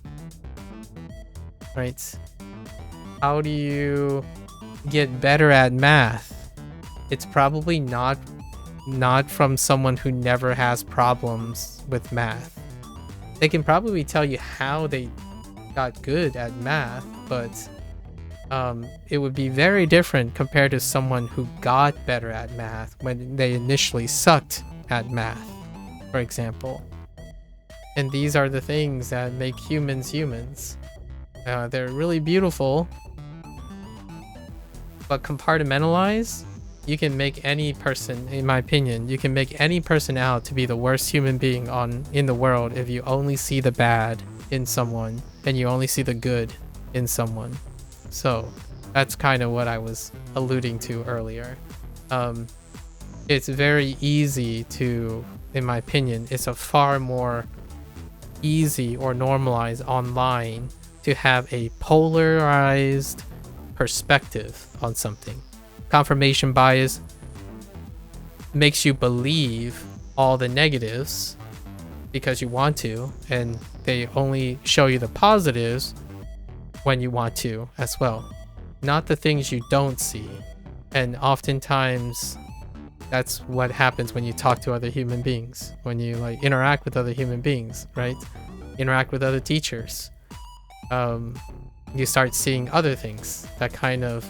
Right? How do you get better at math? It's probably not from someone who never has problems with math. They can probably tell you how they got good at math, but it would be very different compared to someone who got better at math when they initially sucked at math, for example. And these are the things that make humans humans. They're really beautiful, but compartmentalized, you can make any person, in my opinion, you can make any person out to be the worst human being in the world if you only see the bad in someone and you only see the good in someone. So that's kind of what I was alluding to earlier. It's very easy to, in my opinion, it's a far more easy or normalized online to have a polarized perspective on something. Confirmation bias makes you believe all the negatives because you want to, and they only show you the positives when you want to as well, not the things you don't see. And oftentimes that's what happens when you talk to other human beings, when you like interact with other human beings, right? Interact with other teachers. You start seeing other things that kind of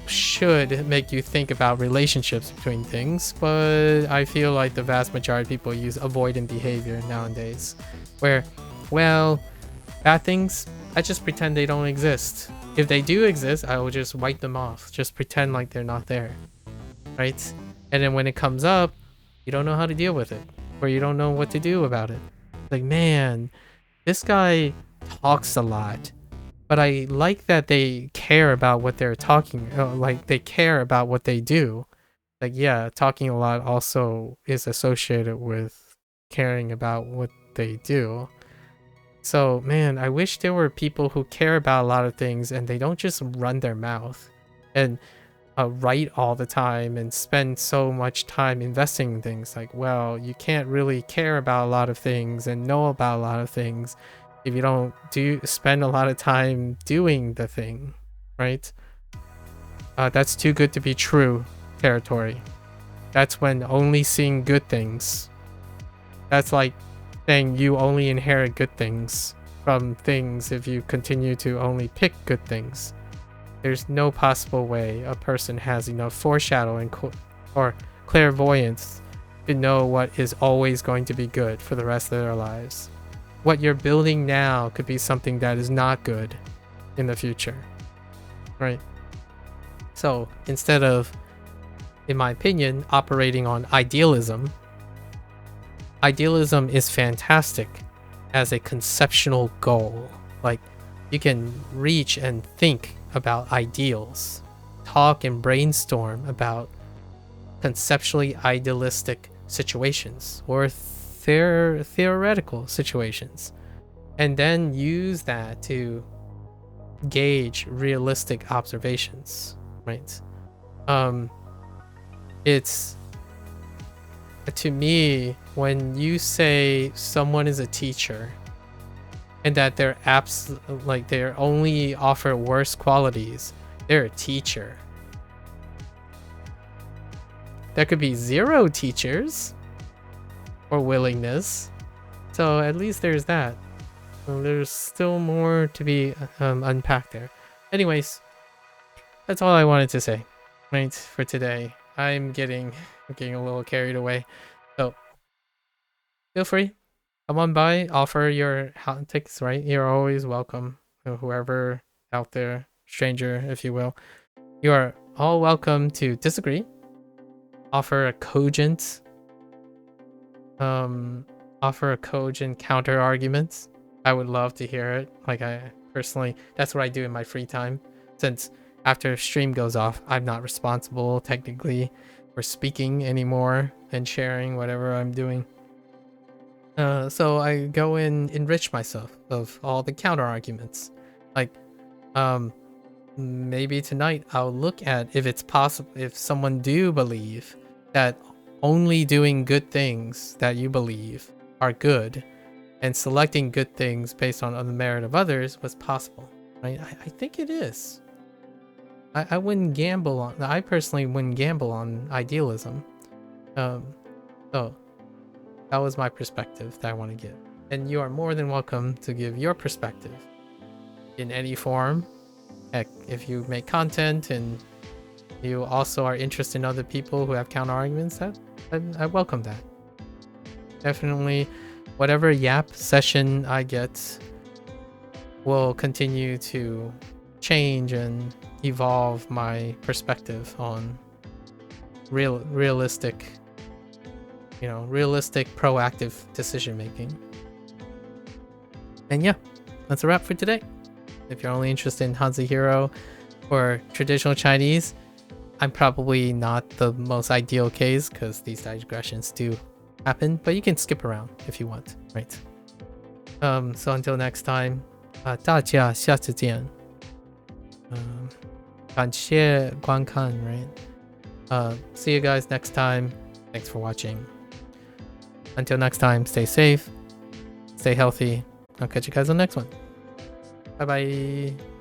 should make you think about relationships between things, but I feel like the vast majority of people use avoidant behavior nowadays, where, well, bad things, I just pretend they don't exist. If they do exist, I will just wipe them off. Just pretend like they're not there. Right? And then when it comes up, you don't know how to deal with it. Or you don't know what to do about it. Like, man, this guy talks a lot. But I like that they care about what they're talking. Like, they care about what they do. Like, yeah, talking a lot also is associated with caring about what they do. So, man, I wish there were people who care about a lot of things and they don't just run their mouth and write all the time and spend so much time investing in things. Like, well, you can't really care about a lot of things and know about a lot of things if you don't spend a lot of time doing the thing, right? That's too good to be true territory. That's when only seeing good things. That's like saying you only inherit good things from things if you continue to only pick good things. There's no possible way a person has enough foreshadowing or clairvoyance to know what is always going to be good for the rest of their lives. What you're building now could be something that is not good in the future, right? So instead of, in my opinion, operating on idealism, idealism is fantastic as a conceptual goal. Like, you can reach and think about ideals, talk and brainstorm about conceptually idealistic situations or theoretical situations, and then use that to gauge realistic observations, right? It's, to me, when you say someone is a teacher and that they're they're only offer worse qualities, they're a teacher. There could be 0 teachers or willingness, so at least there's that. So there's still more to be unpacked there. Anyways, that's all I wanted to say, right, for today. I'm getting a little carried away, so feel free, come on by, offer your hot takes, right? You're always welcome. Whoever out there, stranger if you will, you are all welcome to disagree, offer a cogent counter arguments. I would love to hear it. Like, I personally, that's what I do in my free time, since after stream goes off, I'm not responsible technically for speaking anymore and sharing whatever I'm doing. So I go and enrich myself of all the counter arguments. Like, maybe tonight I'll look at if it's possible, if someone do believe that only doing good things that you believe are good and selecting good things based on the merit of others was possible, right? I think it is. I wouldn't gamble on, I personally wouldn't gamble on idealism. So that was my perspective that I want to give. And you are more than welcome to give your perspective in any form. Heck, if you make content and you also are interested in other people who have counter arguments, I welcome that. Definitely, whatever yap session I get will continue to change and evolve my perspective on realistic proactive decision making. And yeah, that's a wrap for today. If you're only interested in HanziHero or traditional Chinese, I'm probably not the most ideal case because these digressions do happen, but you can skip around if you want, right? So until next time, 大家下次见。感谢观看, right? See you guys next time. Thanks for watching. Until next time, stay safe, stay healthy. I'll catch you guys on the next one. Bye bye.